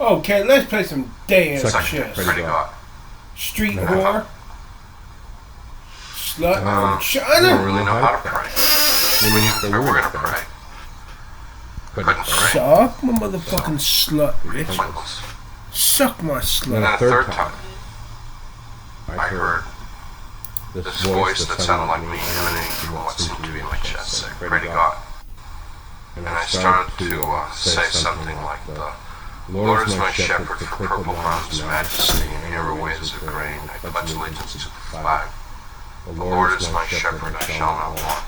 Okay, let's play some damn shit. Ready to go. Street whore. Slut. I don't really know how to pray. We're gonna pray. Couldn't pray. Suck my motherfucking slut, bitch. Suck my slut. And then a third time, I heard this voice that sounded like me emanating from what seemed to be my chest, say, "Pray to God." And I started to say something like, "The Lord is my shepherd, for purple mountains majesty, and he never weighs of grain. I pledge allegiance to the flag. The Lord is my shepherd, I shall not want.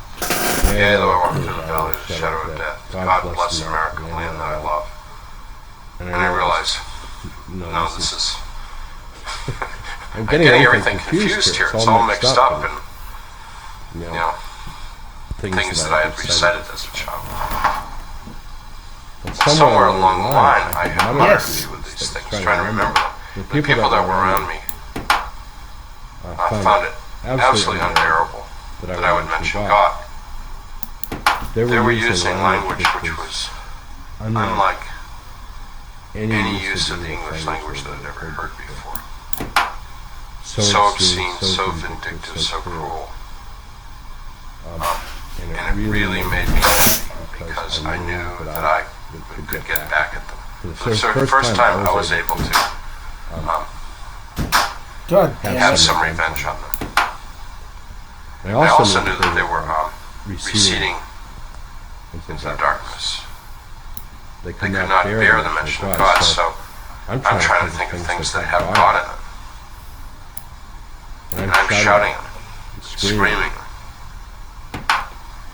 Yea, though I walk through the valley of the shadow of death, God bless America, land that I love." And I realized, no, this is... I'm getting everything confused here. It's all mixed up, and, you know, things that I had recited as a child. Somewhere along the line, I had a few of these things, trying to remember them. The people that were around me found it absolutely unbearable that I would mention God. They were using language which was unlike any use of the English language that I'd ever heard before. So obscene, so vindictive, so cruel. And it really made me angry because I knew that I could get back at them. For the first time I was able to have some revenge on them. I also knew that they were receding into the darkness. They could not bear the mention of God, so I'm trying to think of things that have God in them. And I'm shouting at them, screaming.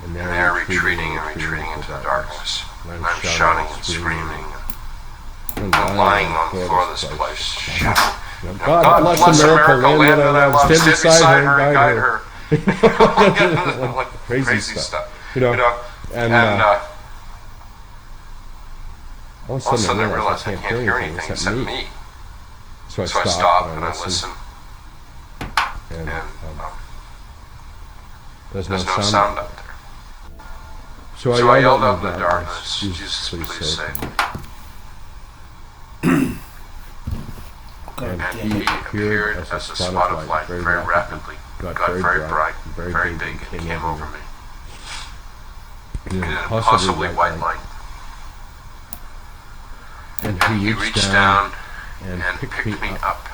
And they're retreating into the darkness. And I'm shouting and screaming. And lying on the floor of this place, shouting, "God bless America, land that I love. Stand beside her and guide her." Like crazy stuff. And all of a sudden I realized I can't hear anything except me. So I stop and I listen. And there's no sound up there. So I yelled out in the darkness, "Jesus, please save me." And he appeared as a spot of light very rapidly, got very bright, very big, and came over me. In an impossibly white light. And he reached down and picked me up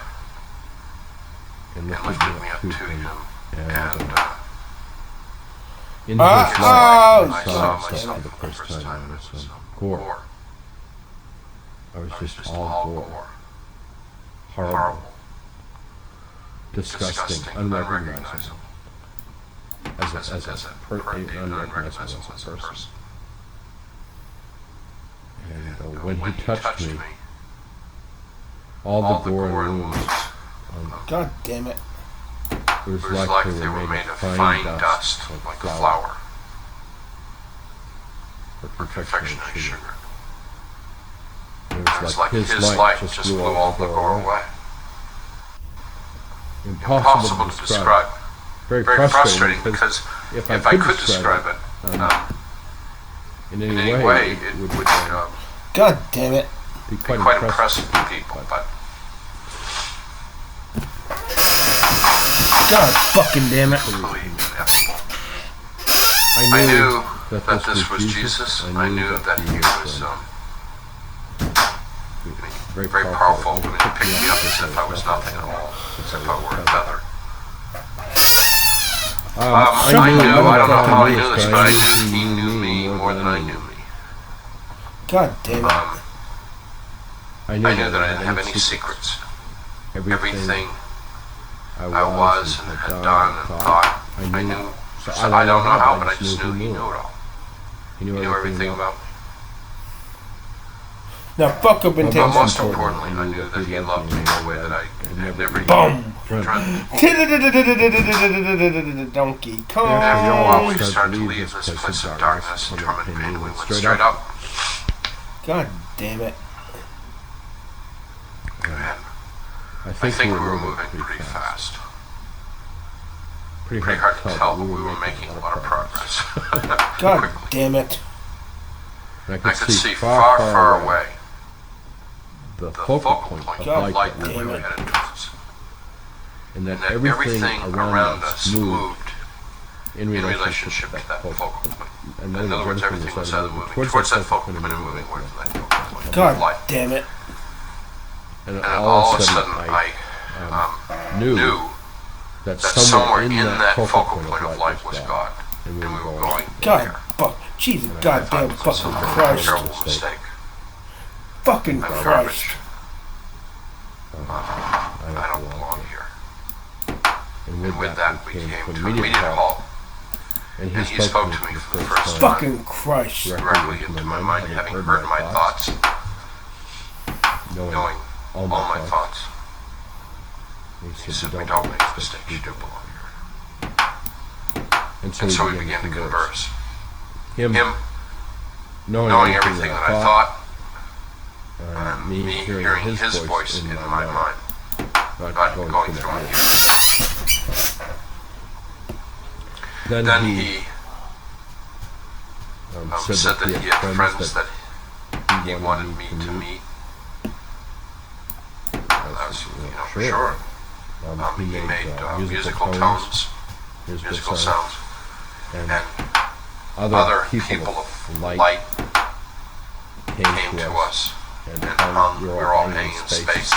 and lifted me up to him. And in his light, I saw myself for the first time as gore. I was just all gore. Horrible. Disgusting. Unrecognizable. As a unrecognizable as a person. And when he touched me, all the gore and wounds, God damn it. It was like they were made of fine dust, like a flour. For confectionery sugar. It was like his light just blew all the gore away. Impossible to describe. Very frustrating because if I could describe it, in any way, it would God damn it. Be quite impressive to people, but God fucking damn it. I knew that this was Jesus. I knew that he was very powerful when he picked me up as if I was nothing at all, as if I were a feather. I don't know how I knew this, but I knew he knew me more than I knew me. God damn it. I knew that I didn't have any secrets. Everything I was and had done and thought, I knew. So I don't know how, but I just knew he knew it all. He knew everything about me. Now fuck up and take But most importantly, I knew that he loved me in a way that I had never Boom! dreamt. Donkey After Kong. a while, we started to leave this place of darkness and torment, and we went straight up. God damn it. I think we were moving pretty fast. Pretty hard to tell, but we were making a lot of progress. God damn it. I could see far, far away. the focal point of light that we were headed towards. And that everything around us moved in relationship to that focal point. In other words, everything was either moving towards that focal point or moving away from that focal point. God damn it. And all of a sudden I knew that somewhere in that focal point of light was God. And we were going there. Jesus goddamn fucking Christ. Terrible mistake. Fucking Christ. I don't belong here. And with that we came to an immediate halt. And he spoke to me for the first time. Fucking Christ. Directly into my mind, having heard my thoughts, knowing all my thoughts. He said, we don't make mistakes, you do belong here. And so we began to converse. Him knowing everything that I thought, me hearing his voice in my mind, not going through my ears. Then he said that he had friends that he wanted me to meet. I was, sure. He made musical tones, musical sounds, and other people of light came to us, and we were all hanging in space,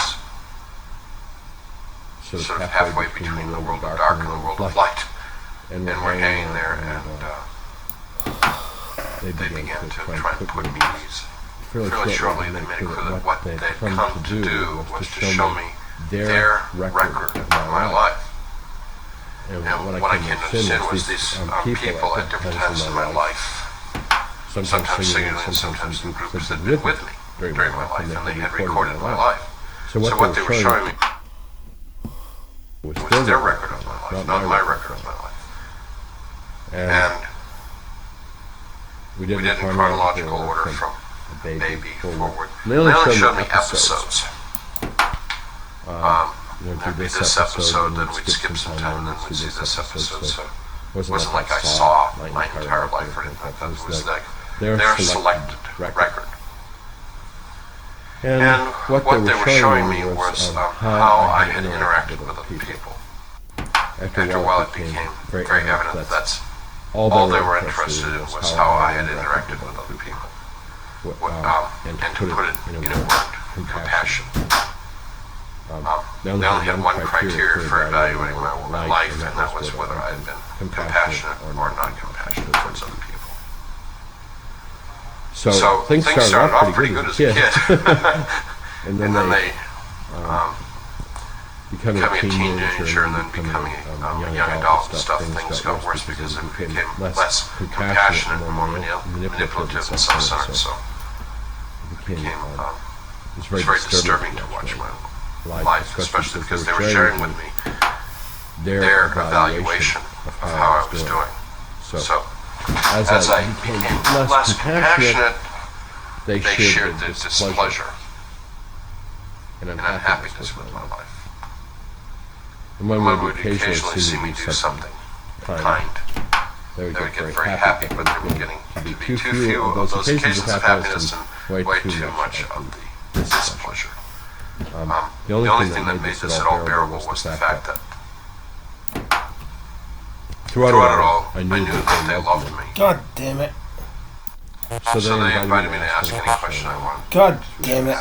sort of halfway between the world of dark and the world of light. And we're hanging there, and they began to try and put me at ease. Fairly shortly, they made it clear that what they'd come to do was to show me their record of my life. And what I came to understand was these people at different times in my life, sometimes singing and sometimes in groups that had been with me during my life, and they had recorded my life. So what they were showing me was their record of my life, not my record of my life. And we did it in chronological order from baby forward. They only showed me episodes. There'd be this episode, then we'd skip some time, and then we'd see this episode. So it wasn't like I saw my entire life or anything like that. It was like their selected record. And what they were showing me was how I had interacted with other people. After a while it became very evident that that's all they were interested in was how I had interacted with other people. And to put it in a word, compassion. They only had one criteria for evaluating my life, and that was whether I had been compassionate or not compassionate towards other people. So things started off pretty good as a kid. And then they becoming a teenager and then becoming a young adult and stuff, things got worse because it became less compassionate and more manipulative and self-centered. So it was very disturbing to watch my life, especially because they were sharing with me their evaluation of how I was doing. So as I became less compassionate, they shared their displeasure and unhappiness with my life. And when would occasionally see me do something kind, they would get very happy, but there were getting to be too few of those occasions of happiness and way too much of the displeasure. The only thing that made this at all bearable was the fact that throughout it all, I knew that they loved me. God damn it. So they invited me to ask any question I wanted. God damn it.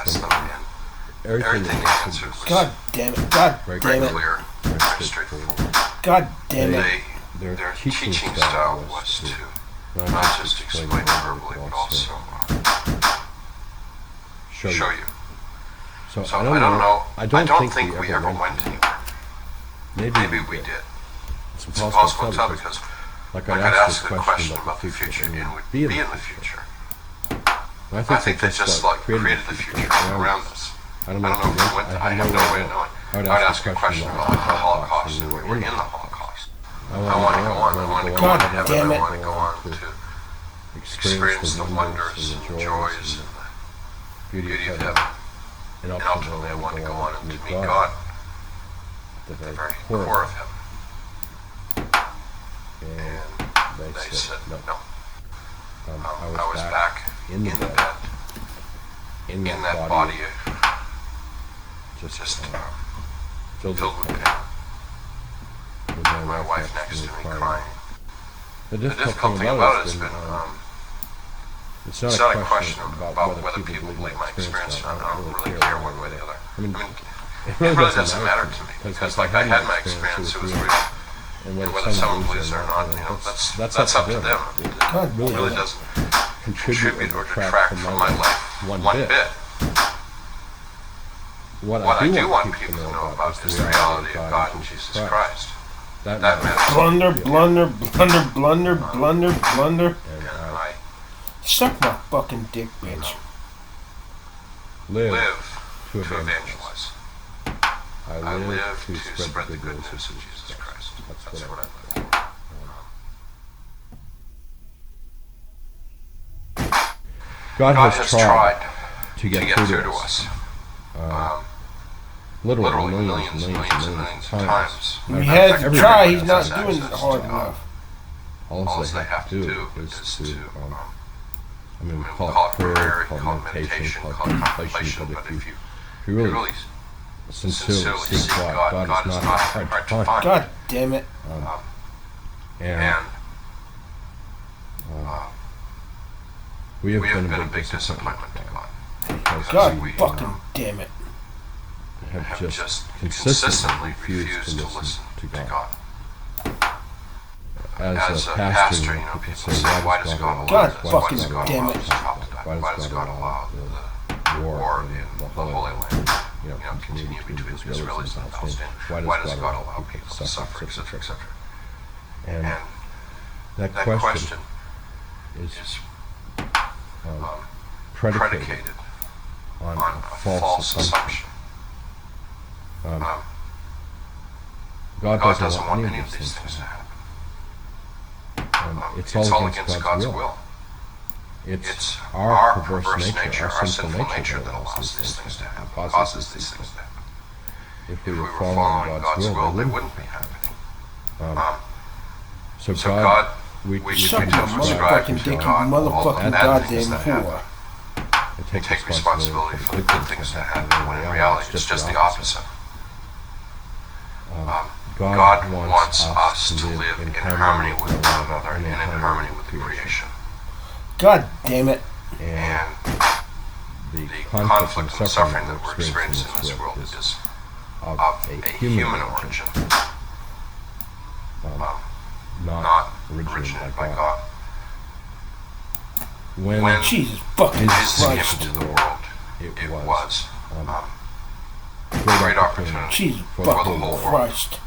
Everything they answered was God damn it. God very damn it. clear, very straightforward. God damn it. Their teaching style was to not just explain verbally, but also show you. So I don't know. I don't think we ever went anywhere. Maybe we did. It's impossible to tell because like I'd ask a question about the future and it would be in the future. I think they just like created the future around us. I don't know if we went. I have no way of knowing. I would ask a question about the Holocaust and we were in the Holocaust. I want to go on. I want to go on to heaven. I want to go on to experience the wonders and joys and the beauty of heaven. And ultimately I want to go on and meet God at the very core of heaven. And they said no. I was back in the bed, in that body just filled with pain. With my wife next to me crying. The difficult thing about it has been, it's not a question about whether people believe my experience or not. I don't really care one way or the other. I mean, it really doesn't matter to me, because like I had my experience, it was real. And whether someone believes it or not, that's up to them. It really doesn't contribute or detract from my life one bit. What I do want people to know about is the reality of God and Jesus Christ. That matters. Blunder, blunder, blunder, blunder, blunder, blunder. And I suck my fucking dick, bitch. live to evangelize. I live to spread the good news of Jesus Christ. That's what I live. God has tried to get through to us. Literally millions and millions of times. He has to try, he's not doing it hard enough. All they have to do is to, we call it prayer, we call it meditation, we call it contemplation, but if you really sincerely seek God, God is not hard to find. God damn it. We have been a big disappointment to God. God fucking damn it. Have just consistently refused to listen to God. As a pastor, people say, why does God allow God this? fucking Why damn it. Why does God allow the war in the Holy Land, continue between the Israelis and the Palestinians? Why does God allow people to suffer, etc., etc.? And that question is predicated on a false assumption. God doesn't want any of these things to happen. It's all against God's will. It's our perverse nature, our sinful nature that allows these things to happen, causes these things to happen. If we were following God's will, they wouldn't be happening. So God, we Suck my subscribe motherfucking to dick, you God, all motherfucking bad things goddamn that whore. happen. Take responsibility for the good things that happen, when in reality it's just the opposite. God wants us to live in harmony with one another and in harmony with the creation. God damn it. And the conflict and suffering that we're experiencing in this world is of a human origin, not originated by God. When Jesus fucking Jesus came Christ. into the world, it was a great opportunity Jesus for the fucking whole world Christ.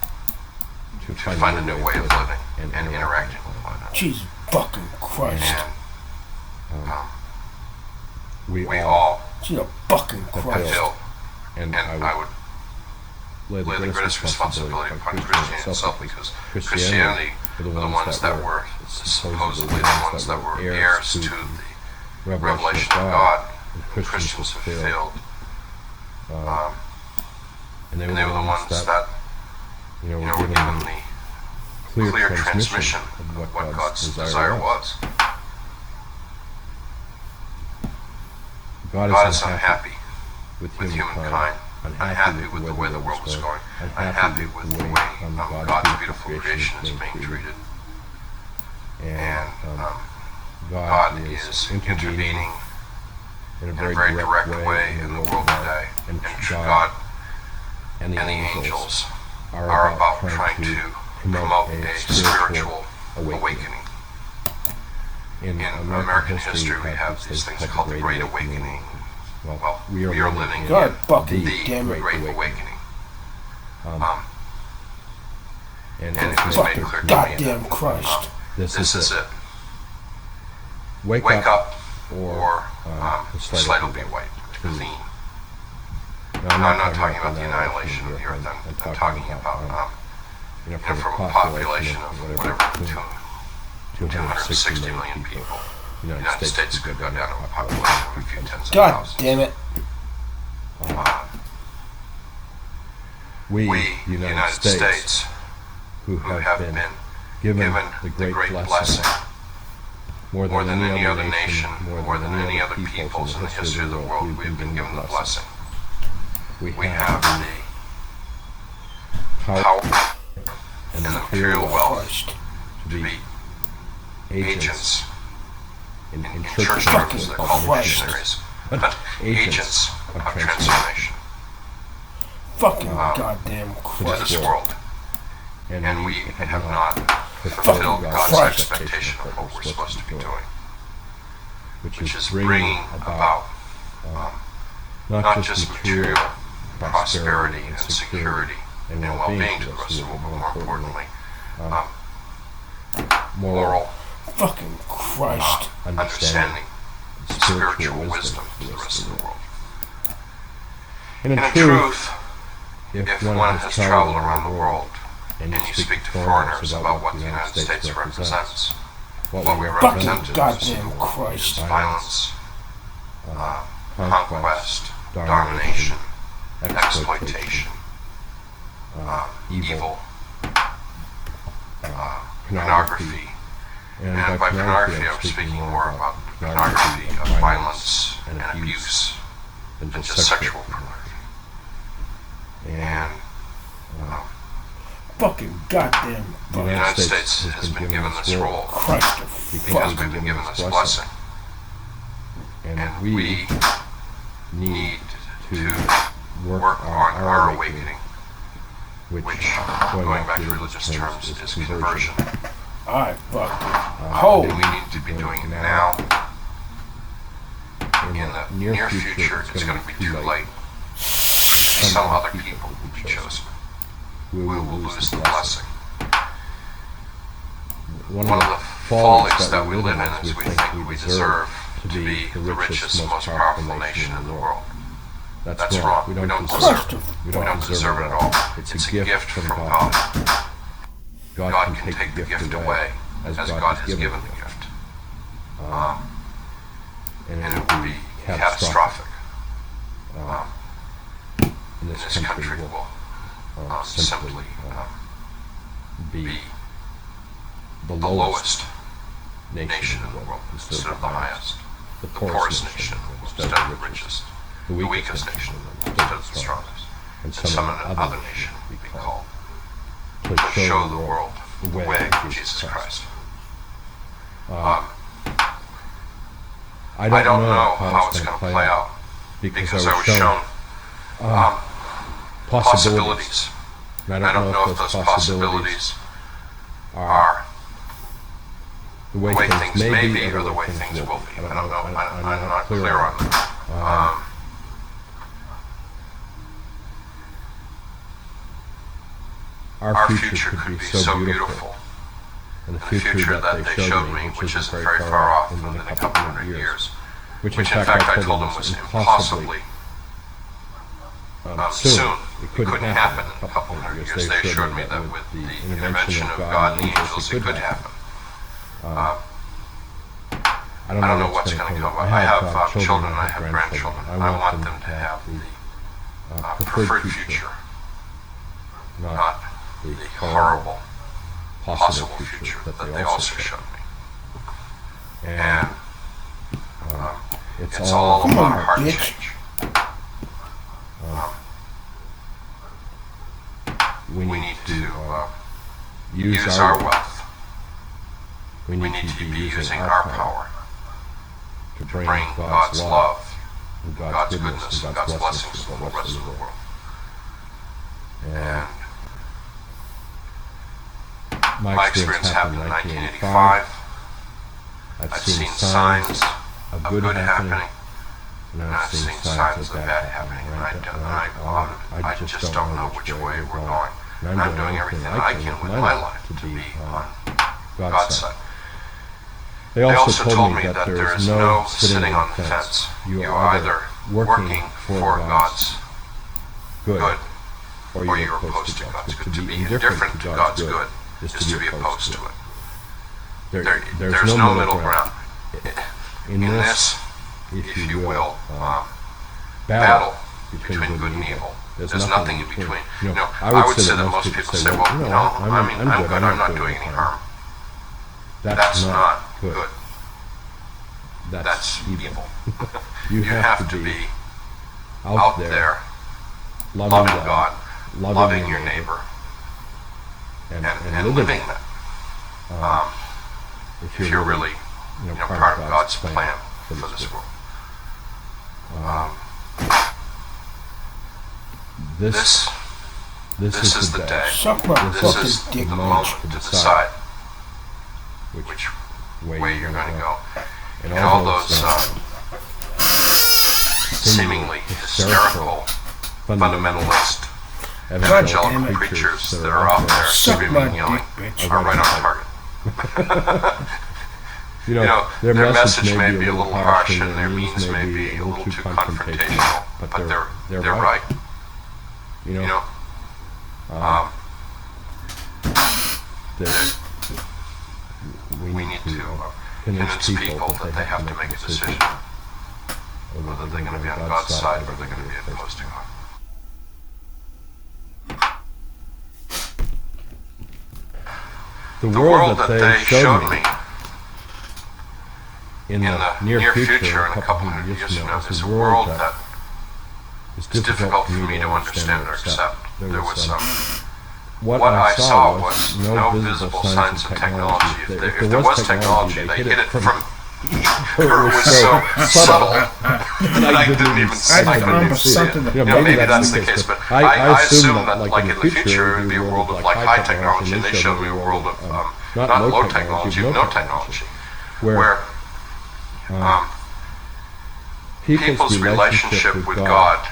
to find a new way of living and interacting with one another. Jesus fucking Christ. And we all Jesus fucking Christ. feel, and I would lay the greatest responsibility upon Christianity itself, because Christianity were the ones that were supposedly the ones that were heirs to the revelation of God, and Christians fulfilled. And they were the ones that were given the clear transmission of what God's desire was. God is unhappy with humankind, unhappy with the way the world is going, unhappy with the way God's beautiful creation is being treated. And God is intervening in a very direct way in the world today. And God and the angels are about trying to promote a spiritual awakening. In American history, we have these things called the Great Awakening. Well, we are living God in fucking the damn it. Great Awakening. And it was made Fucking clear to me goddamn Christ. this is it. Wake up, or the slate will be wiped clean. Now, I'm not talking about the annihilation of the earth. I'm talking about, from a population of whatever, 260 million people. The United States could go down to a population of a few tens of God thousands. damn it. We, the United States, who have been given the great blessing, more than any other nation, more than any other peoples in the history of the world, we have been given the blessing. we have the power and the material wealth to be agents in church circles that call them missionaries, but agents of transformation. Fucking goddamn To Christ. this world. And we have not fulfilled God's expectation of what we're supposed to be doing, which is bringing about not just material prosperity and security and well-being to the rest of the world, but more importantly, moral Fucking Christ. understanding, spiritual wisdom to the rest of the world. And in truth, if one has traveled around the world and you speak to foreigners about what the United States represents, what we represent to Goddamn Christ. violence, conquest, domination, exploitation, evil, pornography. And by pornography, I'm speaking more about pornography of violence and abuse than just sexual pornography. And Fucking goddamn the United States has been given this role Christ. because we've been given this blessing. And we need to work on our awakening, which, going back to religious terms, is conversion. Alright, fuck. And we need to be doing it now. In the near future, it's going to be too late. Some other people will be chosen. We will lose the blessing. One of the follies that we live in is we think we deserve to be the richest, most powerful nation in the world. That's wrong. We don't deserve it. We don't deserve it at all. It's a gift from God. God can take the gift away, as God has given the gift. And it will be catastrophic. And this country will simply be the lowest nation in the world instead of the highest, the poorest nation instead of the richest, the weakest nation instead of the strongest, and some other nation will be called to show the world the way of Jesus Christ. I don't know how it's going to play out because I was shown possibilities. And I don't know if those possibilities are the way things may be or the way things will be. I don't know. I'm not clear on that. Our future could be so beautiful. And the future that they showed me, which isn't very far off within a couple hundred years, which in fact I told them was impossibly soon. It couldn't happen in a couple hundred years. They assured me that with the intervention of God and angels, it could happen. I don't know what's going to come. I have children, I have grandchildren. I want them to have the preferred future, not the horrible possible future that they also showed me. And it's all about heart change. We need to use our wealth. We need to be using our power to bring God's love, and God's goodness, and God's blessings to the rest of the world. And my experience happened in 1985. I've seen signs of good happening, and I've seen signs of bad happening, and I just don't know which way we're going. And I'm doing everything I can with my life to be on God's side. They also told me that there is no sitting on the fence. You are either working for God's good, or you're opposed to God's good. To be indifferent to God's good is to be opposed to it. There's no middle ground. In this, if you will, battle between good and evil, there's nothing in between. I would say that most people say, well, I'm good, I'm not doing any harm. That's not good. That's evil. You have to be out there loving God, loving your neighbor, and living that. If you're really part of God's plan for this world. This is the day. Suck my This is fucking the dick, moment bitch. to decide which way you're going to go. And all those seemingly hysterical, fundamentalist, evangelical preachers that are out there screaming and yelling are right on target. Their message may be a little harsh and their means may be a little too confrontational, but they're right. We need to convince people that they have to make a decision whether they're going to be on God's side or they're going to be opposed to God. The world that they showed me in the near future, in a couple of years from now, is a world that is difficult for me to understand or accept. There was what I saw was no visible signs of technology. If there was technology, they hid it from me. It was so subtle that I couldn't even see it. Maybe that's the case, but I assume that, like in the future, it would be a world of like high technology, and they showed me a world of not low technology, but no technology, where people's relationship with God,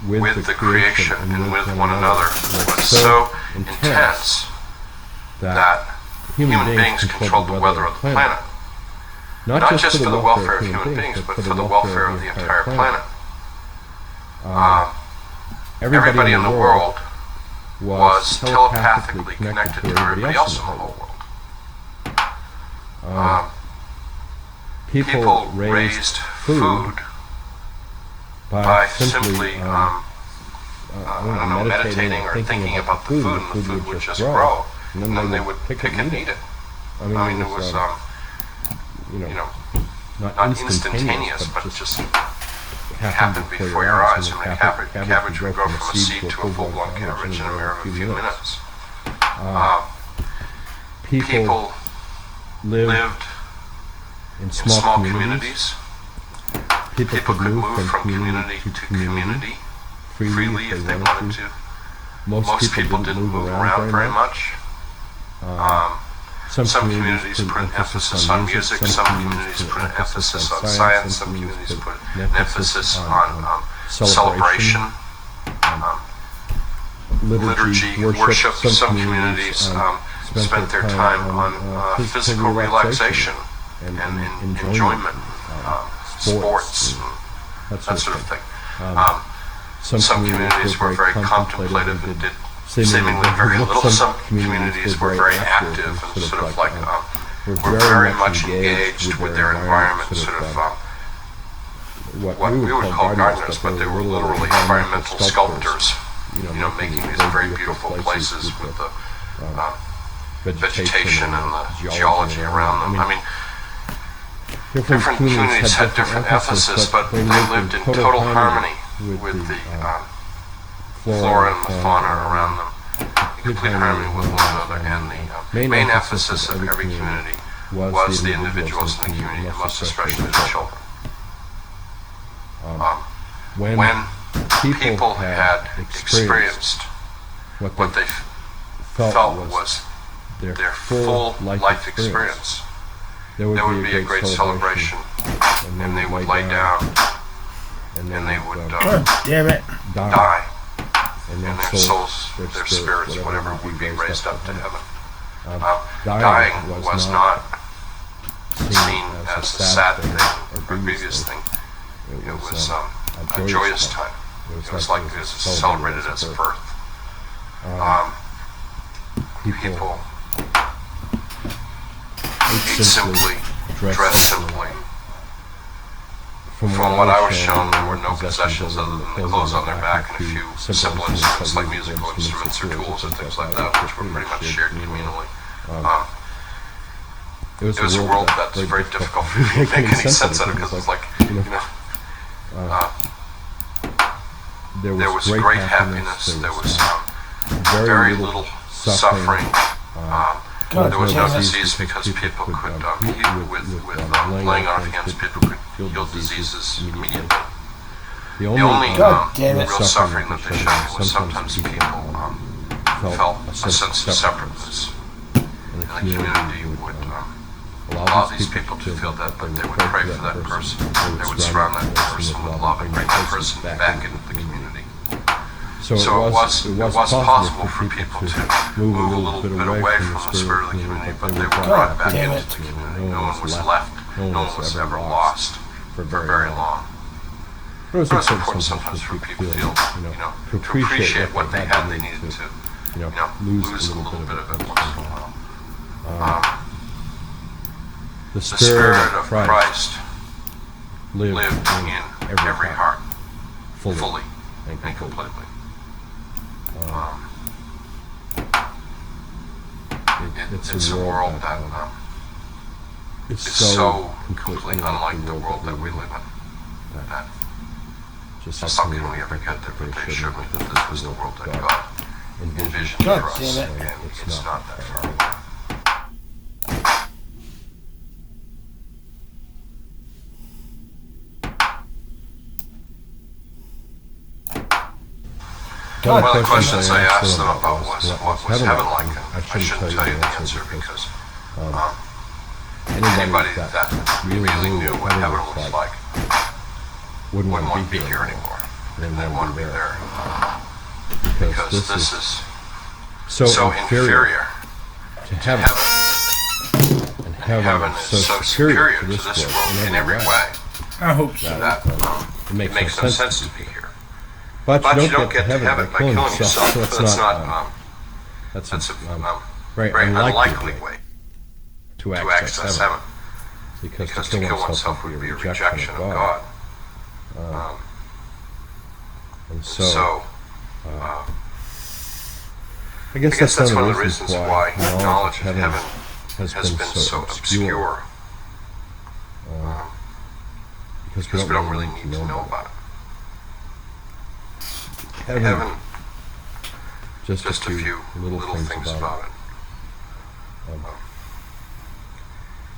with the creation, and with one another was so intense that human beings controlled the weather of the planet. Not just for the welfare of human beings, but for the welfare of the entire planet. Everybody in the world was telepathically connected to everybody else in the whole world. People raised food by simply, meditating or thinking about the food, and the food would just grow, and then they would pick and eat it. I mean, it was, not instantaneous, but it just happened before your eyes. And the cabbage would grow from a seed to a full-blown cabbage in a matter of a few minutes. People lived in small communities. People could move from community to community freely if they wanted to. Most people didn't move around very much. Some communities put an emphasis on music, some communities put an emphasis on science, some communities put an emphasis on celebration, liturgy, worship. Some communities spent their time on physical relaxation and enjoyment, sports, and that sort of thing. Some communities were very contemplative and did seemingly very little. Some communities were very active and sort of like were very much engaged with their environment, sort of what we would call gardeners, but they were literally environmental sculptors, making these very beautiful places with the vegetation and the geology around them. I mean, different communities had different emphasis, but they lived in total harmony with the flora and the fauna around them, in complete harmony with one another, and the main emphasis of every community was the individuals in the community, and most especially the children. When people had experienced what they felt was their full life experience, there would be a great celebration, and they would lay down, and they would God damn it. die, and their souls, their spirits, whatever, would be raised up to heaven. Dying was not seen as a sad thing or grievous thing. It was a joyous time. It was like it was celebrated as a birth. People ate simply, dressed simply. From what I was shown, there were no possessions other than the clothes on their back and a few simple instruments like musical instruments or tools and things like that, which were pretty much shared communally. It was a world that's very difficult for me to make any sense of, because it's like, there was great happiness, there was very little suffering. There was no disease because people could heal with laying on of hands. People could heal diseases immediately. The only real suffering that they showed was sometimes people felt a sense of separateness, and the community would allow these people to feel that, but they would pray for that person. They would surround that person with love and bring that person back into the community. So it was possible for people to move a little bit away from the spirit of the community, but they were brought back into the community. No one was left, no one was ever lost for very long. It was important sometimes for people to feel, to appreciate what they had. They needed to, lose a little bit of it once in a while. The Spirit of Christ lived in every heart, fully and completely. It's a world that is so completely unlike the world that we live in. That just how can we ever get there? But they showed me that this was the world that God envisioned for us, and it's not that far away. One of the questions I asked them about was what was heaven like, and I shouldn't tell you the answer because anybody that really knew what heaven was like wouldn't want to be here anymore. They wouldn't want to be there. Because this is so inferior to heaven. And heaven is so superior to this world in every way. I hope so. That it makes no sense to be here. But you don't get to heaven by killing yourself. So that's a very unlikely way to access heaven. Because to kill oneself would be a rejection of God. And so, I guess that's one of the reasons why knowledge of heaven has been so obscure. Because we don't really need to know about it. Heaven, just a few little things about it.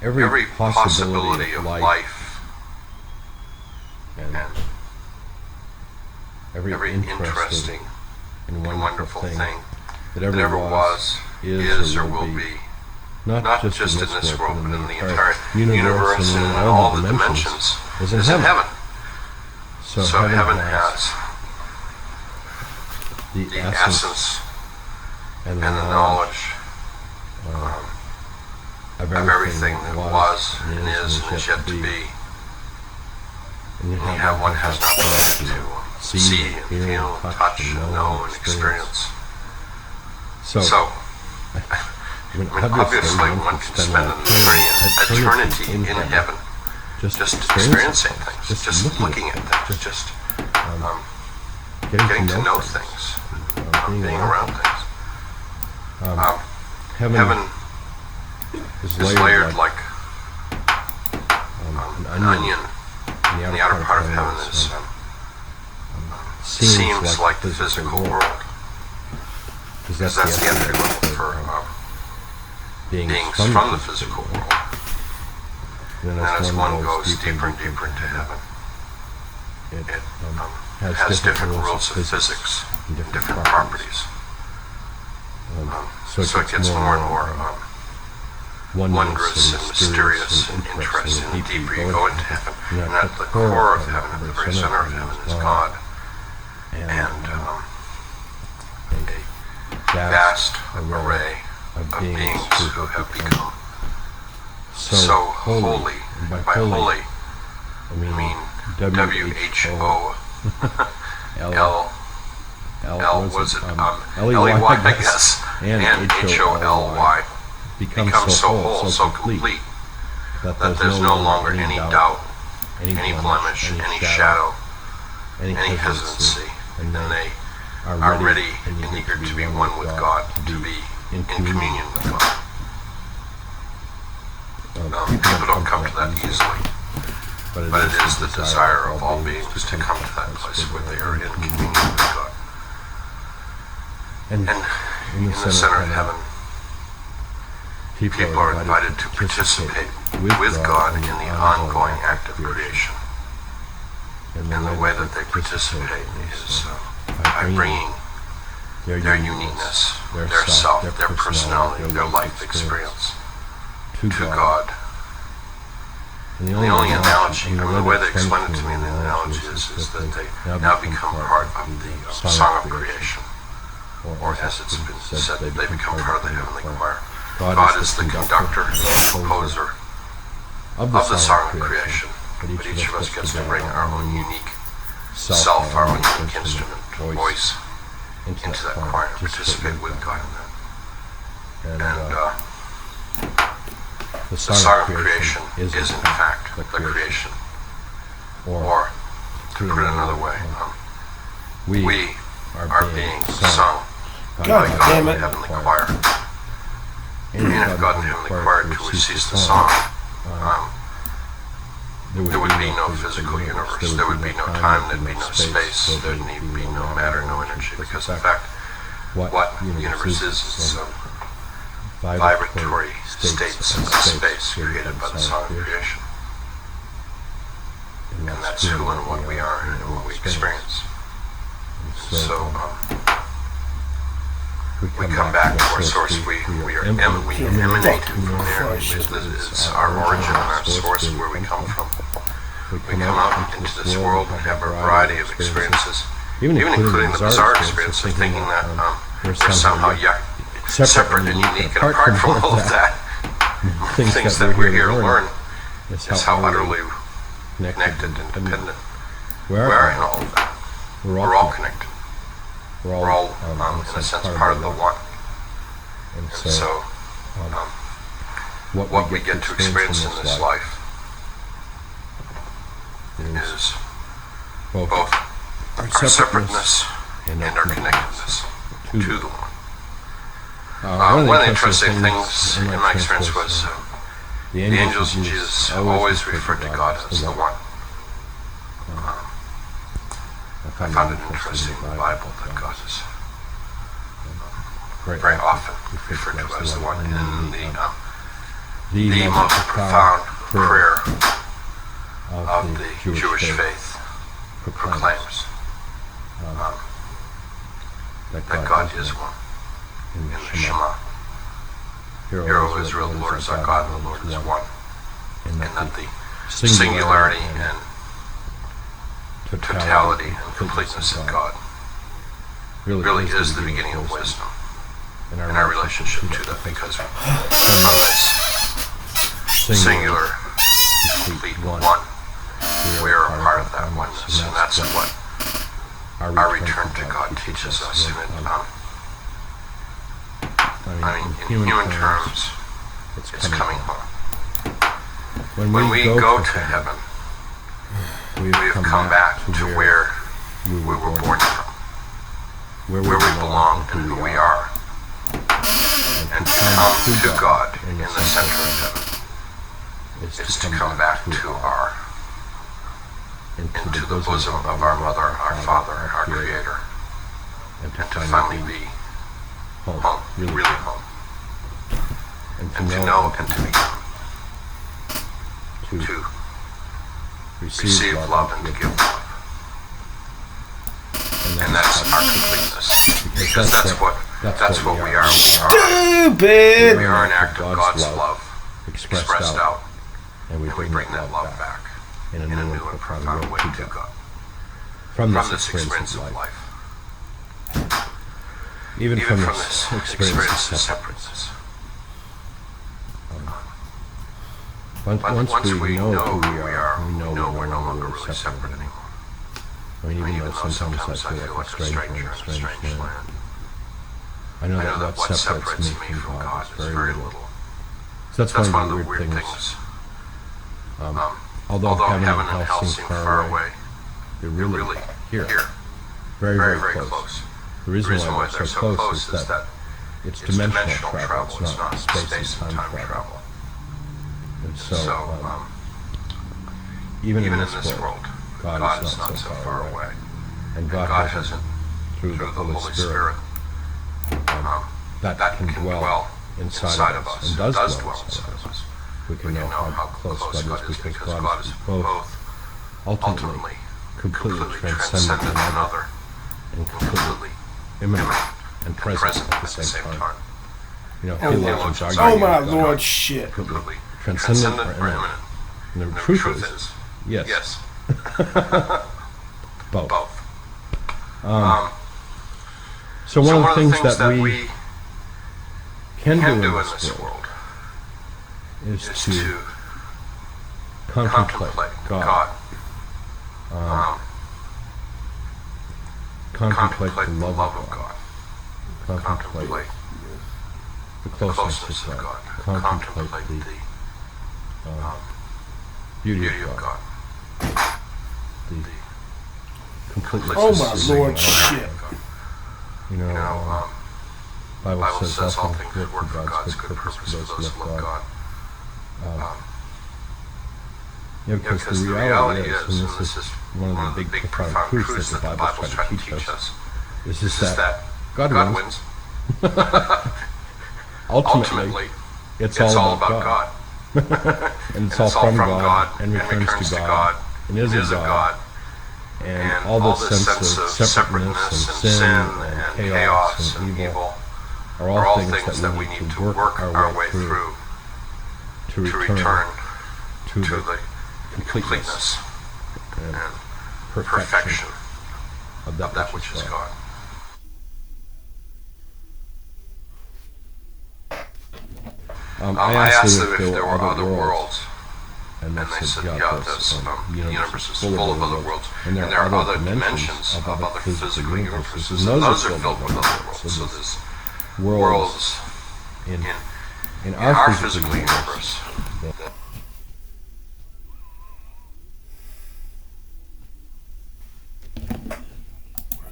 Every possibility of life and every interesting and wonderful thing that ever was, is, or will be, not just in this world, but in the entire universe and in all the dimensions, is in heaven. So heaven has the essence and the knowledge of everything that was and is yet to be. And yet one has not been able to see and feel and touch and know and experience. So obviously one can spend an eternity in heaven just experiencing things, just looking at things, just getting to know things, being around things. Heaven is layered like an onion, and the outer part of heaven is seems like the physical world, because that's the entry level for beings from the physical world. And as one goes deeper and deeper into heaven, it has different rules of physics and different properties. So it gets more and more wondrous and mysterious and interesting. The deeper you go into heaven, and at the core of heaven, at the very center of heaven, is God. And a vast array of beings who have become so holy. And by holy, I mean W-H-O L was it L-E-Y, I guess, and H-O-L-Y, become so whole, so complete, that there's no longer any doubt, any blemish, any shadow, any hesitancy, and they are ready and eager to be one with God, to be in communion with God. People don't come to that easily. but it is the desire of all beings to come to that place where they are in communion with God. And in the center of heaven, people are invited to participate with God in the ongoing act of creation. And the way that they participate is by bringing their uniqueness, their self, their personality, their life experience to God. And the only analogy, the way they explain it to me in the analogy is that they now become part of the song of creation. Or as it's been said, they become part of the heavenly choir. God is the conductor, the composer of the song of creation. But each of us gets to bring our own unique self, our own unique instrument, voice, into that choir and participate with God in that. And the song of creation is in fact the creation. Or, to put it another way, we are being sung by God in the heavenly choir. And if God in the heavenly choir truly ceased the song, there would be no physical universe, there would be no time, there'd be no space, there'd be no matter, no energy, because in fact, what the universe is vibratory states of space created by the song of creation. And that's who and what we are and what we experience. So, we come back to our source, we emanate from there, which is our origin and our source, where we come from. We come out into this world and have a variety of experiences, even including the bizarre experience of thinking that we're somehow separate and unique and apart from all of that. Things that we're here to learn is how utterly connected and dependent we are in all of that. We're all connected. We're all, in a sense, part of the one. And so, what we get to experience in this life is both our separateness and our connectedness to the one. One of the interesting things in my experience was the angels and Jesus always referred to God as the one. I found it interesting in the Bible that God is very often referred to as the one. And the most profound prayer of the Jewish faith proclaims that God is one in the Shema. Hear, O Israel, the Lord is our God, and the Lord is one. And that the singularity and totality and completeness of God really is the beginning of wisdom in our relationship to that, because from this singular, complete one, we are a part of that oneness, and that's what our return to God teaches us. In human terms, it's coming home. When we go to heaven, we have come back to where we were born from, where we belong and who we are. And to come to God in the center of heaven is to come back to into the bosom of our Mother, our Father, our Creator, and to finally be home, really home, and to know and to become, to receive love and to give love. And that's our completeness, because that's what we are. Stupid! We are an act of God's love expressed out, and we bring that love back in a new and profound way to God from this experience of life. Even from this experience of separateness. Once we know who we are, we know we're no longer really separate anymore. Even though sometimes I feel like a stranger in a strange land. I know that what separates me from God is very little. So that's one of the weird things. Although heaven and hell seem far away, they're really here. Very, very close. The reason why they're so close is that it's dimensional travel, it's not space and time travel. And so, even in this world, God is not so far away. And God hasn't, through the Holy Spirit, that can dwell inside of us and does dwell inside of us. We can know how close God is because God is both ultimately completely transcendent another and completely immanent and present at the same time. You know, theologians argue oh my Lord, shit. Completely transcendent or immanent. And the truth is, yes. Both. So one of the things that we can do in this world is to contemplate God, contemplate the love of God, contemplate the closeness of God, contemplate the beauty of God, the completely. Oh my Lord, shit. You know, Bible says all things work for God's good purpose for those who love God. Because the reality is, and this is one of the big profound truths that the Bible is trying to teach us, is that God wins. Ultimately, it's all about God. And it's all from God, and returns to God, and is of God. And all this sense of separateness and sin and chaos and evil are all things that we need to work our way through to return to the completeness and perfection of that which is God. I asked them if there were other worlds, and they said, yeah, the universe is full of other worlds, and there are other dimensions of other physical universes, and those are filled with other worlds. So there's worlds in our physical universe.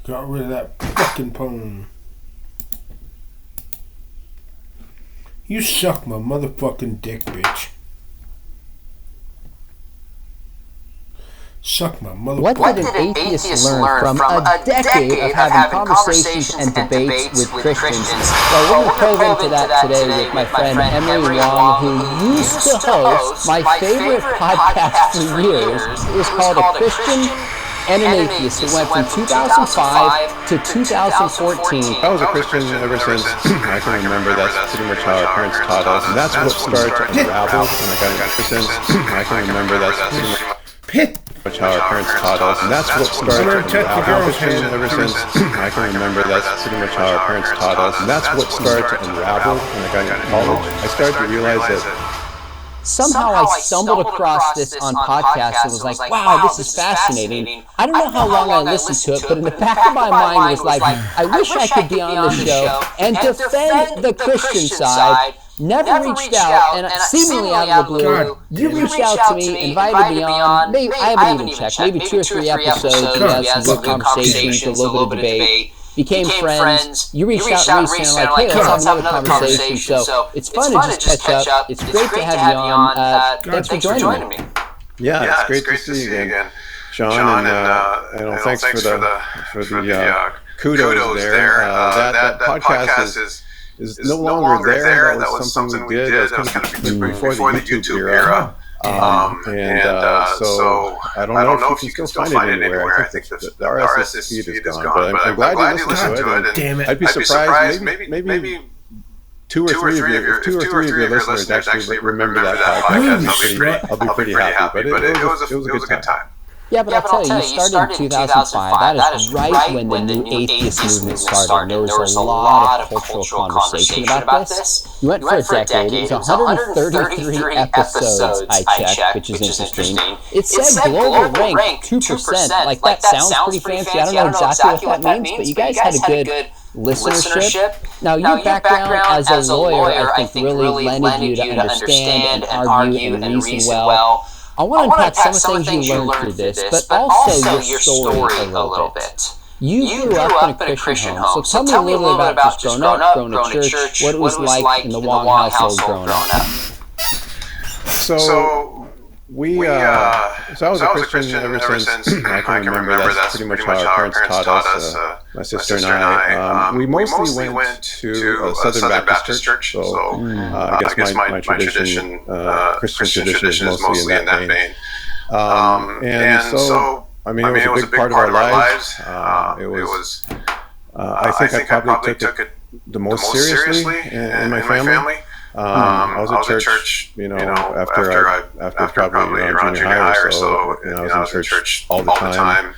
Got rid of that fucking poem. You suck my motherfucking dick, bitch. Suck my motherfucking. What did an atheist learn from a decade of having conversations and debates with Christians? Well, we're going to probe into that today with my friend Emily Wong, who used to host my favorite podcast for years. It was called A Christian and an Atheist. It went from 2005 to 2014. I was a Christian ever since I can remember. That's pretty much how our parents taught us. And that's what started to unravel when I got into Christian. I can remember that's pretty much how our parents taught us. And that's what started to unravel. Christian ever since I can remember. That's pretty much how our parents taught us. And that's what started to unravel when I got into college. I started to realize that somehow I stumbled across this on podcasts and was like, wow, this is fascinating. I don't know how long I listened to it, but in the back of my mind was like, I wish I could be on the show and defend the Christian side. Never reached out, and seemingly out of the blue, you reached out to me, invited me on. Maybe, I haven't even checked, maybe 2 or 3 episodes. We had some good conversations, a little bit of debate. Became friends. You reached out recently, like, hey, let's have another conversation. So it's fun to just catch up. It's great to have you on. Thanks for joining me. Yeah, it's great to see you again, Sean. And thanks for the kudos there. That podcast is no longer there. That was something we did. That was kind of before the YouTube era. So I don't know if you can still find it anywhere. I think the RSS feed is gone, but I'm glad you listened to it. Damn it! I'd be surprised. Maybe two or three of your listeners actually remember that podcast. I'll be pretty happy. But it was a good time. Yeah, but I'll tell you, you started in 2005. That is right when the new atheist movement started. There was a lot of cultural conversation about this. You went for a decade. It was 133 episodes, I checked, which is interesting. It said global rank 2%. Like, that sounds pretty fancy. I don't know exactly what that means, but you guys had a good listenership. Now, your background as a lawyer, I think, really lended you to understand and argue and reason well. I want to unpack some of the things you learned through this, but also your story a little bit. You grew up in a Christian home, so tell me a little bit about just growing up, going to church, what it was like in the Wong household growing up. So So I was a Christian ever since I can remember. That's pretty much how our parents taught us. My sister and I. We mostly went to a Southern Baptist church. So I guess my tradition, Christian tradition, is mostly in that vein. And so, I mean, it was a big part of our lives. It was. I think I probably took it the most seriously in my family. I was at church, after probably around junior high or so. I was in church all the time,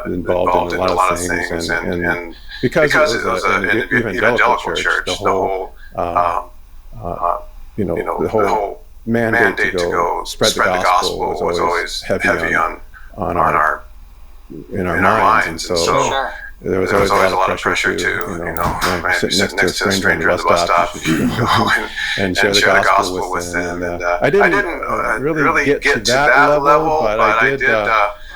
involved in a lot of things, and because it was an evangelical church, the whole, the whole mandate to go spread the gospel was always heavy on our minds, and so. There was always a lot of pressure to, sit next to a stranger at the bus stop, and share the gospel with them. And I didn't really get to that level, but I did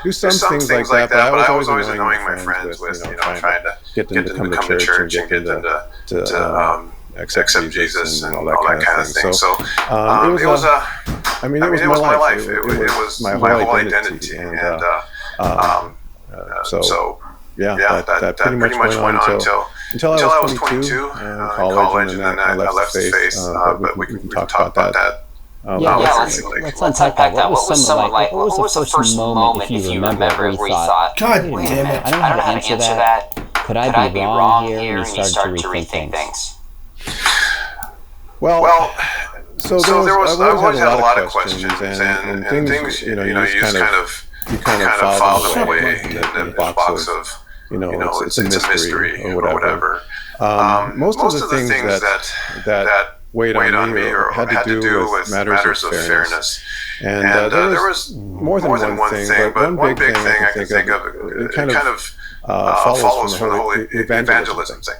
do some things like that. But I was always annoying my friends with, trying to get them to come to church and get them to accept Jesus and all that kind of thing. So it was my life. It was my whole identity, and so. Yeah, that pretty much went on until I was 22 in college, and then I left the faith. But we can talk about that. Let's unpack that. What was the first moment, if you remember, where you thought, God damn it, I don't know how to answer that. Could I be wrong here? And you started to rethink things. Well, so I've always had a lot of questions, and things, you kind of file them away in the box of, it's a mystery or whatever. Most of the things that weighed on me or had to do with matters of fairness. And there was more than one thing, but one big thing I can think of, it kind of follows from the whole evangelism thing.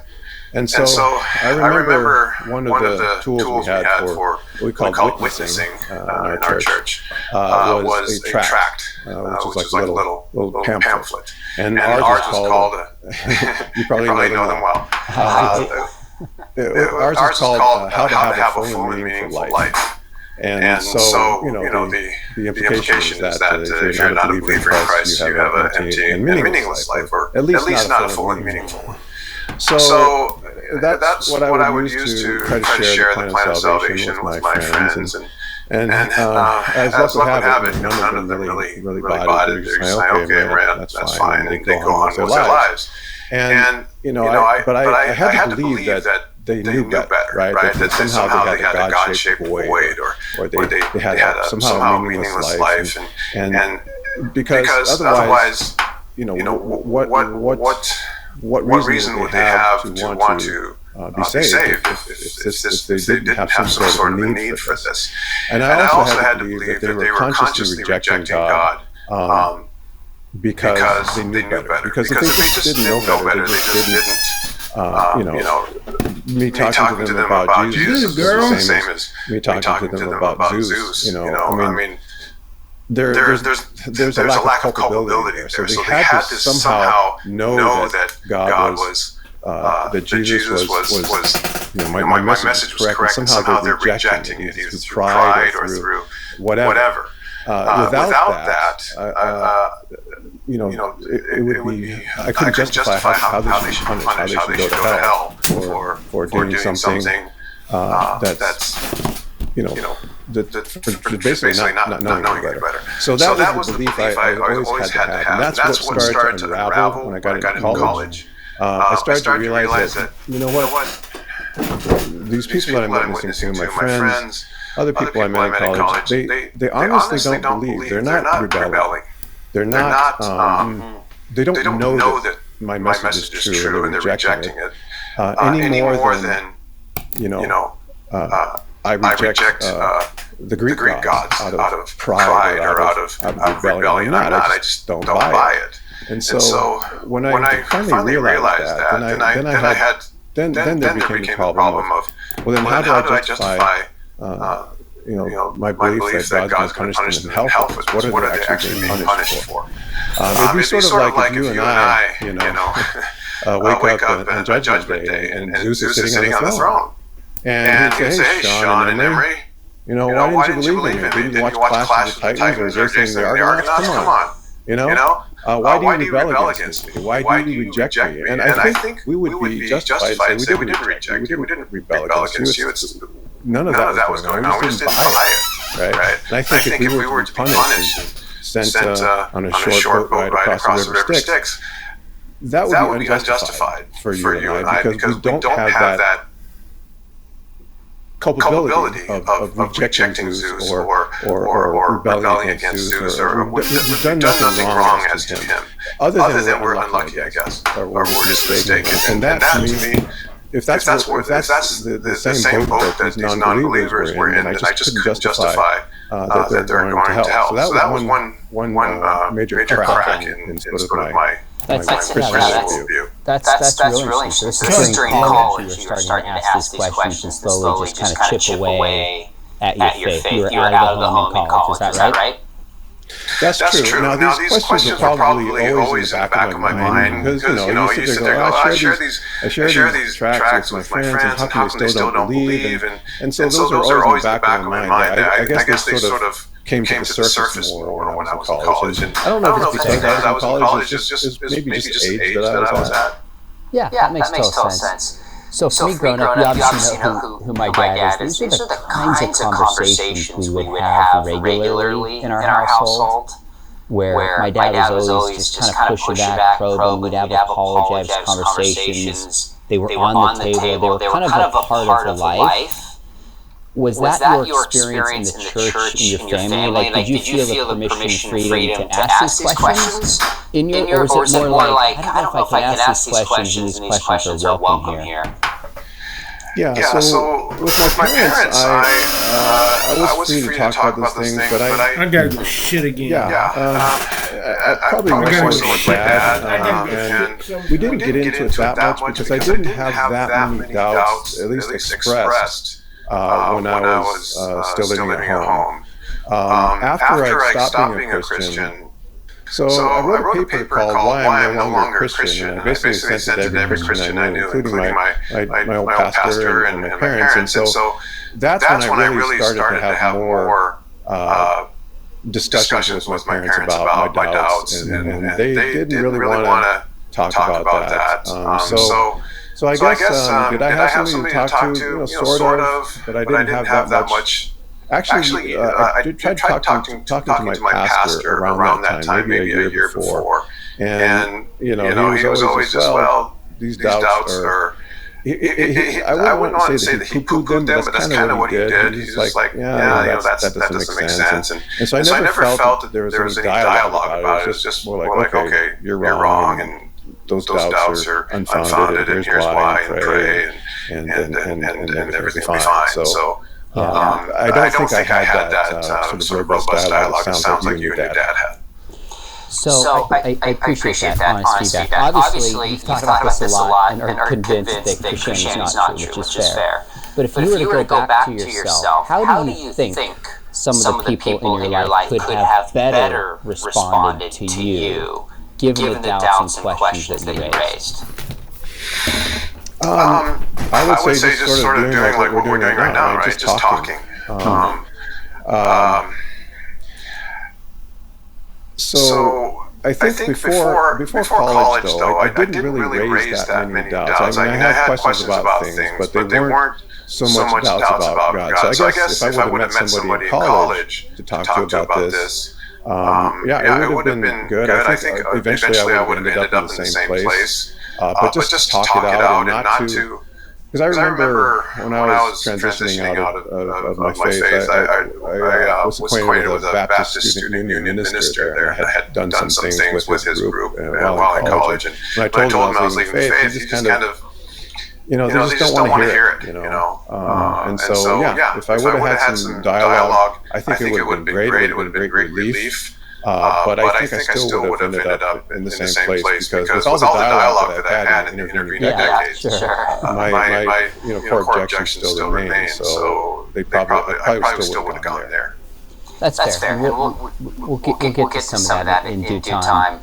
And so I remember one of the tools we had for what we called witnessing in our church was a tract, which was like a little pamphlet. And ours was called, you probably know them well. Ours is called How to Have a Full and Meaningful Life. And so, the implication is that if you're not a believer in Christ, you have an empty and meaningless life, or at least not a full and meaningful one. So that's what I would use to try to share the plan of salvation with my friends. And as luck would have it, none of them really bought it. They're just like, okay, that's fine. And they go on with their lives. And but I had to believe that they knew better, right? That somehow they had a God-shaped void, or they had somehow a meaningless life, and because otherwise, what reason would they have to want to be saved if they didn't have some sort of a need for this? And I also had to believe that they were consciously rejecting God. Because they knew better. Because if they just didn't know better, they just didn't, me talking to them about Jesus is the same as me talking to them about Zeus. I mean, there's a lack of culpability there. So they had to somehow know that God was, that Jesus was my message was correct, and somehow they're rejecting it, either through pride or through whatever. Without that, it would be, I couldn't justify how they should be punished, how they should go to hell for doing something that's, basically not knowing any better. So that was the belief I always had to have. And that's what started to unravel when I got into college. I started to realize that, these people that I'm witnessing to, my friends, other people I met in college, they honestly don't believe. They're not rebelling. They're not, they don't know that my message is true and they're rejecting it any more than, I reject the Greek gods out of pride or out of rebellion. I just don't buy it. And so when I finally realized that, then there became the problem of, well, then how do I justify my belief that God's going to punish them in hell for us? What are they actually being punished for? It'd be sort of like if you and I, wake up on Judgment Day and Zeus is sitting on the throne. And he'd say, hey, Sean and Emery, You know, why didn't you believe in me? Didn't you watch Clash of the Titans or Jason and the Argonauts? Come on. You know, why do you rebel against me? Why do you reject me? And I think we would be justified to say we didn't reject you. We didn't rebel against you. None of that was going on. We just didn't buy it, right? And I think if we were to be punished, sent on a short boat ride across the river Styx, that would be unjustified for you and I because we don't have that culpability of rejecting Zeus or rebelling against Zeus, or we've done nothing wrong as to him, other than we're unlucky, I guess, or we're just mistaken. And that, to me, if that's the same boat that these non-believers were in, then I just couldn't justify that they're going to hell. So that was one major crack in sort of my Christian view. That's really interesting. So this is during college you were starting to ask these questions and slowly just kind of chip away at your faith. You were out of the home in college, is that right? That's true. Now these questions are probably always in the back of my mind because you sit there and go, I share these tracks with my friends, and how come they still don't believe? And so those are always in the back of my mind. I guess they sort of came to the surface more when I was in college. And I don't know if it's because I was in college, it's maybe just age that I was at. Yeah, that makes total sense. So for me growing up, you obviously know who my dad is. These are the kinds of conversations we would have regularly in our household, where my dad was always just kind of pushing back, probing. We'd have apologetic conversations. They were on the table. They were kind of a part of life. Was that your experience in the church, in your family? Like, did you feel the permission, freedom to ask these questions in your, or is it more like, I don't know if I can ask these questions, and these questions are welcome here? Yeah, so with my parents, I was free to talk about these things, but I gotta go shit again. Probably more so with my dad, and we didn't get into it that much because I didn't have that many doubts, at least expressed, when I was still living at home. After I stopped being a Christian, so I wrote a paper called Why I'm No Longer a Christian, and I basically sent it to every Christian I knew, including my old pastor and my parents. And so that's when I really started to have more discussions with my parents about my doubts, and they didn't really want to talk about that. So I guess, did I have somebody to talk to? Sort of, but I didn't have that much. Actually, I did try talking to my pastor around that time, maybe a year before. And, he was always just, well, these doubts are... I wouldn't want to say that he poo-pooed them, but that's kind of what he did. He's just like, that doesn't make sense. And so I never felt that there was any dialogue about it. It was just more like, okay, you're wrong, and those doubts are unfounded, and here's why, and pray, and everything will be fine. So I don't think I had that sort of robust dialogue. It sounds like you and your dad had. So I appreciate that honest feedback. Obviously, you've thought about this a lot and are convinced that Christianity is not true, which is fair. But if you were to go back to yourself, how do you think some of the people in your life could have better responded to you, given the doubts and questions that you raised? I would say just sort of doing like what we're doing right now, right? Just talking. So I think before college, though, I didn't really raise that many doubts. I mean, I had questions about things, but they weren't so much doubts about God. So I guess if I would have met somebody in college to talk to about this, it would have been good. I think eventually I would have ended up in the same place. But just talk it out and not to... Because I remember when I was transitioning out of my faith, I was acquainted with a Baptist Student Union minister there, and I had done some things with his group while in college. And when I told him I was leaving faith, he just kind of, they just don't want to hear it, And so, if I would have had some dialogue, I think it would have been great. It would have been great relief. But I think I still would have ended up in the same place because with all the dialogue that I had in intervening decades, my core objections still remain. So I probably still would have gone there. That's fair. We'll get to some of that in due time.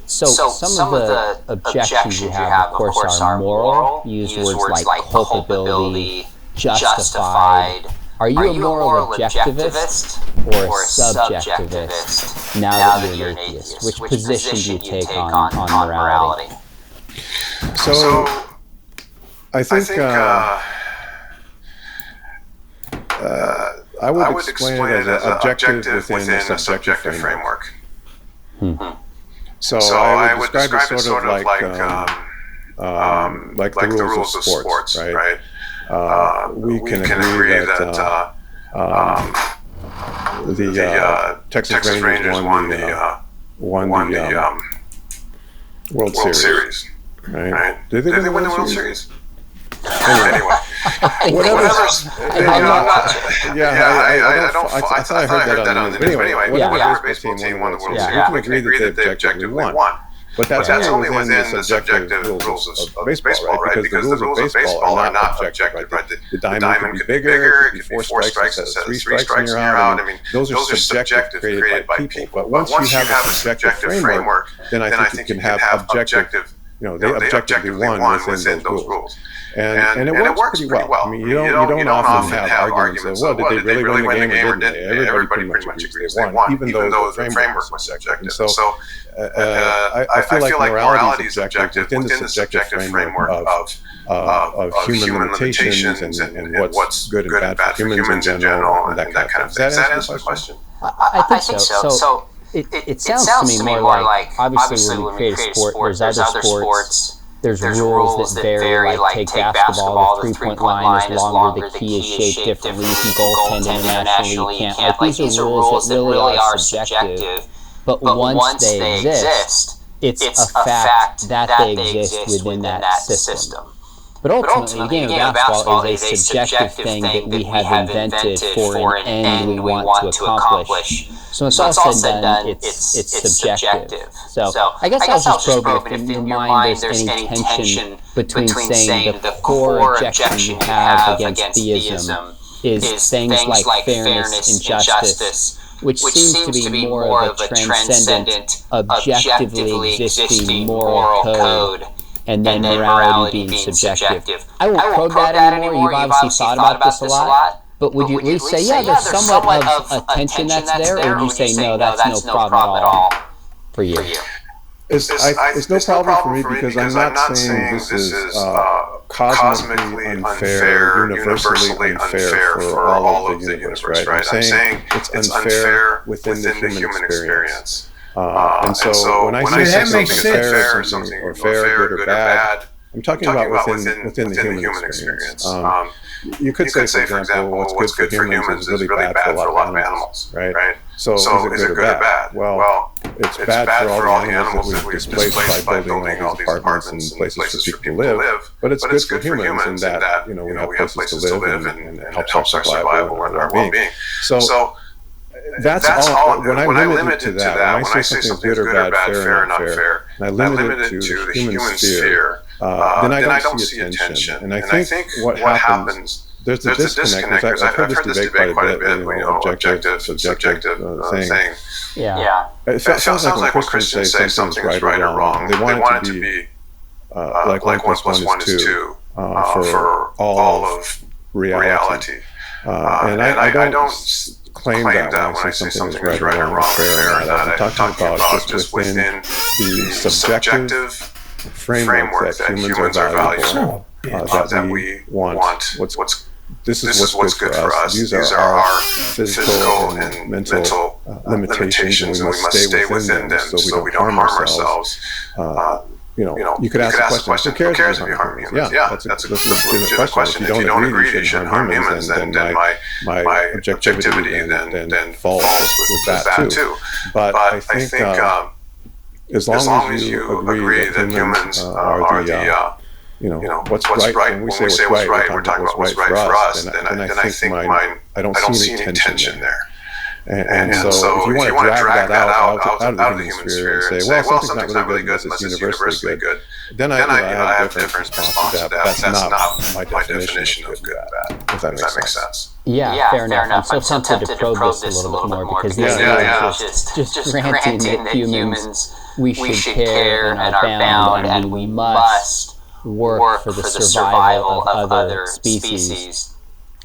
So some of the objections you have, of course, are moral. You use words like culpability, justified. Are you a moral objectivist or a subjectivist now that you're an atheist? Which position do you take on morality? So, I think I would explain it as an objective within a subjective framework. So I would describe it sort of like the rules of sports, right? We can agree that the Texas Rangers won the World Series, right? Did they win the World Series? Anyway, whatever. I thought I heard that on the news. But anyway, whatever baseball team won the World Series, we can agree that they objectively won. But that's only within the subjective rules of baseball, right? Because the rules of baseball are not objective, right? The diamond could be bigger, it could be 4 strikes instead of 3 strikes and you're out. I mean, those are subjective, created by people. But once you have a subjective framework, then I think you can have objective, they objectively won within those rules. And it works pretty well. I mean, you don't often have arguments of, well, did they really win the game or didn't they? Everybody pretty much agrees they won, even though the framework was subjective. So I feel like morality is objective within the subjective framework of human limitations and what's good and bad for humans in general and that kind of thing. Does that answer the question? I think so. So it sounds to me more like, obviously when we create a sport, there's other sports. There's rules that vary, like take basketball, the three-point line is longer, the key is shaped differently, you can goaltend internationally, you can't. Like, these are rules that really are subjective, but once they exist, it's a fact that they exist within that system. But ultimately, the game of basketball is a subjective thing that we have invented for an end we want to accomplish. So when it's all said and done, it's subjective. So I guess I was just probing if in your mind there's any tension between saying the core objection you have against theism is things like fairness and justice, which seems to be more of a transcendent, objectively existing moral code, and then morality being subjective. I won't probe that anymore. You've obviously thought about this a lot. But would you at least say, there's somewhat of a tension that's there, or would you say, no, that's no problem at all for you? It's no problem for me because I'm not saying this is cosmically unfair, universally unfair for all of the universe, right? I'm saying it's unfair within the human experience. And so when I say something fair or fair, good or bad, I'm talking about within the human experience. You could say, for example, what's good for humans is really bad for a lot of animals, right? So is it good or bad? Well, it's bad for all the animals that we've displaced by building all these apartments and places for people to live, but it's good for humans in that, we have places to live and it helps our survival and our well-being. So that's all. When I limit it to that, when I say something is good or bad, fair or not fair, and I limit it to the human sphere, then I don't see a tension. And I think what happens, there's a disconnect, because I've heard this debate quite a bit, objective, subjective thing. Yeah. It sounds like when Christians say something's right or wrong, they want it to be like 1 + 1 is 2 for all of reality. And I don't claim that when I say something is right or wrong, fair or not. I'm talking about just within the subjective framework that humans are valuable, that we want. This is what's good for us. These are our physical and mental limitations, and we must stay within them so we don't harm ourselves. You could ask the question, who cares if you harm humans? Yeah, that's a legitimate question. If you don't agree that you shouldn't harm humans, then my objectivity then falls with that too. But I think as long as you agree that humans are the what's right. When we say what's right, we're talking about what's right for us. Then I think I don't see any tension there. And so if you want to drag that out of the human sphere and say, well, something's not really good unless it's universally good, then I have a different response to that. That's not my definition of good and bad, if that makes sense. Yeah, fair enough. I'm so tempted to probe this a little bit more because these are just granting that humans, we should care and are bound and we must work for the survival of other species.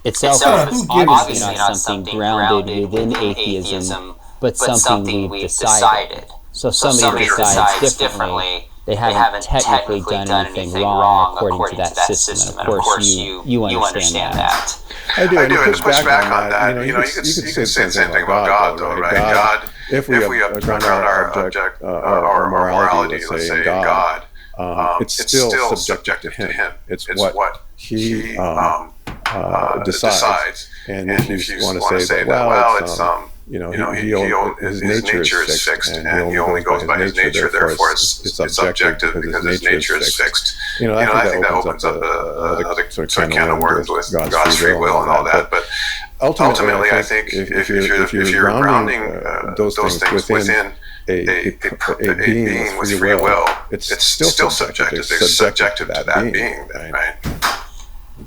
itself is who gives obviously not something grounded within atheism, but something we've decided. So somebody decides differently. They haven't technically done anything wrong according to that system. And of course, you understand that. I do. And to push back on that, you could say the same thing about God, though, right? God, if we ground our morality, let's say, in God, it's still subject to Him. It's what He decides. And if you want to say that, well, it's his nature is fixed, and he only goes by his nature. Therefore, it's subjective because his nature is fixed. I think that opens up another sort of can of worms with God's free will and all that. But ultimately, I think if you're grounding those things within a being with free will, it's still subjective. They're subject to that being, right?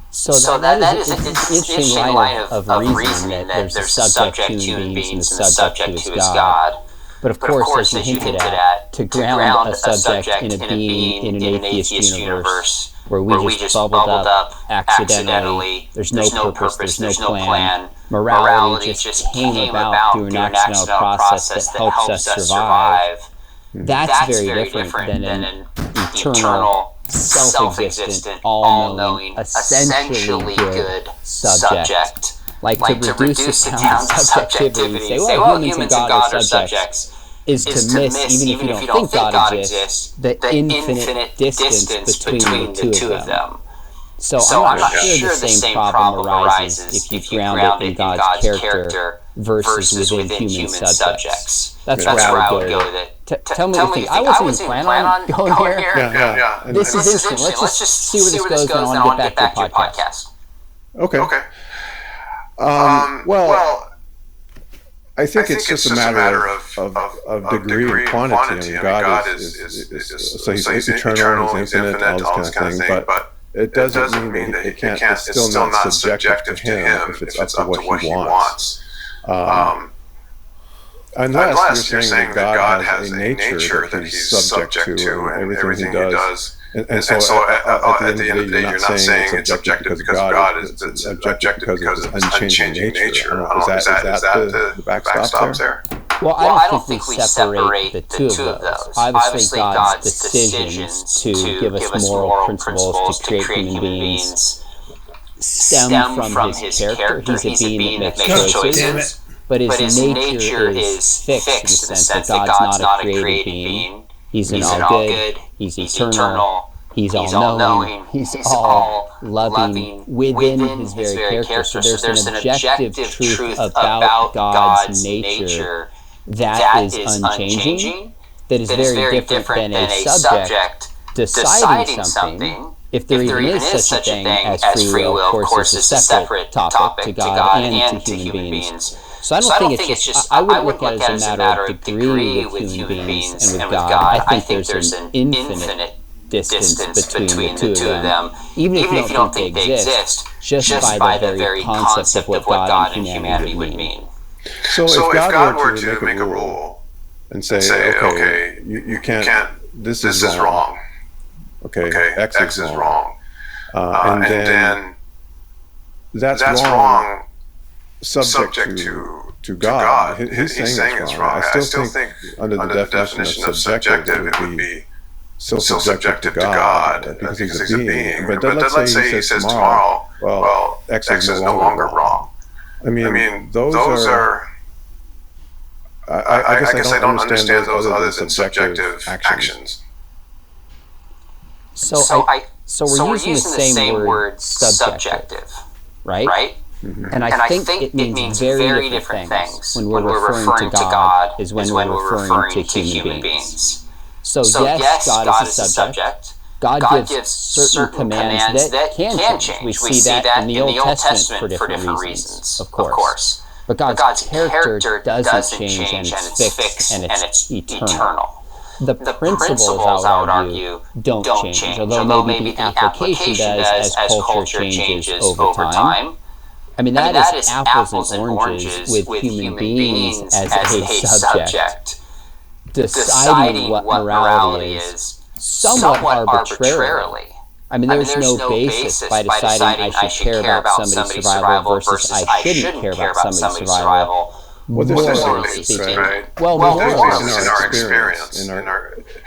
So that is an interesting line of reasoning that there's a subject to human beings and the subject who is God. But of course, as you hinted at, to ground a subject in a being in an atheist universe where we just bubbled up accidentally, there's no purpose, there's no plan, morality just came about through an accidental process that helps us survive, that's very different than an eternal, self-existent, all-knowing, essentially good subject. Like to reduce it down to subjectivity, say, well, humans and God are subjects, is to miss, even if you don't think God exists, the infinite distance between the two of them. So I'm not sure the same problem arises if you ground it in God's character versus within human subjects. That's where I would go with it. Tell me what you think. I wasn't even planning on going here. Yeah. This is interesting. Let's just see where this goes, and I want to get back to your podcast. Okay. Well, I think it's just a matter of degree and quantity. I mean, God is so he's eternal, he's infinite, all this kind of thing. But it doesn't mean that it's still not subjective to him if it's up to what he wants. Unless you're saying that God has a nature that he's subject to and everything he does. And so at the end of the day, you're not saying it's objective because God is objective because of his unchanging nature. Is that the backstop there? Well, I don't think we separate the two of those. Obviously, God's decisions to give us moral principles to create human beings stem from his character. He's a being that makes choices. But his nature is fixed in the sense that God's not a created being. He's an all-good, he's eternal, he's all-knowing, he's all-loving within his very character. So there's an objective truth about God's nature that is unchanging, that is very different than a subject deciding something. If there even is such a thing as free will, of course, it's a separate topic to God and to human beings. So I don't think it's just, I wouldn't look at it as a matter of degree with human beings and with God. I think there's an infinite distance between the two of them, even if you don't think they exist, just by the very concept of what God and humanity would mean. So if God were to make a rule and say, okay, you can't, this is wrong. Okay, X is wrong. And then that's wrong subject to God. He's saying it's wrong. I still think under the definition of subjective, it would be still subjective to God because he's a being. But let's say he says tomorrow, well, X is no longer wrong. I mean, those are... I guess I don't understand those other than subjective actions. So we're using the same word subjective, right? Mm-hmm. And I think it means very different things when we're referring to God is when we're referring to human beings. So yes, God is a subject. God gives certain commands that can change. We see that in the Old Testament for different reasons, of course. But God's character doesn't change, and it's fixed, and it's eternal. The principles, I would argue, don't change, although maybe the application does as culture changes over time. I mean, that is apples and oranges with human beings as a subject. Deciding what morality is somewhat arbitrarily. I mean, there's no basis by deciding I should care about somebody's survival versus I shouldn't care about somebody's survival. Well, there's Morally no basis, speaking. right? Well, There's morally basis in our experience.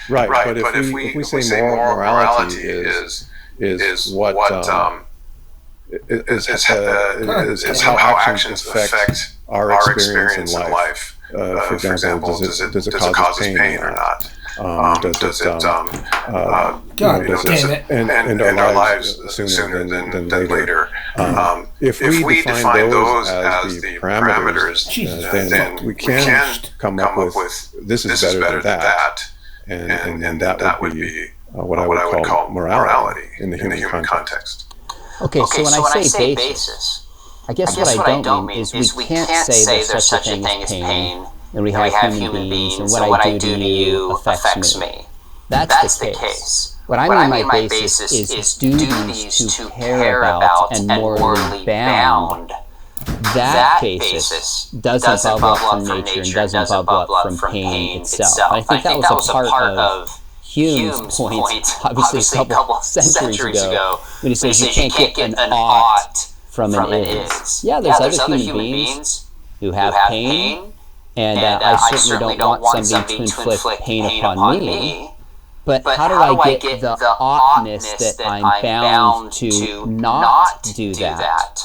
Right, but if we say moral morality is what is how actions affect our experience in life. For example, does it cause us pain or not? Does it end our lives sooner than later? If we define those as the parameters, then we can come up with this is better than that, and that would be what I would call morality in the human context. Okay, so when I say basis, I guess what I don't mean is we can't say there's such a thing as pain, and we have human beings, and what I do to you affects me. That's the case. What I mean by basis is duties to care about and morally bound. That basis doesn't bubble up from nature and doesn't bubble up from pain itself. And I think that was a part of Hume's point, obviously a couple centuries ago, when he says you can't get an ought from an is. Yeah, there's other human beings who have pain, and I certainly don't want somebody to inflict pain upon me. But how do I get the oughtness that I'm bound to not do that?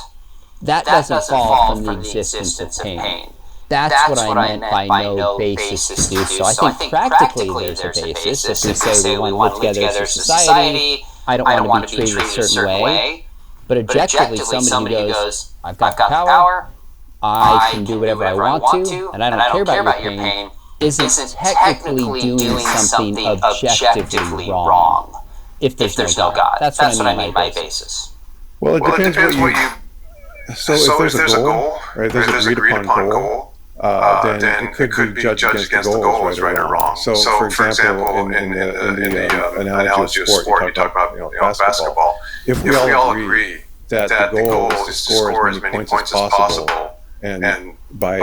That doesn't fall from the existence of pain. That's what I meant by no basis to do so. I think practically there's a basis. If we say we want to live together as a society, I don't want to be treated a certain way. But objectively, somebody who goes, I've got the power, I can do whatever I want to, and I don't care about your pain, isn't technically doing something objectively wrong if there's no God. That's what I mean by basis. Well, it depends what you... So if there's a goal, right, there's an agreed upon goal, then it could be judged against the goal as right or wrong. So for example, in the analogy of sport, you talk about basketball. If we all agree that the goal is to score as many points as possible, and by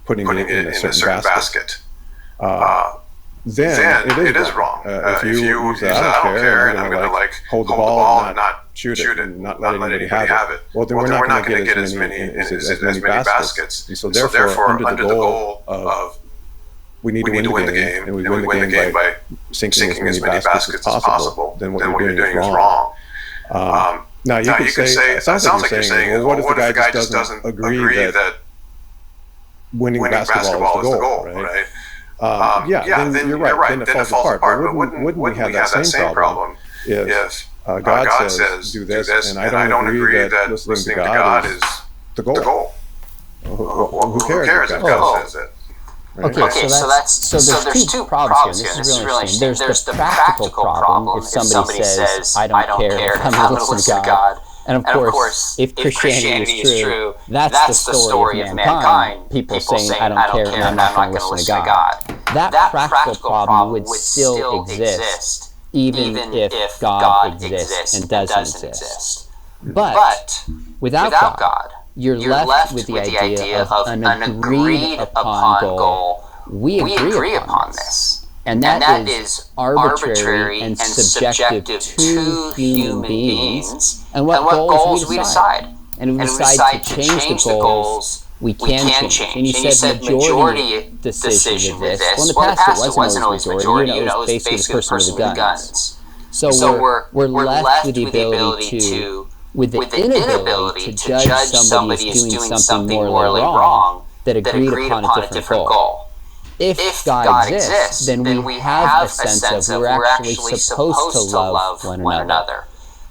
putting it in a certain basket, then it is wrong. If you use I don't care, and I'm going to hold the ball and not shoot it and not let anybody have it, well, then we're not going to get as many baskets. And so therefore, under the goal of we need to win the game, and we win the game by sinking as many baskets as possible, then what you're doing is wrong. Now you could say, it sounds like you're saying, well, what if the guy just doesn't agree that winning basketball is the goal, right? Then you're right. Then it falls apart. But wouldn't we have that same problem if God says do this, and I don't agree that listening to God is the goal? Who cares if God says it? Right? Okay, so there's two problems here. This is really interesting. There's the practical problem if somebody says, I don't care, I'm going to listen to God. And of course, if Christianity is true, that's the story of mankind. People saying, I don't care, and I'm not going to listen to God. That practical problem would still exist, even if God exists and doesn't exist. But without God, you're left with the idea of an agreed upon goal. We agree upon this. And that is arbitrary and subjective to human beings. And what goals we decide. And if we decide to change the goals, we can change. And you said majority decision with this. Well, in the past it wasn't always majority. It was basically the person with the guns. So we're left with the ability to, with the inability to judge somebody as doing something morally wrong that agreed upon a different goal. If God exists, then we have a sense of we're actually supposed to love one another.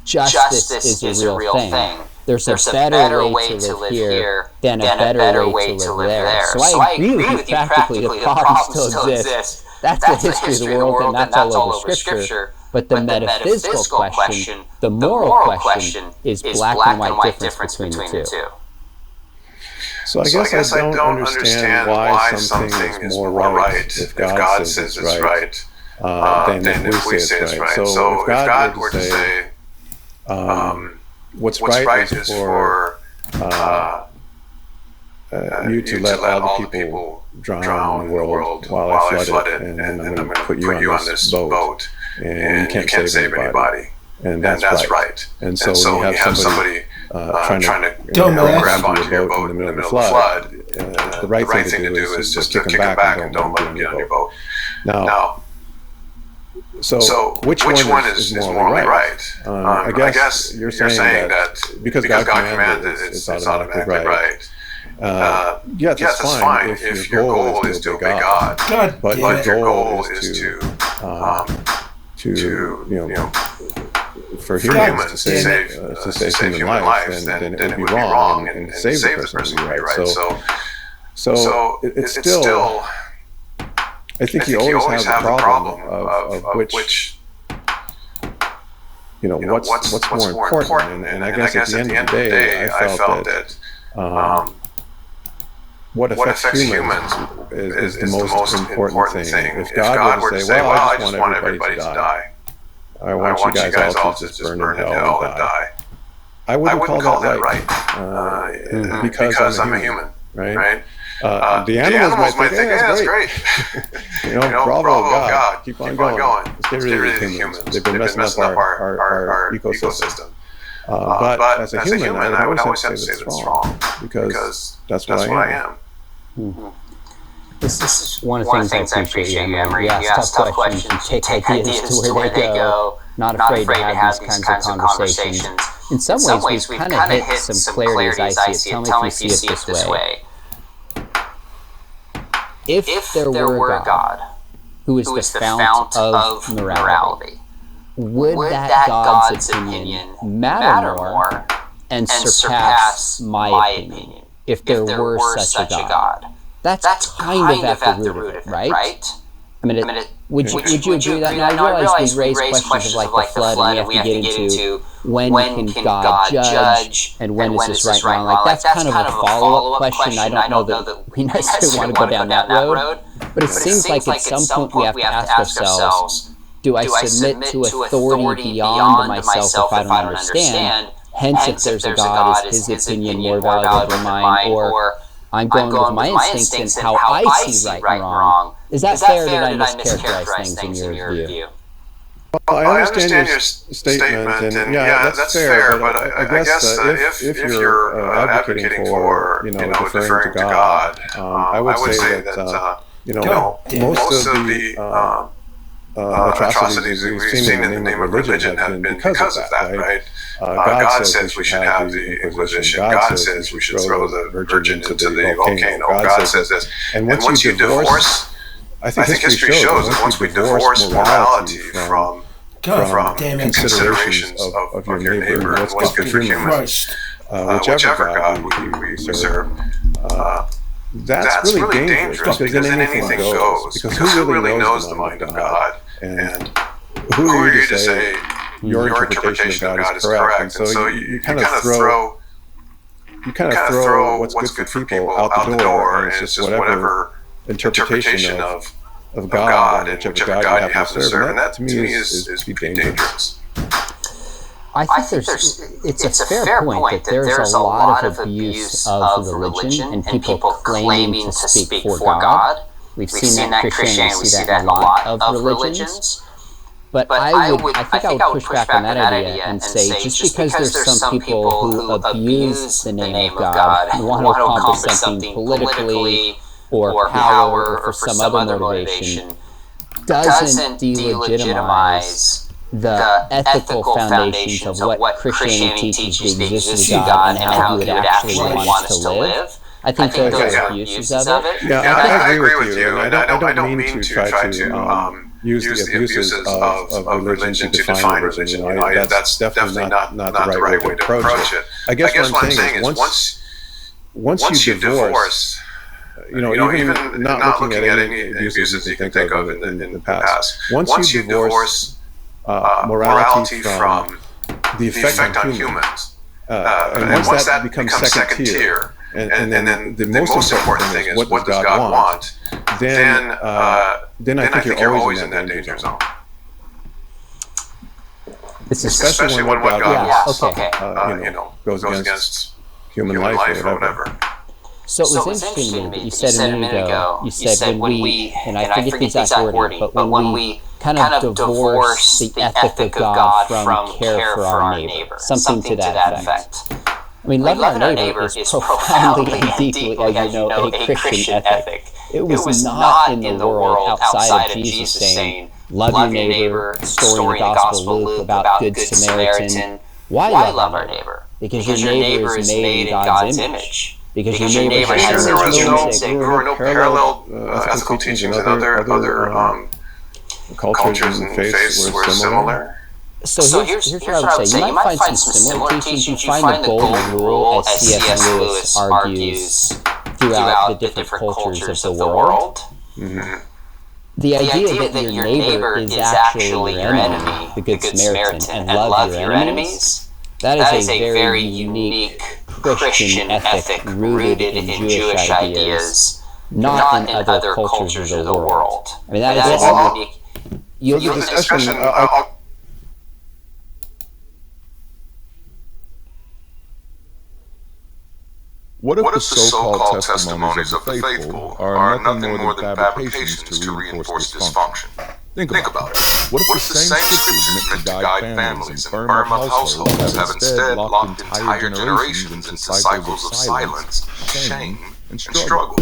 Justice is a real thing. There's a better way to live here than a better way to live there. So I agree with you practically, the problem still exists. That's the history of the world, and that's all over Scripture. But the metaphysical question, the moral question, is black and white difference between the two. So I guess I don't understand why something is more right if God says it's right than if we say it's right. So if God were to say, what's right is for you to let all the people drown in the world while I flood it, and then I'm going to put you on this boat, and you can't save anybody. and that's right. And so when you have somebody trying to grab onto your boat in the middle of the flood, the right thing to do is just kick them back and don't let them get on your boat. Now, so which one is morally right? I guess you're saying that because God commanded it, it's automatically right. Yeah, that's fine if your goal is to obey God, but if your goal is to for humans to save human life, then it would be wrong and save the person would be right. So it's still. I think you always have the problem of which, what's more important. And I guess at the end of the day, I felt that what affects humans is the most important thing. If God were to say, well, I just want everybody to die. I want you guys all to just burn in hell and die. I wouldn't call that right. Because I'm a human, right? The animals might think, yeah, that's great. Bravo, God, keep on going. Let's get rid of the humans. They've been messing up our ecosystem. But as a human, I would always have to say that's wrong, because that's what I am. Mm-hmm. This is one of the things I appreciate you, Emery. You ask tough questions, you take ideas to where they go, not afraid to have these kinds of conversations. In some ways, we've kind of hit some clarity as I see it. Tell me if you see it this way. If there were a God who is the fount of morality, would that God's opinion matter more and surpass my opinion if there were such a God? That's kind of at the root of it, right? I mean, would you agree with that? Now, I realize we raise questions of like the flood, and we have to get into when can God judge, and when is this right and wrong? Like, that's kind of a follow-up question. I don't know that we necessarily want to go down that road, but it seems like at some point we have to ask ourselves, do I submit to authority beyond myself if I don't understand? Hence, if there's a God, is his opinion more valuable than mine, or I'm going with my instincts and how I see right and wrong. Is that fair, or did I mischaracterize things in your view? Well, I understand your statement, and yeah, that's fair. But I guess if you're advocating for deferring to God, I would say that most of the atrocities we've seen in the name of religion have been because of that, right? God says we should have the Inquisition. God says we should throw the Virgin into the volcano. God says this. And once you divorce, I think history shows that once we divorce morality from considerations of your neighbor and what's good for humans, whichever God we serve, that's really dangerous, because then anything goes. Because who really knows the mind of God? And who are you to say your interpretation of God is correct? And so you kind of throw what's good for people out the door, and it's just whatever interpretation of God and whichever God you have to serve. And that to me is pretty dangerous. I think it's a fair point that there's a lot of abuse of religion and people claiming to speak for God. We've seen that in Christianity, we see that in a lot of religions. But I think I would push back on that idea and say, just because there's some people who abuse the name of God and want to accomplish something politically or power or for some other motivation, doesn't delegitimize the ethical foundations of what Christianity teaches the existence of God and how He would actually want us to live. I think those are abuses of it. Yeah, I agree with you. And I don't mean to try to use the abuses of religion to define religion. That's definitely not the right way to approach it. I guess what I'm saying is once you divorce, even not looking at any abuses you can think of in the past, once you divorce morality from the effect on humans, and once that becomes second tier, and then the most important thing is what does God want, then I think you're always in that danger zone. Especially when what God wants goes against human life or whatever. So it was interesting to me that you said a minute ago, you said when we, and I forget the exact wording, but when we kind of divorce the ethic of God from care for our neighbor, something to that effect. I mean, loving our neighbor is profoundly and deeply, as you know, a Christian ethic. It was not in the world outside of Jesus saying, love your neighbor, story in the Gospel of Luke about Good Samaritan. Why love our neighbor? Because your neighbor is made in God's image. Because your neighbor has no parallel ethical teachings in other cultures and faiths were similar. So here's what I would say. You might find some similar teachings. You find the golden rule, as C.S. Lewis argues, throughout the different cultures of the world. Mm-hmm. The idea that your neighbor is actually your enemy, the Good Samaritan, and love your enemies, that is a very unique Christian ethic rooted in Jewish ideas, not in other cultures of the world. I mean, that is a unique... You'll get the discussion... What if the so-called testimonies of the faithful are nothing more than fabrications to reinforce dysfunction? Think about it. What if the same scriptures meant to guide families and firm up households have instead locked entire generations into cycles of silence, shame, and struggle?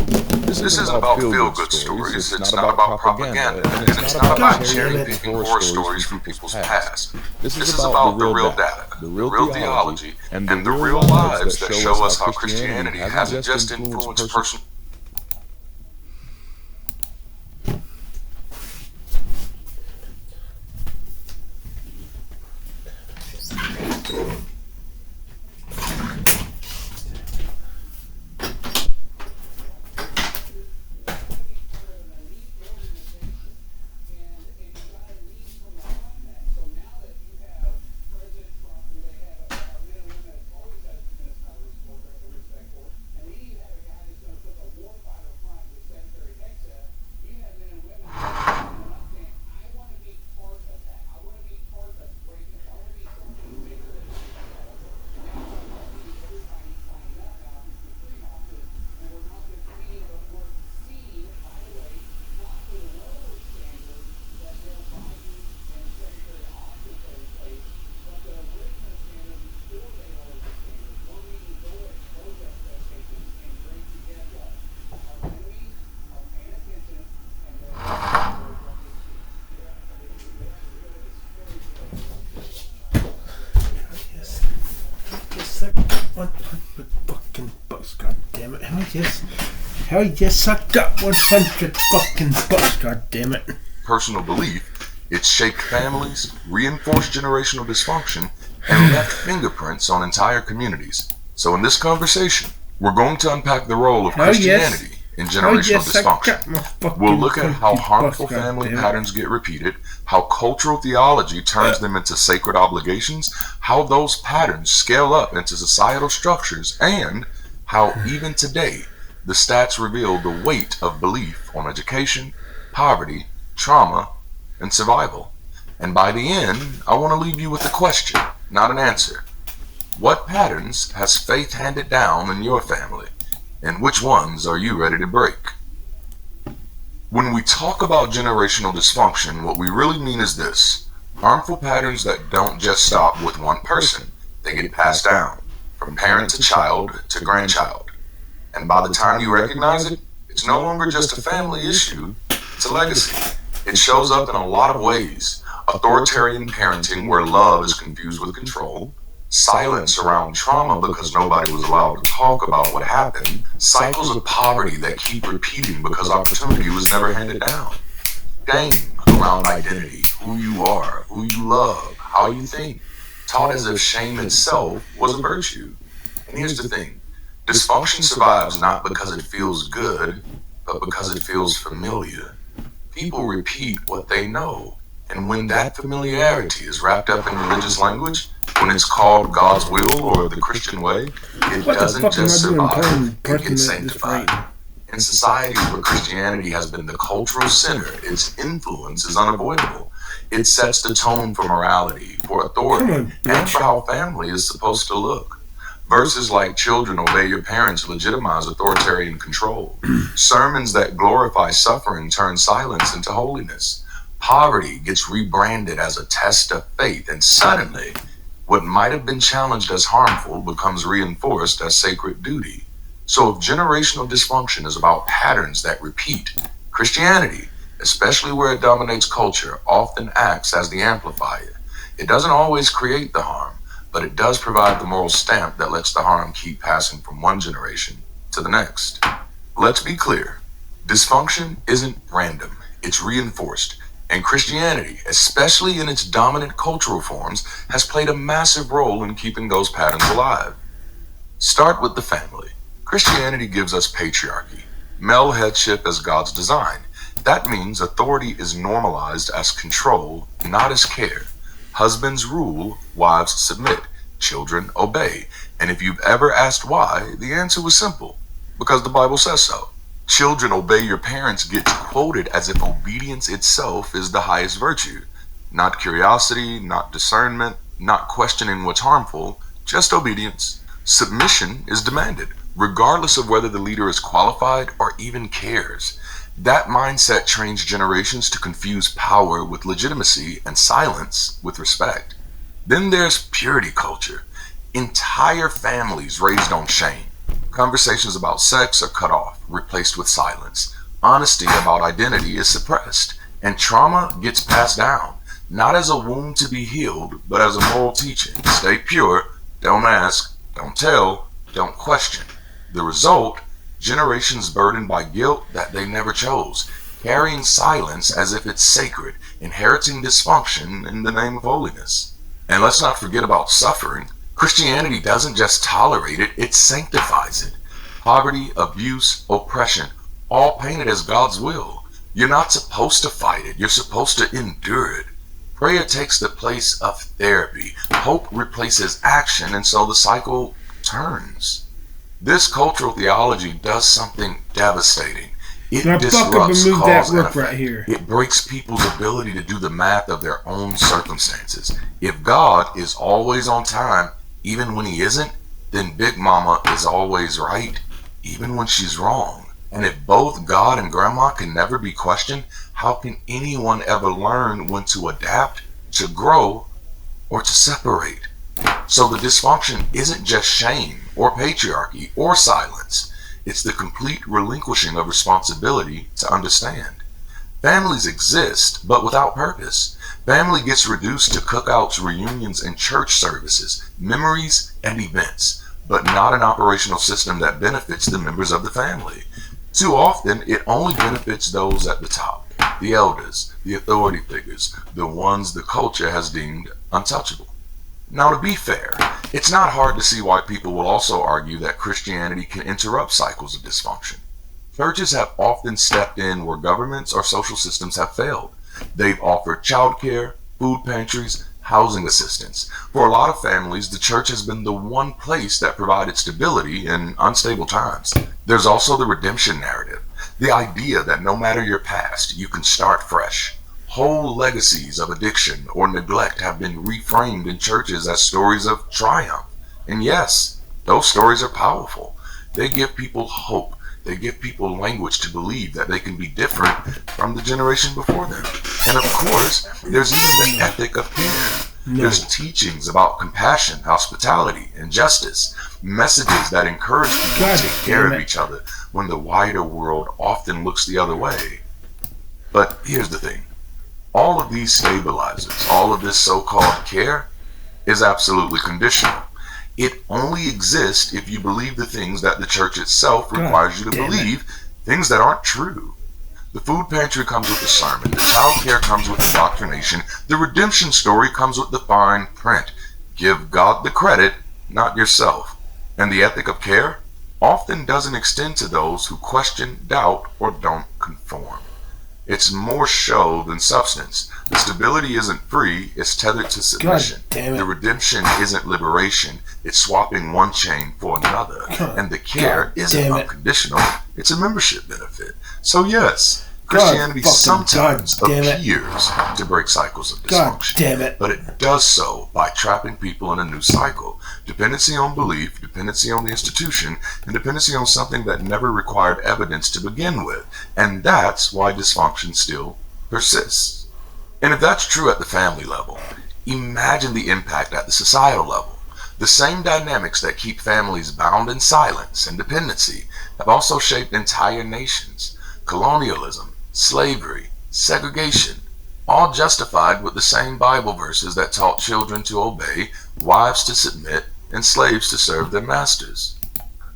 This isn't about feel-good stories, it's not about propaganda, and it's not about cherry-picking horror stories from people's past. This is about the real data, the real theology, and the real lives that show us how Christianity hasn't just influenced personal... $100 God damn it. How you just sucked up $100 God damn it. Personal belief, it shaped families, reinforced generational dysfunction, and left fingerprints on entire communities. So in this conversation, we're going to unpack the role of Christianity in generational dysfunction. We'll look at how harmful family patterns get repeated, how cultural theology turns them into sacred obligations, how those patterns scale up into societal structures, and how even today, the stats reveal the weight of belief on education, poverty, trauma, and survival. And by the end, I want to leave you with a question, not an answer. What patterns has faith handed down in your family? And which ones are you ready to break? When we talk about generational dysfunction, what we really mean is this: harmful patterns that don't just stop with one person. They get passed down from parent to child to grandchild. And by the time you recognize it, it's no longer just a family issue, it's a legacy. It shows up in a lot of ways. Authoritarian parenting where love is confused with control, silence around trauma because nobody was allowed to talk about what happened, cycles of poverty that keep repeating because opportunity was never handed down, shame around identity, who you are, who you love, how you think, taught as if shame itself was a virtue. And here's the thing, dysfunction survives not because it feels good, but because it feels familiar. People repeat what they know. And when that familiarity is wrapped up in religious language, when it's called God's will or the Christian way, it doesn't just survive, it gets sanctified. In societies where Christianity has been the cultural center, its influence is unavoidable. It sets the tone for morality, for authority, and for how family is supposed to look. Verses like "children, obey your parents" legitimize authoritarian control. Sermons that glorify suffering turn silence into holiness. Poverty gets rebranded as a test of faith, and suddenly, what might have been challenged as harmful becomes reinforced as sacred duty. So if generational dysfunction is about patterns that repeat, Christianity, especially where it dominates culture, often acts as the amplifier. It doesn't always create the harm, but it does provide the moral stamp that lets the harm keep passing from one generation to the next. Let's be clear. Dysfunction isn't random. It's reinforced. And Christianity, especially in its dominant cultural forms, has played a massive role in keeping those patterns alive. Start with the family. Christianity gives us patriarchy, male headship as God's design. That means authority is normalized as control, not as care. Husbands rule, wives submit, children obey. And if you've ever asked why, the answer was simple. Because the Bible says so. Children obey your parents gets quoted as if obedience itself is the highest virtue. Not curiosity, not discernment, not questioning what's harmful, just obedience. Submission is demanded, regardless of whether the leader is qualified or even cares. That mindset trains generations to confuse power with legitimacy and silence with respect. Then there's purity culture. Entire families raised on shame. Conversations about sex are cut off, replaced with silence. Honesty about identity is suppressed, and trauma gets passed down, not as a wound to be healed, but as a moral teaching. Stay pure, don't ask, don't tell, don't question. The result, generations burdened by guilt that they never chose, carrying silence as if it's sacred, inheriting dysfunction in the name of holiness. And let's not forget about suffering. Christianity doesn't just tolerate it, it sanctifies it. Poverty, abuse, oppression, all painted as God's will. You're not supposed to fight it, you're supposed to endure it. Prayer takes the place of therapy. Hope replaces action, and so the cycle turns. This cultural theology does something devastating. It disrupts cause and effect. Right here. It breaks people's ability to do the math of their own circumstances. If God is always on time, even when he isn't, then Big Mama is always right, even when she's wrong. And if both God and Grandma can never be questioned, how can anyone ever learn when to adapt, to grow, or to separate? So the dysfunction isn't just shame or patriarchy or silence. It's the complete relinquishing of responsibility to understand. Families exist, but without purpose. Family gets reduced to cookouts, reunions, and church services, memories, and events, but not an operational system that benefits the members of the family. Too often, it only benefits those at the top, the elders, the authority figures, the ones the culture has deemed untouchable. Now, to be fair, it's not hard to see why people will also argue that Christianity can interrupt cycles of dysfunction. Churches have often stepped in where governments or social systems have failed. They've offered childcare, food pantries, housing assistance. For a lot of families, the church has been the one place that provided stability in unstable times. There's also the redemption narrative, the idea that no matter your past, you can start fresh. Whole legacies of addiction or neglect have been reframed in churches as stories of triumph. And yes, those stories are powerful. They give people hope. They give people language to believe that they can be different from the generation before them. And of course, there's even the ethic of care. There's teachings about compassion, hospitality, and justice. Messages that encourage people to take care of each other when the wider world often looks the other way. But here's the thing. All of these stabilizers, all of this so-called care, is absolutely conditional. It only exists if you believe the things that the church itself requires you to believe, things that aren't true. The food pantry comes with the sermon, the child care comes with indoctrination, the redemption story comes with the fine print. Give God the credit, not yourself. And the ethic of care often doesn't extend to those who question, doubt, or don't conform. It's more show than substance. The stability isn't free, it's tethered to submission. The redemption isn't liberation, it's swapping one chain for another. And the care isn't unconditional, it's a membership benefit. So yes, Christianity sometimes appears to break cycles of dysfunction. But it does so by trapping people in a new cycle. Dependency on belief, dependency on the institution, and dependency on something that never required evidence to begin with. And that's why dysfunction still persists. And if that's true at the family level, imagine the impact at the societal level. The same dynamics that keep families bound in silence and dependency have also shaped entire nations. Colonialism, slavery, segregation, all justified with the same Bible verses that taught children to obey, wives to submit, and slaves to serve their masters.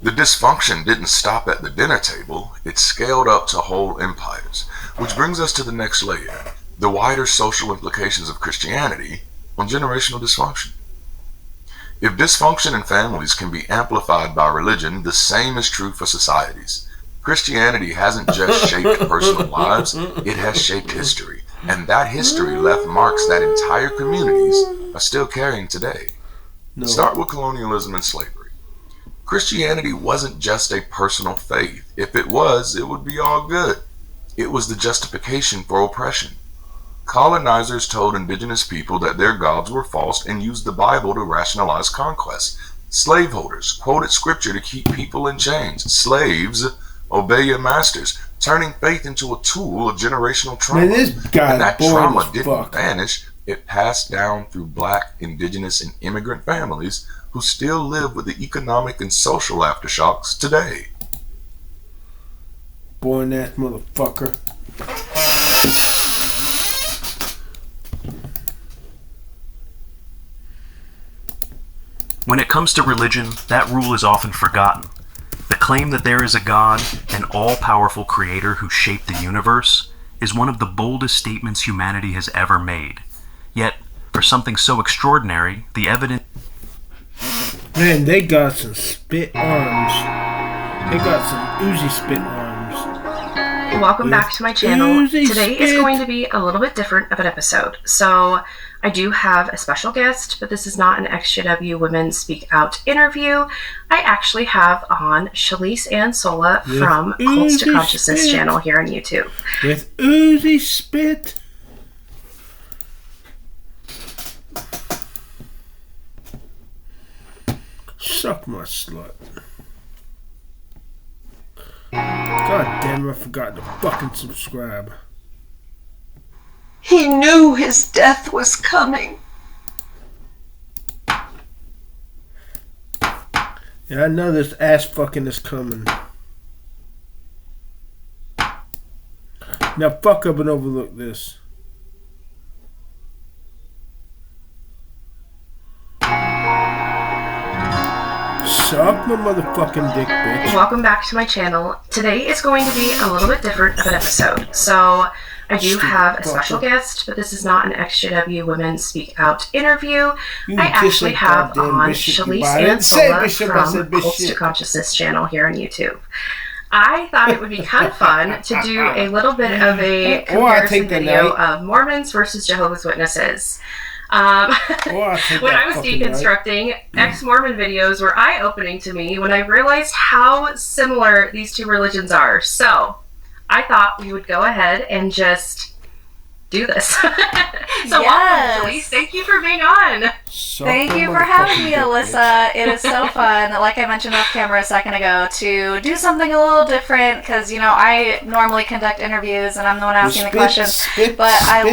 The dysfunction didn't stop at the dinner table, it scaled up to whole empires, which brings us to the next layer, the wider social implications of Christianity on generational dysfunction. If dysfunction in families can be amplified by religion, the same is true for societies. Christianity hasn't just shaped personal lives, it has shaped history, and that history left marks that entire communities are still carrying today. No. Start with colonialism and slavery. Christianity wasn't just a personal faith. If it was, it would be all good. It was the justification for oppression. Colonizers told indigenous people that their gods were false and used the Bible to rationalize conquest. Slaveholders quoted scripture to keep people in chains. Slaves, obey your masters, turning faith into a tool of generational trauma. Man, this guy and that boring trauma as didn't fuck. vanish. It passed down through black, indigenous, and immigrant families who still live with the economic and social aftershocks today. Boring ass motherfucker. When it comes to religion, that rule is often forgotten. The claim that there is a God, an all-powerful creator who shaped the universe, is one of the boldest statements humanity has ever made. Yet, for something so extraordinary, the evidence... Man, they got some spit arms. They got some Uzi spit arms. Welcome back to my channel. Today is going to be a little bit different of an episode. So, I do have a special guest, but this is not an XJW Women Speak Out interview. I actually have on Shalise Ann Sola from Cults to Consciousness channel here on YouTube. With Uzi spit. Suck my slut. God damn it, I forgot to fucking subscribe. He knew his death was coming. Yeah, I know this ass fucking is coming. Now fuck up and overlook this. Suck my motherfucking dick, bitch. Welcome back to my channel. Today is going to be a little bit different of an episode. So, I do have a special guest, but this is not an XJW Women Speak Out interview. I actually have on Shalise Ann Sola from Cults to Consciousness channel here on YouTube. I thought it would be kind of fun to do a little bit of a comparison video of Mormons versus Jehovah's Witnesses. When I was deconstructing, ex-Mormon videos were eye-opening to me when I realized how similar these two religions are. So, I thought we would go ahead and just do this. So welcome, Shalise. Thank you for being on. Thank you for having me, Alyssa. It is so fun, like I mentioned off camera a second ago, to do something a little different because, you know, I normally conduct interviews and I'm the one asking the questions. But I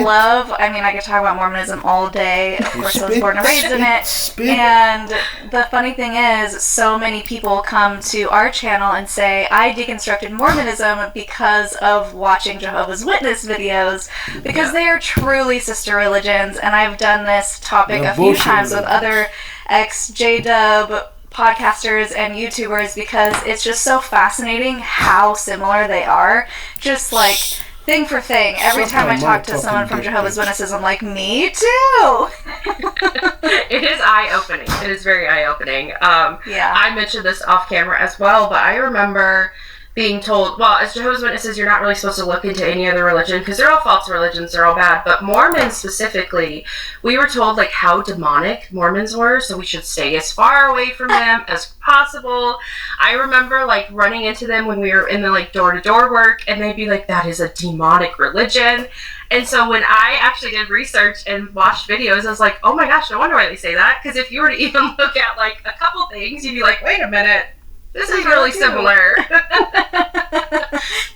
mean, I could talk about Mormonism all day. Of course, I was born and raised in it. And the funny thing is, so many people come to our channel and say, I deconstructed Mormonism because of watching Jehovah's Witness videos, because they are truly sister religions, and I've done this topic a few times with other ex-JW podcasters and YouTubers because it's just so fascinating how similar they are. Just like thing for thing. Every time I talk to someone from Jehovah's Witnesses, I'm like, me too. It is eye-opening. It is very eye-opening. Yeah. I mentioned this off camera as well, but I remember being told, well, as Jehovah's Witnesses, you're not really supposed to look into any other religion because they're all false religions, they're all bad. But Mormons specifically, we were told like how demonic Mormons were, so we should stay as far away from them as possible. I remember like running into them when we were in the like door-to-door work, and they'd be like, that is a demonic religion. And so when I actually did research and watched videos, I was like, oh my gosh, no wonder why they say that. Because if you were to even look at like a couple things, you'd be like, wait a minute, this is really similar.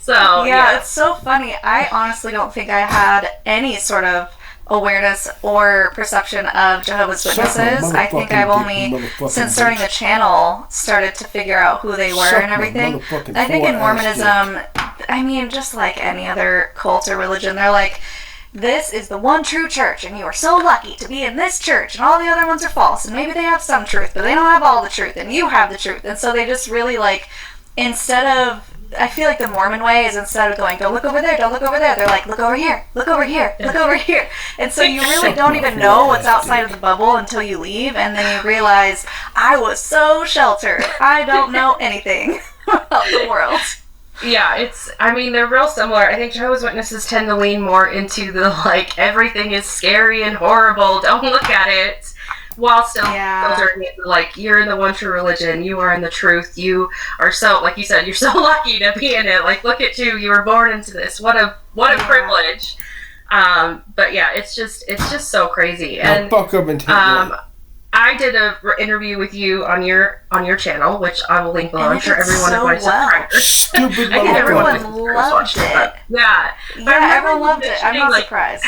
So yeah, it's so funny. I honestly don't think I had any sort of awareness or perception of Jehovah's Witnesses. I think I've only, since starting the channel, started to figure out who they were and everything. I think in Mormonism, I mean, just like any other cult or religion, they're like, this is the one true church, and you are so lucky to be in this church, and all the other ones are false, and maybe they have some truth, but they don't have all the truth, and you have the truth. And so they just really, like, instead of, I feel like the Mormon way is, instead of going, don't look over there, don't look over there, they're like, look over here, look over here, look over here. And so you really don't even know what's outside of the bubble until you leave, and then you realize, I was so sheltered. I don't know anything about the world. Yeah, they're real similar. I think Jehovah's Witnesses tend to lean more into the, like, everything is scary and horrible, don't look at it, while still filtering it, like, you're in the one true religion, you are in the truth, you are so, like you said, you're so lucky to be in it, like, look at you were born into this, what a privilege. But yeah, it's just so crazy. And fuck up and take it. I did an interview with you on your channel, which I will link below. I'm sure everyone so is my subscribers. Stupid I think everyone loved it. Yeah, everyone loved it. I'm not surprised.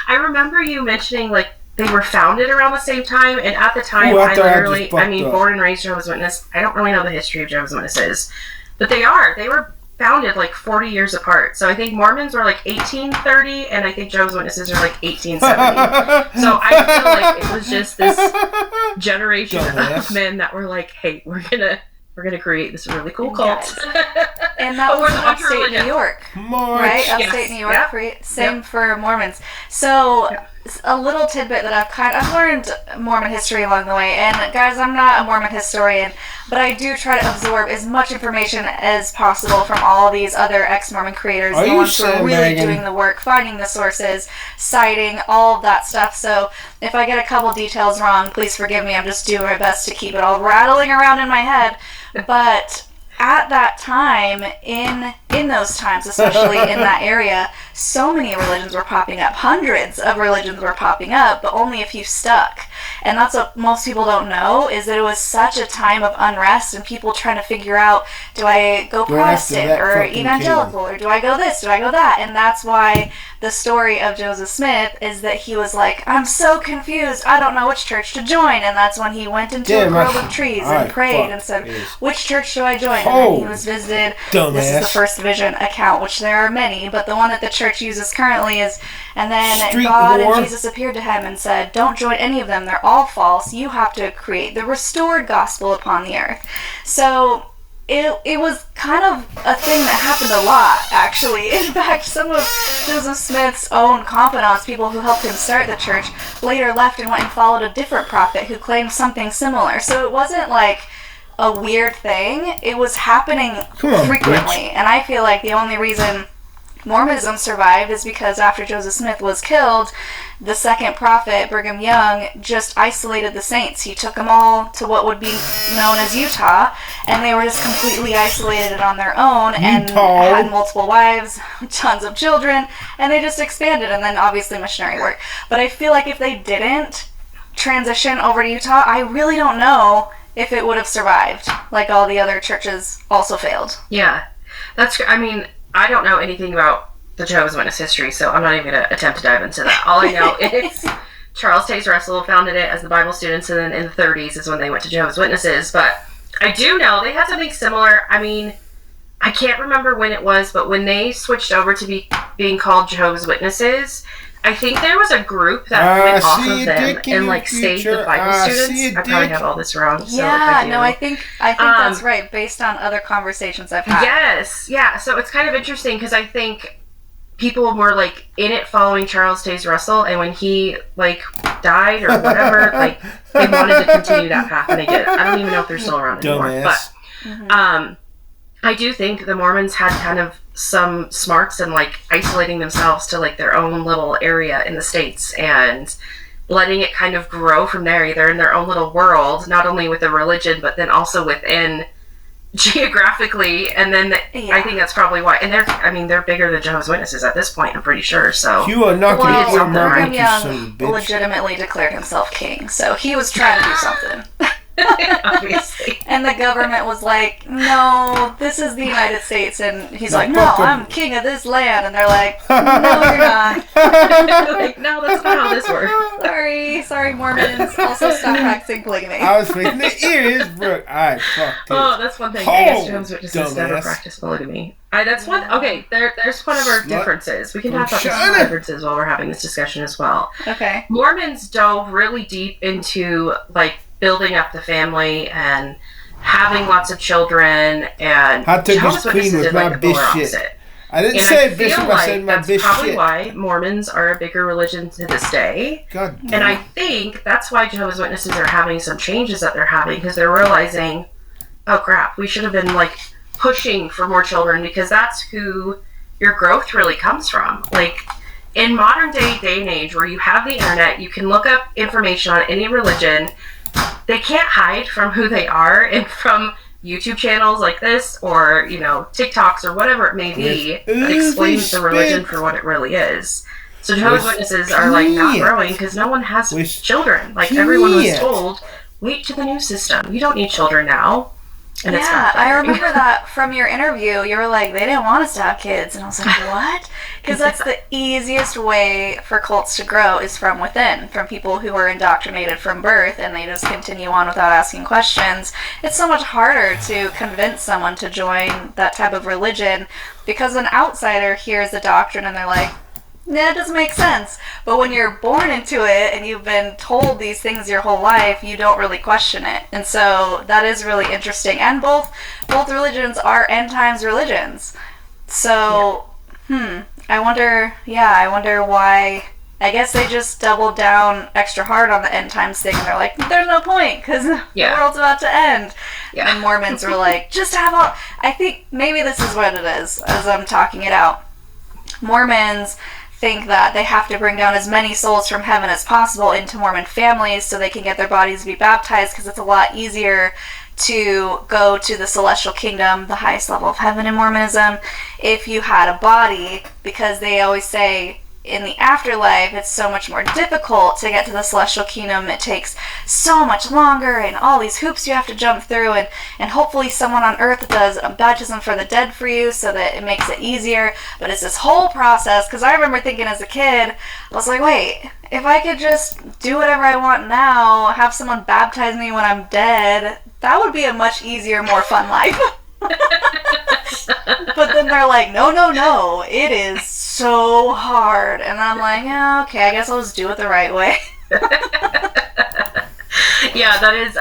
I remember you mentioning, like, they were founded around the same time, and at the time, born and raised Jehovah's Witness. I don't really know the history of Jehovah's Witnesses, but they were founded like 40 years apart. So I think Mormons were like 1830, and I think Jehovah's Witnesses are like 1870. So I feel like it was just this generation of men that were like, hey, we're gonna create this really cool cult. And that was upstate New York, right? Upstate New York, same for Mormons. So a little tidbit that I've learned Mormon history along the way, and guys, I'm not a Mormon historian, but I do try to absorb as much information as possible from all these other ex-Mormon creators, the ones who are really doing the work, finding the sources, citing, all of that stuff. So if I get a couple details wrong, please forgive me. I'm just doing my best to keep it all rattling around in my head. But at that time, in those times, especially in that area, so many religions were popping up. Hundreds of religions were popping up, but only a few stuck. And that's what most people don't know, is that it was such a time of unrest and people trying to figure out, do I go Protestant or evangelical, or do I go this, do I go that? And that's why the story of Joseph Smith is that he was like, I'm so confused, I don't know which church to join. And that's when he went into a grove of trees and prayed and said, which church do I join? And then he was visited, this is the First Vision account, which there are many, but the one that the church uses currently is, and then God and Jesus appeared to him and said, don't join any of them, they're all false, you have to create the restored gospel upon the earth. So it was kind of a thing that happened a lot, actually. In fact, some of Joseph Smith's own confidants, people who helped him start the church, later left and went and followed a different prophet who claimed something similar. So it wasn't like a weird thing, it was happening frequently. And I feel like the only reason Mormonism survived is because after Joseph Smith was killed, the second prophet, Brigham Young, just isolated the saints. He took them all to what would be known as Utah, and they were just completely isolated on their own and had multiple wives, tons of children, and they just expanded, and then obviously missionary work. But I feel like if they didn't transition over to Utah, I really don't know if it would have survived, like all the other churches also failed. Yeah, I don't know anything about the Jehovah's Witness history, so I'm not even going to attempt to dive into that. All I know is Charles Taze Russell founded it as the Bible students, and then in the 30s is when they went to Jehovah's Witnesses. But I do know they had something similar. I mean, I can't remember when it was, but when they switched over to being called Jehovah's Witnesses, I think there was a group that went off of them and like stayed the Bible students. I probably have all this wrong. I think that's right, based on other conversations I've had. Yes, yeah. So it's kind of interesting because I think people were like in it following Charles Taze Russell, and when he like died or whatever, like they wanted to continue that path. And I don't even know if they're still around anymore. But I do think the Mormons had kind of some smarts in like isolating themselves to like their own little area in the States and letting it kind of grow from there. They're in their own little world, not only with the religion, but then also within geographically. And then I think that's probably why. And they're bigger than Jehovah's Witnesses at this point, I'm pretty sure. So you are not going to get Brigham Young legitimately declared himself king, so he was trying to do something. Obviously. And the government was like, no, this is the United States. And he's like, no, I'm king of this land. And they're like, no, you're not. Like, no, that's not how this works. Sorry, Mormons. Also, stop practicing polygamy. I was making the ears broke. Alright, fuck this. Oh, that's one thing. I guess Jehovah's Witnesses never practice polygamy. That's one. Okay, there's one of our differences. We can talk about the differences while we're having this discussion as well. Okay. Mormons dove really deep into, like, building up the family and having lots of children, and Jehovah's Witnesses did like the polar opposite. I didn't say bishop, I said my bishop. That's probably why Mormons are a bigger religion to this day. God damn. And I think that's why Jehovah's Witnesses are having some changes that they're having, because they're realizing, oh crap, we should have been like pushing for more children, because that's who your growth really comes from. Like, in modern day and age where you have the internet, you can look up information on any religion. They can't hide from who they are, and from YouTube channels like this, or, you know, TikToks or whatever it may be, that explains the religion for what it really is. So Jehovah's Witnesses are like not growing because no one has children. Like, everyone was told, wait to the new system. You don't need children now. And yeah, I remember that from your interview. You were like, they didn't want us to have kids. And I was like, what? Because that's the easiest way for cults to grow, is from within, from people who are indoctrinated from birth and they just continue on without asking questions. It's so much harder to convince someone to join that type of religion because an outsider hears the doctrine and they're like, yeah, it doesn't make sense. But when you're born into it and you've been told these things your whole life, you don't really question it. And so that is really interesting. And both religions are end times religions. So, I wonder why. I guess they just doubled down extra hard on the end times thing. And they're like, there's no point because the world's about to end. Yeah. And Mormons were like, just have all. I think maybe this is what it is as I'm talking it out. Mormons think that they have to bring down as many souls from heaven as possible into Mormon families so they can get their bodies to be baptized, because it's a lot easier to go to the celestial kingdom, the highest level of heaven in Mormonism, if you had a body, because they always say in the afterlife it's so much more difficult to get to the celestial kingdom. It takes so much longer and all these hoops you have to jump through, and hopefully someone on earth does a baptism for the dead for you so that it makes it easier. But it's this whole process, because I remember thinking as a kid, I was like, wait, if I could just do whatever I want now, have someone baptize me when I'm dead, that would be a much easier, more fun life. But then they're like, no, it is so hard. And I'm like, yeah, okay, I guess I'll just do it the right way. Yeah, that is.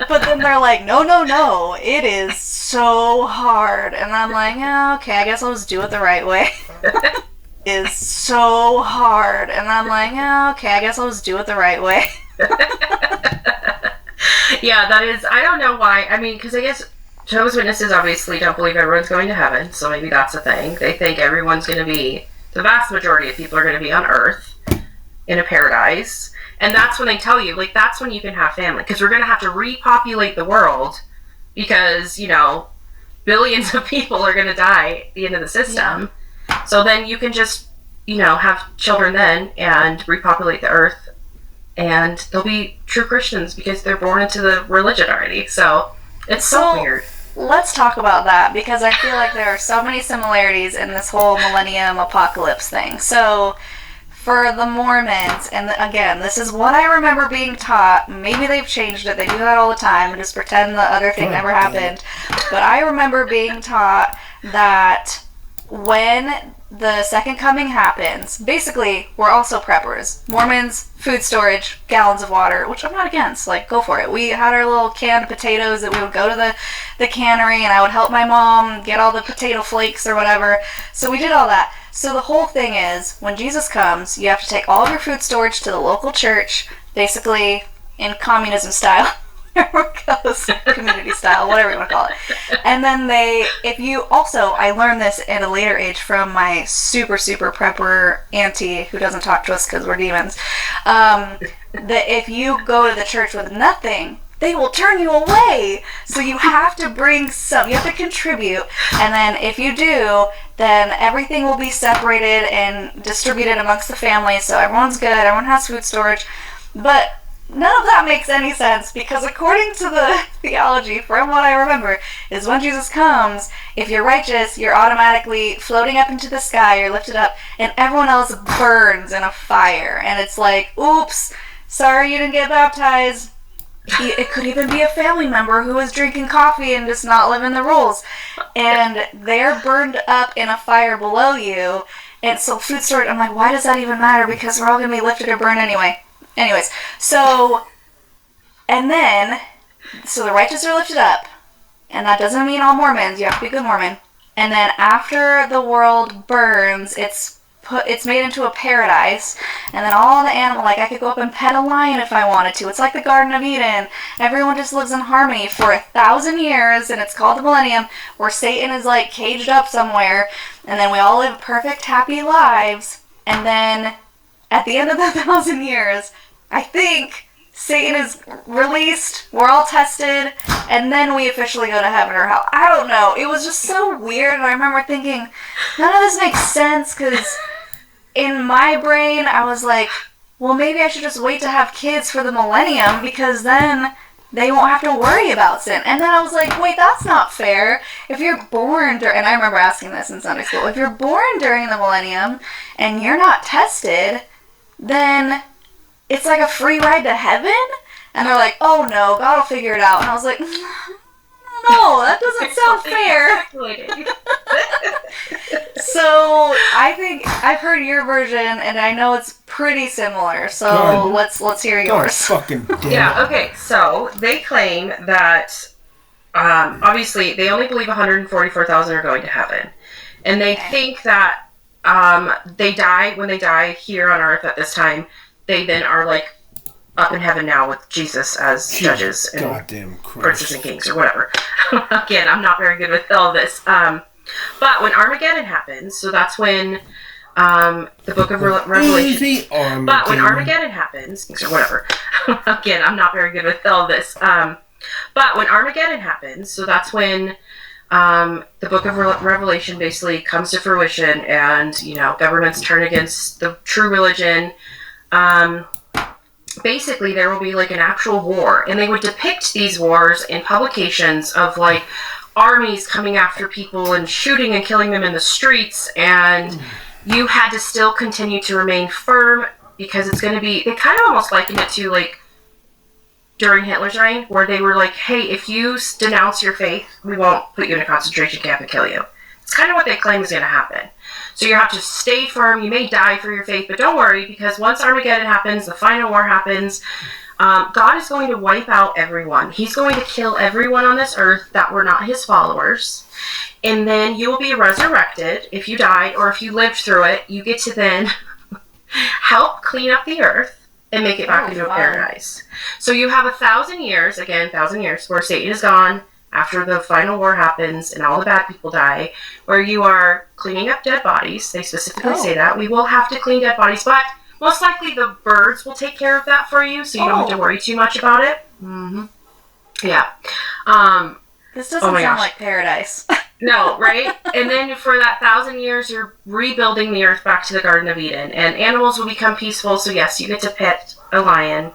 But then they're like, no, it is so hard. And I'm like, yeah, okay, I guess I'll just do it the right way. Is so hard. And I'm like, yeah, okay, I guess I'll just do it the right way. Yeah, that is. I don't know why. I mean, because I guess Jehovah's Witnesses obviously don't believe everyone's going to heaven, so maybe that's a thing. They think everyone's going to be, the vast majority of people are going to be on earth in a paradise. And that's when they tell you, like, that's when you can have family. Because we're going to have to repopulate the world because, you know, billions of people are going to die at the end of the system. Yeah. So then you can just, you know, have children then and repopulate the earth. And they'll be true Christians because they're born into the religion already. So it's so weird. Let's talk about that, because I feel like there are so many similarities in this whole millennium apocalypse thing. So for the Mormons, and again, this is what I remember being taught. Maybe they've changed it. They do that all the time and just pretend the other thing never happened. But I remember being taught that when the second coming happens, basically, we're also preppers. Mormons, food storage, gallons of water, which I'm not against. Like, go for it. We had our little canned potatoes that we would go to the cannery, and I would help my mom get all the potato flakes or whatever. So we did all that. So the whole thing is, when Jesus comes, you have to take all of your food storage to the local church, basically in communism style. Community style, whatever you want to call it. And then I learned this at a later age from my super prepper auntie who doesn't talk to us because we're demons, that if you go to the church with nothing, they will turn you away. So you have to bring some, you have to contribute, and then if you do, then everything will be separated and distributed amongst the family, so everyone's good, everyone has food storage. But none of that makes any sense, because according to the theology, from what I remember, is when Jesus comes, if you're righteous, you're automatically floating up into the sky, you're lifted up, and everyone else burns in a fire. And it's like, oops, sorry you didn't get baptized. It could even be a family member who is drinking coffee and just not living the rules. And they're burned up in a fire below you. And so food storage, I'm like, why does that even matter? Because we're all going to be lifted or burned anyway. Anyways, so the righteous are lifted up. And that doesn't mean all Mormons. You have to be a good Mormon. And then after the world burns, it's made into a paradise, and then all the animals, like I could go up and pet a lion if I wanted to. It's like the Garden of Eden. Everyone just lives in harmony for 1,000 years, and it's called the millennium, where Satan is like caged up somewhere, and then we all live perfect, happy lives. And then at the end of the 1,000 years, I think Satan is released, we're all tested, and then we officially go to heaven or hell. I don't know. It was just so weird, and I remember thinking, none of this makes sense, because in my brain, I was like, well, maybe I should just wait to have kids for the millennium, because then they won't have to worry about sin. And then I was like, wait, that's not fair. If you're born and I remember asking this in Sunday school, if you're born during the millennium and you're not tested, then it's like a free ride to heaven? And they're like, oh no, God will figure it out. And I was like, no, that doesn't sound fair. So I think I've heard your version, and I know it's pretty similar. So let's hear yours. Yeah. Okay. So they claim that obviously they only believe 144,000 are going to heaven, and they think that when they die here on Earth at this time, they then are like up in heaven now with Jesus as judges and princes and kings or whatever. Again, I'm not very good with all this. But when Armageddon happens, so that's when the book of Revelation. But when Armageddon happens, or whatever. Again, I'm not very good with all this. But when Armageddon happens, so that's when the book of Revelation basically comes to fruition, and governments turn against the true religion. Basically, there will be like an actual war, and they would depict these wars in publications of like armies coming after people and shooting and killing them in the streets, and you had to still continue to remain firm, because it's going to be, they kind of almost likened it to like during Hitler's reign, where they were like, hey, if you denounce your faith, we won't put you in a concentration camp and kill you. It's kind of what they claim is going to happen. So you have to stay firm. You may die for your faith, but don't worry, because once Armageddon happens, the final war happens, God is going to wipe out everyone. He's going to kill everyone on this earth that were not his followers. And then you will be resurrected if you died, or if you lived through it. You get to then help clean up the earth and make it back into a paradise. So you have 1,000 years, again, 1,000 years, where Satan is gone after the final war happens and all the bad people die, where you are cleaning up dead bodies. They specifically say that. We will have to clean dead bodies, but most likely the birds will take care of that for you, so you don't have to worry too much about it. Mm-hmm. Yeah. This doesn't sound like paradise. No, right? And then for that 1,000 years, you're rebuilding the earth back to the Garden of Eden, and animals will become peaceful, so yes, you get to pet a lion.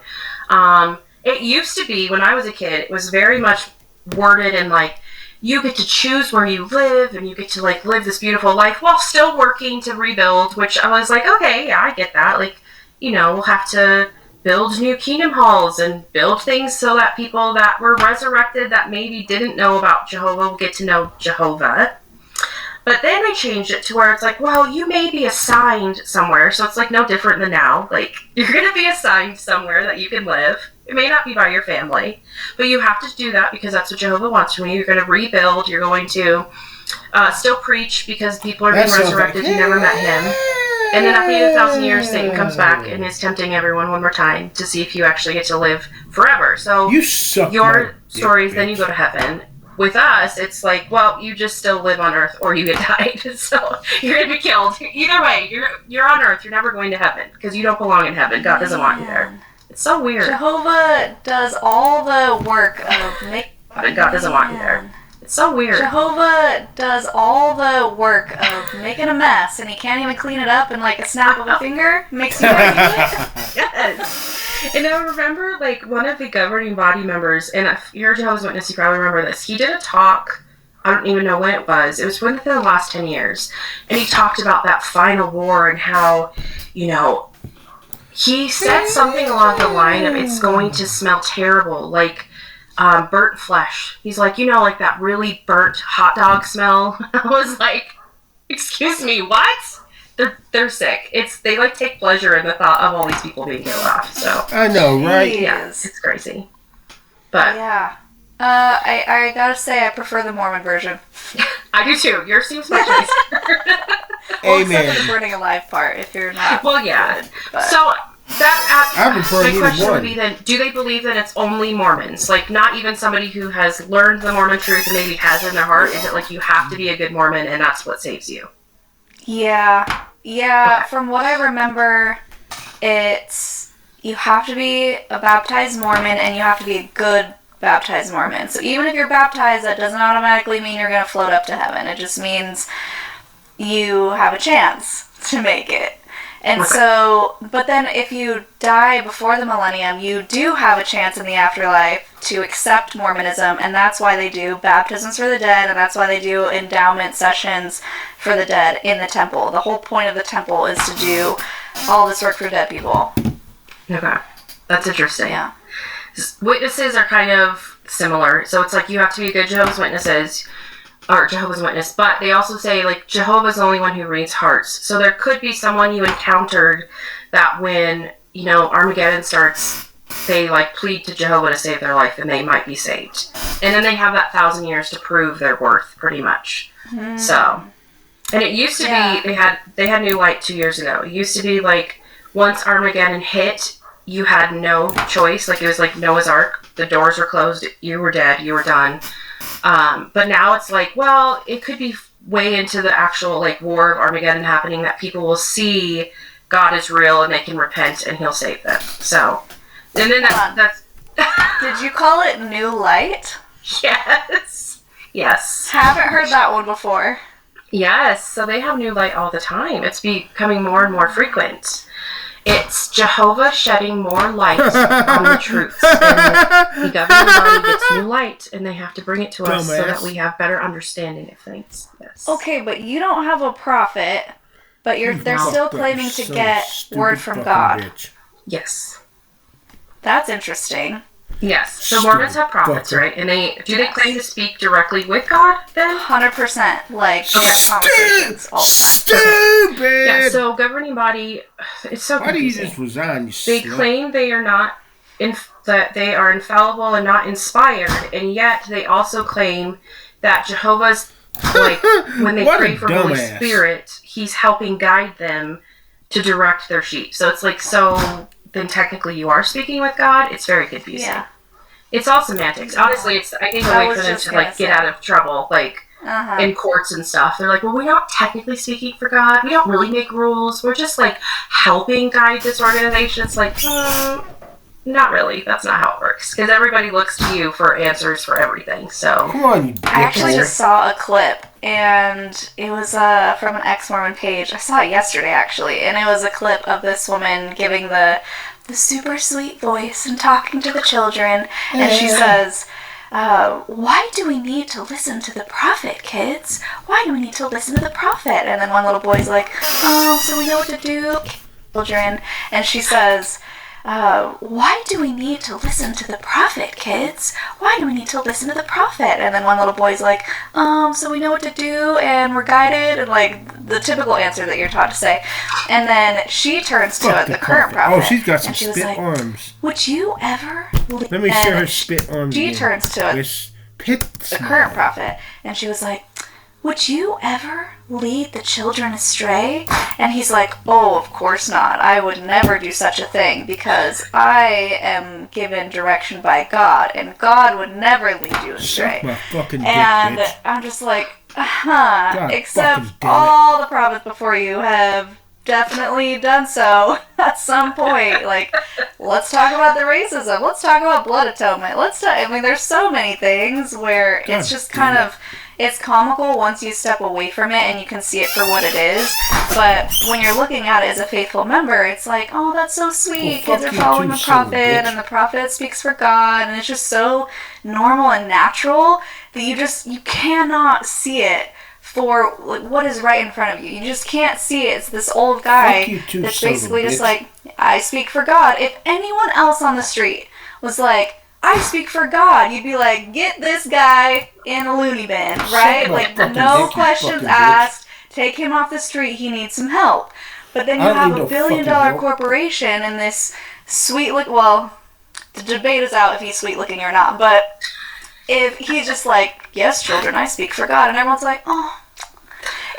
It used to be, when I was a kid, it was very much worded in like, you get to choose where you live, and you get to like live this beautiful life while still working to rebuild, which I was like, okay, yeah, I get that. Like, we'll have to build new kingdom halls and build things so that people that were resurrected that maybe didn't know about Jehovah will get to know Jehovah. But then they changed it to where it's like, well, you may be assigned somewhere, so it's like no different than now. Like, you're going to be assigned somewhere that you can live. It may not be by your family, but you have to do that because that's what Jehovah wants from you. You're going to rebuild. You're going to still preach because people are being resurrected who never met him. And then at the end of 1,000 years, Satan comes back and is tempting everyone one more time to see if you actually get to live forever. So your stories, then you go to heaven. With us, it's like, well, you just still live on Earth or you get died. So you're going to be killed. Either way, you're on Earth. You're never going to heaven because you don't belong in heaven. God doesn't want you there. It's so weird. Jehovah does all the work of making... God doesn't want you there. It's so weird. Jehovah does all the work of making a mess, and he can't even clean it up in like a snap of a finger. Makes you want to do it. Yes. And I remember, like, one of the governing body members, and if you're a Jehovah's Witness, you probably remember this. He did a talk, I don't even know when it was within the last 10 years, and he talked about that final war and how, you know, he said something along the line of it's going to smell terrible, like burnt flesh. He's like, you know, like that really burnt hot dog smell. I was like, excuse me, what? They're sick. They like take pleasure in the thought of all these people being killed off. So I know, right? Yeah, it's crazy. But yeah, I gotta say I prefer the Mormon version. I do too. Yours seems much nicer. Well, except for the burning alive part, if you're not. Well, yeah. Good, but. So I prefer my either question one. would be then: do they believe that it's only Mormons? Like, not even somebody who has learned the Mormon truth and maybe has it in their heart. Is it like you have to be a good Mormon and that's what saves you? Yeah. Okay. From what I remember, it's you have to be a baptized Mormon and you have to be a good baptized Mormon. So even if you're baptized, that doesn't automatically mean you're going to float up to heaven. It just means you have a chance to make it. And so, but then if you die before the millennium, you do have a chance in the afterlife to accept Mormonism, and that's why they do baptisms for the dead, and that's why they do endowment sessions for the dead in the temple. The whole point of the temple is to do all this work for dead people. Okay. That's interesting. Yeah. Witnesses are kind of similar. So it's like you have to be good Jehovah's Witnesses. Or Jehovah's Witness, but they also say, like, Jehovah's the only one who reads hearts. So there could be someone you encountered that when, you know, Armageddon starts, they, like, plead to Jehovah to save their life, and they might be saved. And then they have that 1,000 years to prove their worth, pretty much. So, and it used to be, they had new light 2 years ago. It used to be, like, once Armageddon hit, you had no choice. Like, it was like Noah's Ark. The doors were closed. You were dead. You were done. But now it's like, well, it could be way into the actual, like, war of Armageddon happening that people will see God is real and they can repent and he'll save them. So, and then that's Did you call it New Light? Yes. Yes. Haven't heard that one before. Yes. So they have new light all the time. It's becoming more and more frequent. It's Jehovah shedding more light on the truths. And the governing body gets new light, and they have to bring it to us so that we have better understanding of things. Yes. Okay, but you don't have a prophet, but they're still claiming to get word from God. Bitch. Yes. That's interesting. Yes. So Mormons have prophets, right? And they claim to speak directly with God then? 100%. Like, they have conversations all the time. Stupid! Yeah, so governing body, it's so Why do you confusing. just resign, you They slut? claim they are not, that they are infallible and not inspired, and yet they also claim that Jehovah's, like, when they What a pray for Holy dumbass. Spirit, he's helping guide them to direct their sheep. So it's like, so then technically you are speaking with God? It's very confusing. Yeah. It's all semantics. Honestly, I think a way for them to, like, get out of trouble, like, in courts and stuff. They're like, well, we're not technically speaking for God. We don't really make rules. We're just, like, helping guide this organization. It's like, not really. That's not how it works. Because everybody looks to you for answers for everything. So Come on, you I actually dickhole. just saw a clip, and it was from an ex-Mormon page. I saw it yesterday, actually, and it was a clip of this woman giving the super sweet voice and talking to the children, and she says, why do we need to listen to the prophet, kids? Why do we need to listen to the prophet? And then one little boy's like, so we know what to do, children. And she says, why do we need to listen to the prophet, kids? Why do we need to listen to the prophet? And then one little boy's like, so we know what to do and we're guided, and like the typical answer that you're taught to say. And then she turns to the current prophet. Oh, she's got some and she was spit like, arms. would you ever... Let me show her spit arms. She again. turns to the current prophet, and she was like, would you ever lead the children astray? And he's like, oh, of course not. I would never do such a thing because I am given direction by God, and God would never lead you astray. Suck my fucking dick, And bitch. I'm just like, God except fucking damn it. all the prophets before you have definitely done so at some point. Like, let's talk about the racism. Let's talk about blood atonement. I mean, there's so many things where it's just kind of, It's comical once you step away from it and you can see it for what it is. But when you're looking at it as a faithful member, it's like, oh, that's so sweet. Kids are following the prophet, and the prophet speaks for God, and it's just so normal and natural that you cannot see it for what is right in front of you. You just can't see it. It's this old guy that's basically just like, I speak for God. If anyone else on the street was like, I speak for God, you'd be like, get this guy in a loony bin, right? Like, no questions asked. Take him off the street. He needs some help. But then you have a $1 billion corporation and this sweet look. Well, the debate is out if he's sweet looking or not. But if he's just like, yes, children, I speak for God, and everyone's like, oh,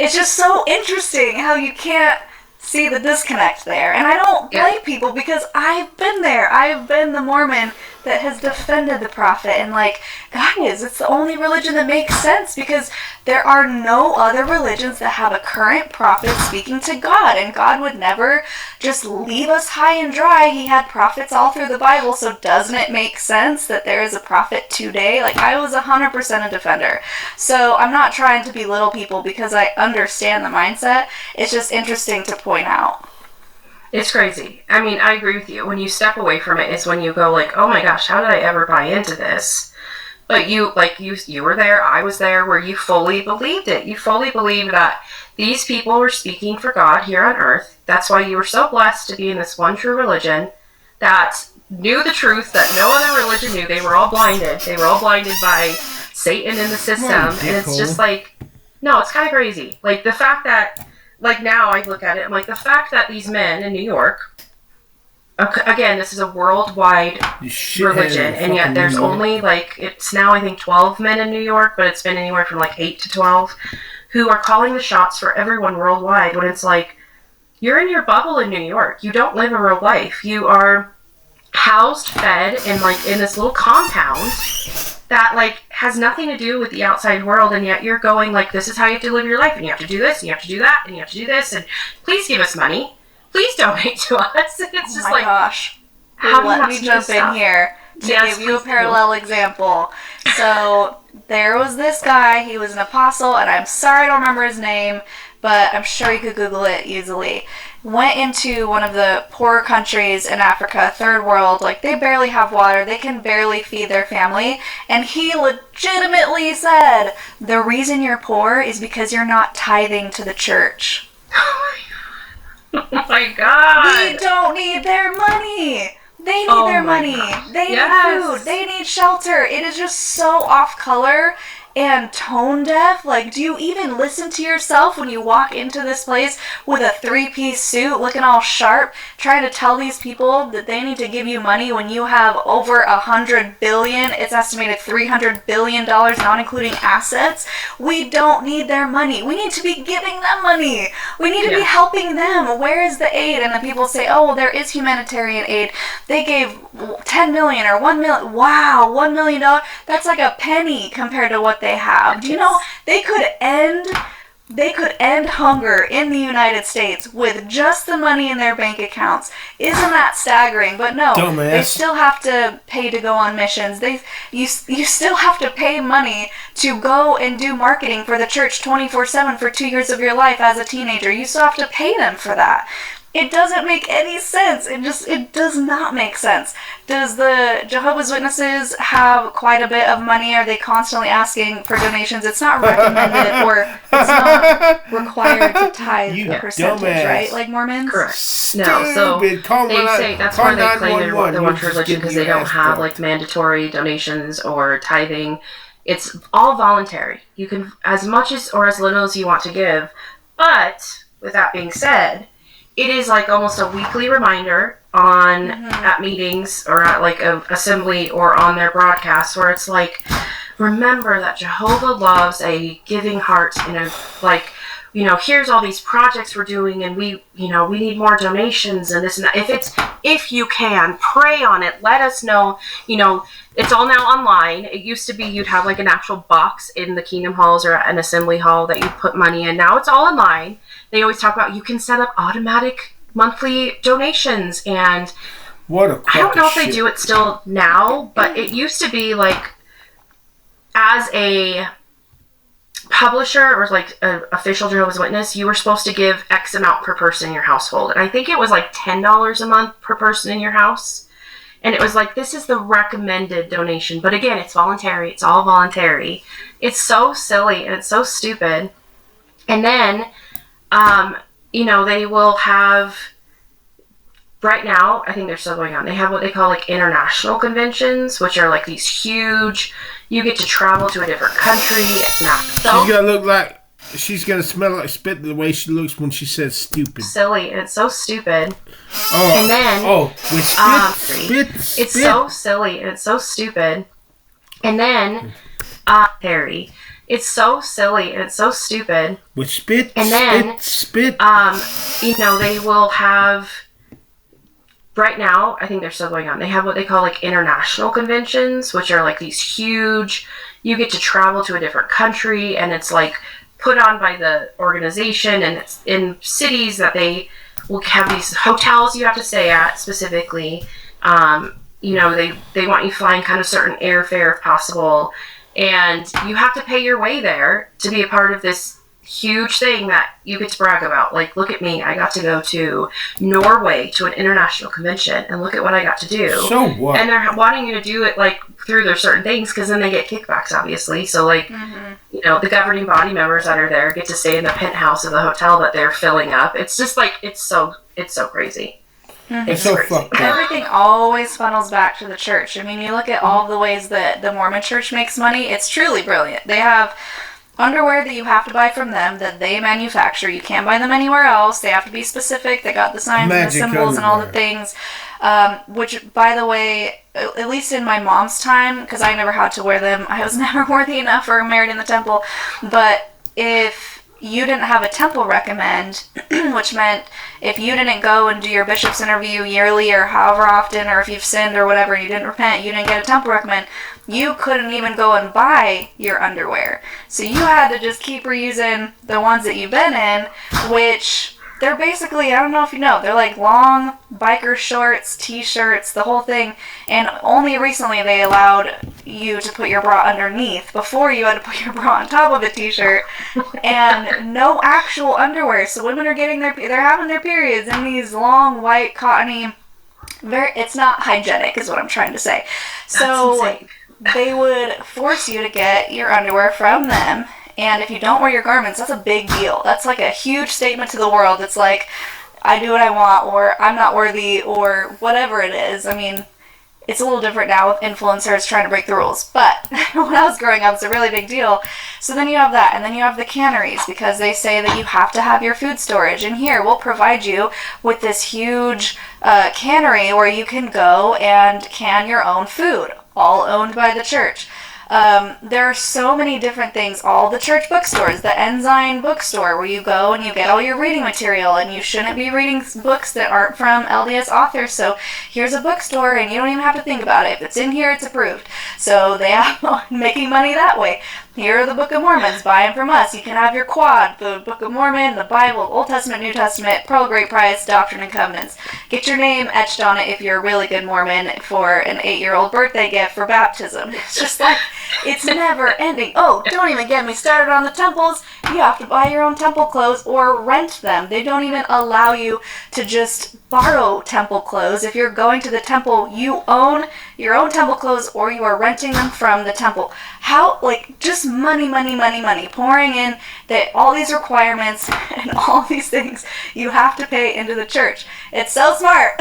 it's just so interesting how you can't see the disconnect there. And I don't blame people because I've been there. I've been the Mormon that has defended the prophet. And like, guys, it's the only religion that makes sense because there are no other religions that have a current prophet speaking to God. And God would never just leave us high and dry. He had prophets all through the Bible. So doesn't it make sense that there is a prophet today? Like, I was 100% a defender. So I'm not trying to belittle people because I understand the mindset. It's just interesting to point out. It's crazy. I mean, I agree with you. When you step away from it, it's when you go like, oh my gosh, how did I ever buy into this? But you were there, I was there, where you fully believed it. You fully believed that these people were speaking for God here on earth. That's why you were so blessed to be in this one true religion that knew the truth that no other religion knew. They were all blinded. They were all blinded by Satan in the system. And it's just like, no, it's kind of crazy. Like, the fact that, like, now I look at it, I'm like, the fact that these men in New York, again, this is a worldwide religion, and yet there's only, like, it's now, I think, 12 men in New York, but it's been anywhere from, like, 8 to 12, who are calling the shots for everyone worldwide, when it's like, you're in your bubble in New York. You don't live a real life. You are housed, fed, and, like, in this little compound that, like, has nothing to do with the outside world, and yet you're going, like, this is how you have to live your life, and you have to do this, and you have to do that, and you have to do this, and please give us money. Please donate to us. And it's just like, Gosh. Let me jump in here to give you a parallel example. So, there was this guy, he was an apostle, and I'm sorry I don't remember his name, but I'm sure you could Google it easily. Went into one of the poorer countries in Africa, third world, like they barely have water, they can barely feed their family, and he legitimately said, the reason you're poor is because you're not tithing to the church. oh my God. We don't need their money. They need their money. God. They need food. They need shelter. It is just so off color and tone deaf. Like, do you even listen to yourself when you walk into this place with a 3-piece suit looking all sharp, trying to tell these people that they need to give you money when you have over $100 billion, it's estimated $300 billion, not including assets? We don't need their money. We need to be giving them money. We need to be helping them. Where is the aid? And then people say, oh, well, there is humanitarian aid. They gave $10 million or $1 million. Wow, $1 million. That's like a penny compared to what they have. Do you know they could end hunger in the United States with just the money in their bank accounts? Isn't that staggering? But no, they still have to pay to go on missions. You still have to pay money to go and do marketing for the church 24/7 for 2 years of your life as a teenager. You still have to pay them for that. It doesn't make any sense. It does not make sense. Does the Jehovah's Witnesses have quite a bit of money? Are they constantly asking for donations? It's not recommended or it's not required to tithe a percentage, right? Like Mormons? Correct. No, so they say that's why they claim they're the one true religion, because they don't have like mandatory donations or tithing. It's all voluntary. You can, as much as or as little as you want to give. But with that being said, it is like almost a weekly reminder on at meetings or at like an assembly or on their broadcasts where it's like, remember that Jehovah loves a giving heart and a, like, you know, here's all these projects we're doing and we need more donations and this and that. If you can, pray on it. Let us know, it's all now online. It used to be you'd have like an actual box in the Kingdom Halls or an assembly hall that you put money in. Now it's all online. They always talk about you can set up automatic monthly donations, and I don't know if they do it still now, but it used to be like as a publisher or like an official Jehovah's Witness, you were supposed to give X amount per person in your household. And I think it was like $10 a month per person in your house. And it was like, this is the recommended donation. But again, it's voluntary. It's all voluntary. It's so silly and it's so stupid. And then, they will have, right now, I think they're still going on, they have what they call like international conventions, which are like these huge, you get to travel to a different country. And not so she's going to look like, she's going to smell like spit the way she looks when she says stupid. Silly, and it's so stupid. Oh, and then, spit. It's so silly and it's so stupid. And then, Harry, it's so silly and it's so stupid. With spit, and then, spit. They will have, right now, I think they're still going on, they have what they call like international conventions, which are like these huge, you get to travel to a different country, and it's like put on by the organization, and it's in cities that they will have these hotels you have to stay at specifically. They want you flying kind of certain airfare if possible, and you have to pay your way there to be a part of this huge thing that you get to brag about. Like, look at me, I got to go to Norway to an international convention, and look at what I got to do. So what? And they're wanting you to do it like through their certain things, because then they get kickbacks, obviously. So like, the governing body members that are there get to stay in the penthouse of the hotel that they're filling up. It's just like, it's so crazy. It's so fucked up. Everything always funnels back to the church. I mean, you look at all the ways that the Mormon church makes money, it's truly brilliant. They have underwear that you have to buy from them that they manufacture. You can't buy them anywhere else. They have to be specific. They got the signs and the symbols and all the things. Which, by the way, at least in my mom's time, because I never had to wear them, I was never worthy enough or married in the temple. But if you didn't have a temple recommend, which meant if you didn't go and do your bishop's interview yearly or however often, or if you've sinned or whatever, you didn't repent, you didn't get a temple recommend, you couldn't even go and buy your underwear. So you had to just keep reusing the ones that you've been in, which they're basically, I don't know if you know, they're like long biker shorts, t-shirts, the whole thing. And only recently they allowed you to put your bra underneath. Before you had to put your bra on top of the t-shirt. And no actual underwear. So women are they're having their periods in these long white cottony, it's not hygienic is what I'm trying to say. So they would force you to get your underwear from them. And if you don't wear your garments, that's a big deal. That's like a huge statement to the world. It's like, I do what I want, or I'm not worthy, or whatever it is. I mean, it's a little different now with influencers trying to break the rules. But when I was growing up, it's a really big deal. So then you have that. And then you have the canneries, because they say that you have to have your food storage. And here, we'll provide you with this huge cannery where you can go and can your own food, all owned by the church. There are so many different things. All the church bookstores, the Ensign bookstore, where you go and you get all your reading material, and you shouldn't be reading books that aren't from LDS authors. So here's a bookstore, and you don't even have to think about it. If it's in here, it's approved. So they have making money that way. Here are the Book of Mormons. Buy them from us. You can have your quad, the Book of Mormon, the Bible, Old Testament, New Testament, Pearl of Great Price, Doctrine and Covenants. Get your name etched on it if you're a really good Mormon for an 8-year-old birthday gift for baptism. It's just like, it's never ending. Oh, don't even get me started on the temples. You have to buy your own temple clothes or rent them. They don't even allow you to just borrow temple clothes. If you're going to the temple, you own your own temple clothes, or you are renting them from the temple. How, like, just money pouring in, that all these requirements and all these things you have to pay into the church. It's so smart.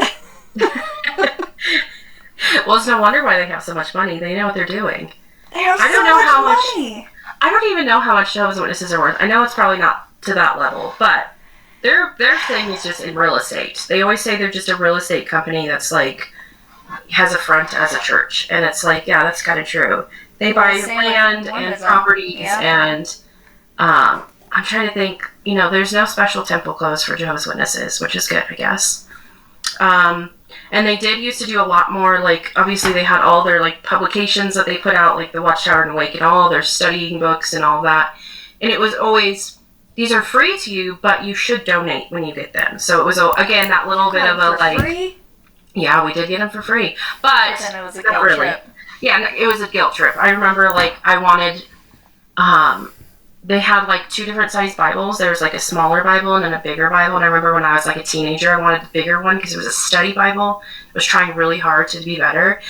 Well, it's no wonder why they have so much money. They know what they're doing. They have so much money. I don't even know how much Jehovah's Witnesses are worth. I know it's probably not to that level, but their thing is just in real estate. They always say they're just a real estate company that's like has a front as a church, and it's like, yeah, that's kind of true. They buy land and properties, and I'm trying to think. There's no special temple clothes for Jehovah's Witnesses, which is good, I guess. And they did used to do a lot more, like, obviously they had all their, like, publications that they put out, like the Watchtower and Awake and all their studying books and all that. And it was always, these are free to you, but you should donate when you get them. So it was, again, that little bit of a, like... Free? Yeah, we did get them for free. But then it was a guilt trip. Yeah, it was a guilt trip. I remember, like, I wanted they had like 2 different sized Bibles. There was like a smaller Bible and then a bigger Bible. And I remember when I was like a teenager, I wanted the bigger one because it was a study Bible. I was trying really hard to be better.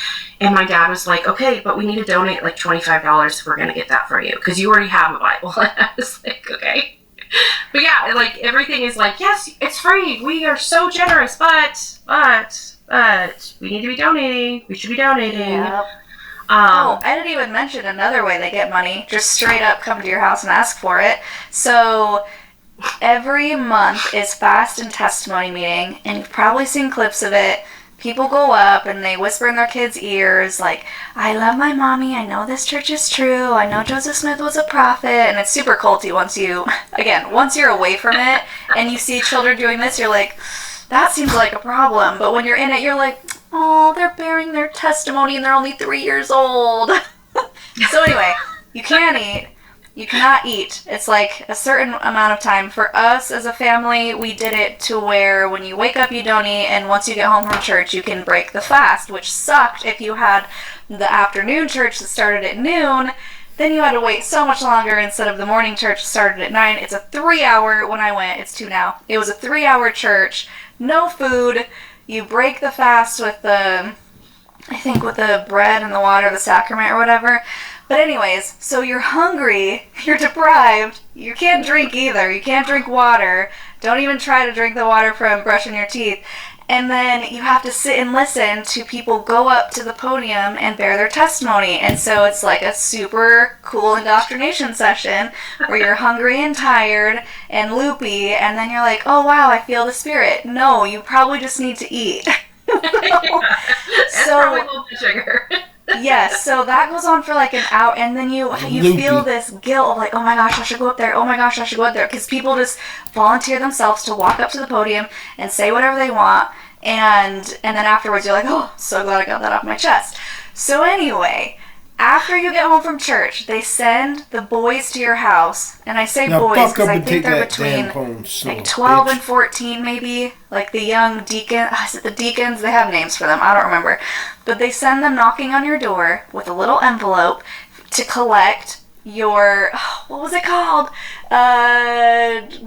And my dad was like, okay, but we need to donate like $25 if we're going to get that for you because you already have a Bible. And I was like, okay. But yeah, like everything is like, yes, it's free. We are so generous, but we need to be donating. We should be donating. Yep. I didn't even mention another way they get money. Just straight up come to your house and ask for it. So every month is fast and testimony meeting, and you've probably seen clips of it. People go up and they whisper in their kids' ears like, I love my mommy, I know this church is true, I know Joseph Smith was a prophet, and it's super culty once you're away from it and you see children doing this, you're like, that seems like a problem. But when you're in it, you're like, oh, they're bearing their testimony and they're only 3 years old. So anyway, you can't eat. You cannot eat. It's like a certain amount of time. For us as a family, we did it to where when you wake up, you don't eat, and once you get home from church, you can break the fast, which sucked if you had the afternoon church that started at noon. Then you had to wait so much longer instead of the morning church that started at 9. It's a 3-hour, when I went, it's 2 now. It was a 3-hour church, no food. You break the fast with the bread and the water, the sacrament or whatever. But anyways, so you're hungry, you're deprived, you can't drink either, you can't drink water, don't even try to drink the water from brushing your teeth, and then you have to sit and listen to people go up to the podium and bear their testimony, and so it's like a super cool indoctrination session where you're hungry and tired and loopy, and then you're like, oh wow, I feel the Spirit. No, you probably just need to eat. It's probably low blood sugar. Yes, so that goes on for like an hour, and then you feel this guilt of like, oh my gosh, I should go up there, oh my gosh, I should go up there, because people just volunteer themselves to walk up to the podium and say whatever they want, and then afterwards you're like, oh, so glad I got that off my chest. So anyway, after you get home from church, they send the boys to your house, and I say now boys because I think they're between like 12 and 14 maybe, like the young deacon, is it the deacons? They have names for them, I don't remember. But they send them knocking on your door with a little envelope to collect your, what was it called?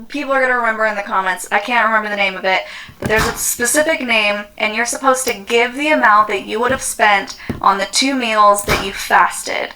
People are going to remember in the comments. I can't remember the name of it. But there's a specific name, and you're supposed to give the amount that you would have spent on the 2 meals that you fasted.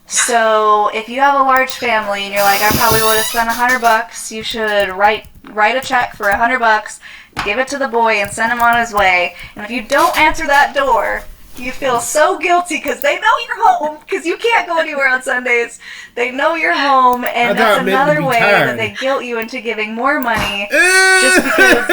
So if you have a large family and you're like, I probably would have spent $100, you should write a check for $100, give it to the boy, and send him on his way. And if you don't answer that door, you feel so guilty because they know you're home, because you can't go anywhere on Sundays. They know you're home, and that's another way that they guilt you into giving more money just because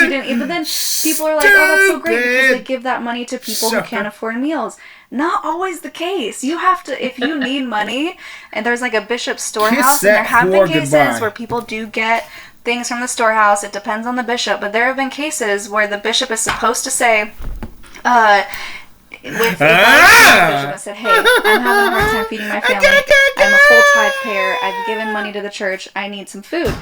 you didn't eat. But then people are like, oh, that's so great because they give that money to people who can't afford meals. Not always the case. You have to, if you need money, and there's like a bishop's storehouse, and there have been cases where people do get things from the storehouse. It depends on the bishop, but there have been cases where the bishop is supposed to say, if I bishop said, hey, I'm having a hard time feeding my family. I'm a full tithe payer. I've given money to the church. I need some food.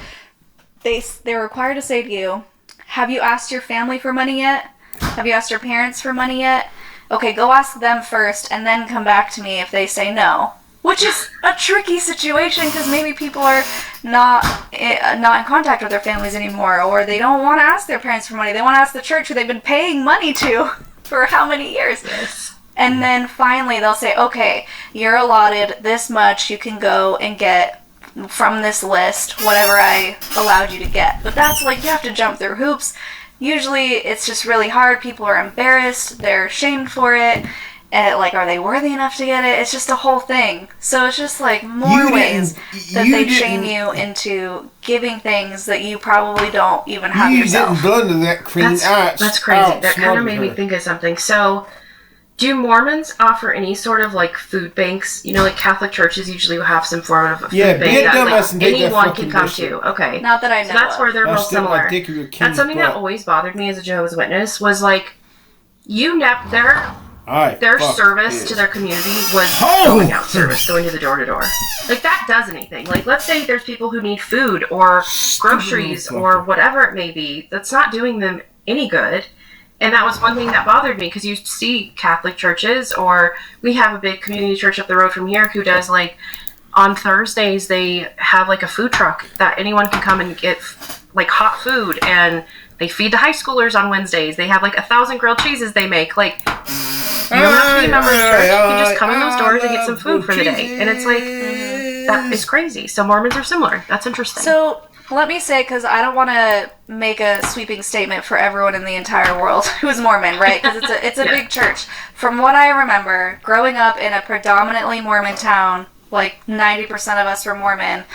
They're required to say to you, have you asked your family for money yet? Have you asked your parents for money yet? Okay, go ask them first and then come back to me if they say no. Which is a tricky situation because maybe people are not in contact with their families anymore, or they don't want to ask their parents for money. They want to ask the church who they've been paying money to for how many years. Yes. And then finally they'll say, okay, you're allotted this much, you can go and get from this list whatever I allowed you to get. But that's like, you have to jump through hoops. Usually it's just really hard. People are embarrassed, they're shamed for it, and like, are they worthy enough to get it? It's just a whole thing. So it's just like more ways that they shame you into giving things that you probably don't even have yourself. You didn't blunder that queen. That's crazy. That kind of made me think of something. So, do Mormons offer any sort of like food banks? You know, like Catholic churches usually will have some form of a food bank that like, anyone can come to. Okay. Not that I know. So that's where they're real similar. That's something that always bothered me as a Jehovah's Witness was like, their service to their community was going out service, going to the door to door. Like, that does anything. Like, let's say there's people who need food or groceries or whatever it may be. That's not doing them any good. And that was one thing that bothered me, because you see Catholic churches, or we have a big community church up the road from here who does like on Thursdays they have like a food truck that anyone can come and get like hot food, and they feed the high schoolers on Wednesdays. They have like 1,000 grilled cheeses they make. Like, you don't have to be a member of the church. You can just come in those doors and get some food for the day. And it's like, that is crazy. So Mormons are similar. That's interesting. So let me say, because I don't want to make a sweeping statement for everyone in the entire world who's Mormon, right? Because it's a big church. From what I remember, growing up in a predominantly Mormon town, like 90% of us were Mormon,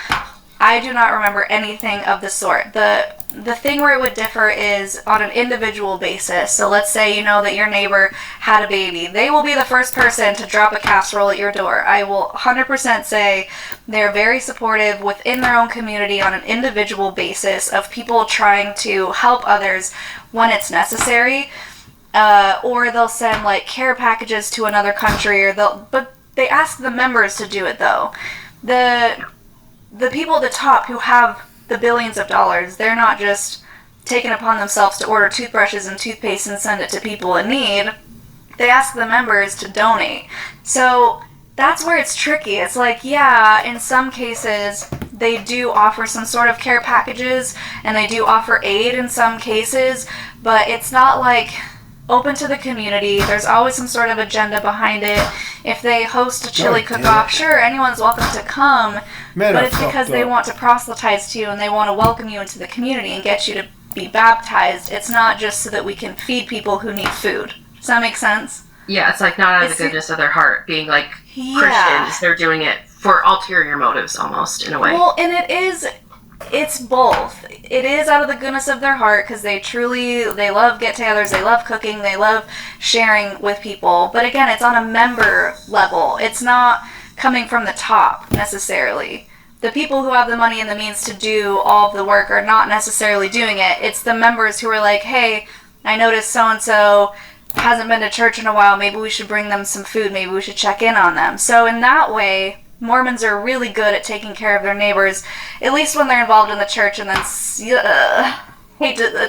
I do not remember anything of the sort. The thing where it would differ is on an individual basis. So let's say you know that your neighbor had a baby. They will be the first person to drop a casserole at your door. I will 100% say they're very supportive within their own community on an individual basis of people trying to help others when it's necessary. Or they'll send like care packages to another country, but they ask the members to do it though. The people at the top who have the billions of dollars, they're not just taking upon themselves to order toothbrushes and toothpaste and send it to people in need. They ask the members to donate. So that's where it's tricky. It's like, yeah, in some cases they do offer some sort of care packages and they do offer aid in some cases, but it's not like open to the community. There's always some sort of agenda behind it. If they host a chili cook-off, sure, anyone's welcome to come, but it's because they want to proselytize to you and they want to welcome you into the community and get you to be baptized. It's not just so that we can feed people who need food. Does that make sense? Yeah, it's like not out of the goodness of their heart, being like Christians. They're doing it for ulterior motives almost, in a way. Well, and it's both. It is out of the goodness of their heart because they love get-togethers, they love cooking, they love sharing with people. But again, it's on a member level. It's not coming from the top necessarily. The people who have the money and the means to do all of the work are not necessarily doing it. It's the members who are like, hey, I noticed so-and-so hasn't been to church in a while. Maybe we should bring them some food. Maybe we should check in on them. So in that way, Mormons are really good at taking care of their neighbors, at least when they're involved in the church. And then,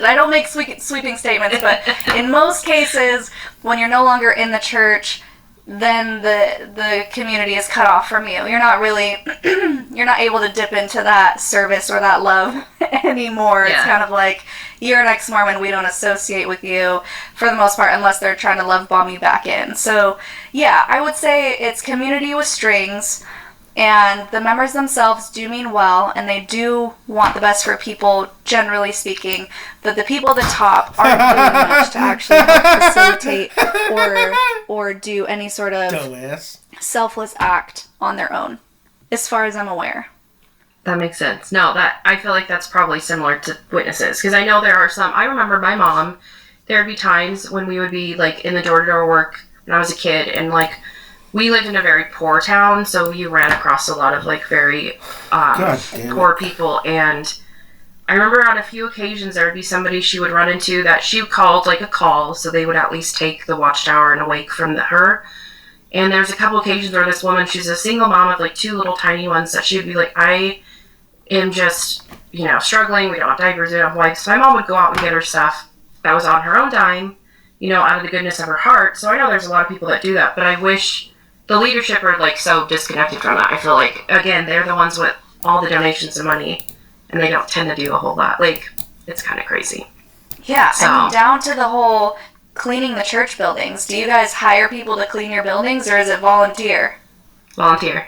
I don't make sweeping statements, but in most cases, when you're no longer in the church, then the community is cut off from you. You're not really, you're not able to dip into that service or that love anymore. Yeah. It's kind of like, you're an ex-Mormon, we don't associate with you for the most part unless they're trying to love bomb you back in. So yeah, I would say it's community with strings, and the members themselves do mean well, and they do want the best for people, generally speaking, but the people at the top aren't doing much to actually help facilitate or do any sort of selfless act on their own, as far as I'm aware. That makes sense. No, I feel like that's probably similar to witnesses, because I know there are some. I remember my mom, there would be times when we would be like in the door-to-door work when I was a kid, and like we lived in a very poor town, so you ran across a lot of like very poor people, and I remember on a few occasions there would be somebody she would run into that she called like a call, so they would at least take the watchtower and awake from her. And there's a couple occasions where this woman, she's a single mom of like 2 little tiny ones, that she would be like, I am just, struggling, we don't have diapers, we don't have wipes. So my mom would go out and get her stuff that was on her own dime, out of the goodness of her heart. So I know there's a lot of people that do that, but I wish the leadership are like so disconnected from that. I feel like, again, they're the ones with all the donations and money, and they don't tend to do a whole lot. Like, it's kind of crazy. Yeah, so. And down to the whole cleaning the church buildings. Do you guys hire people to clean your buildings, or is it volunteer? Volunteer.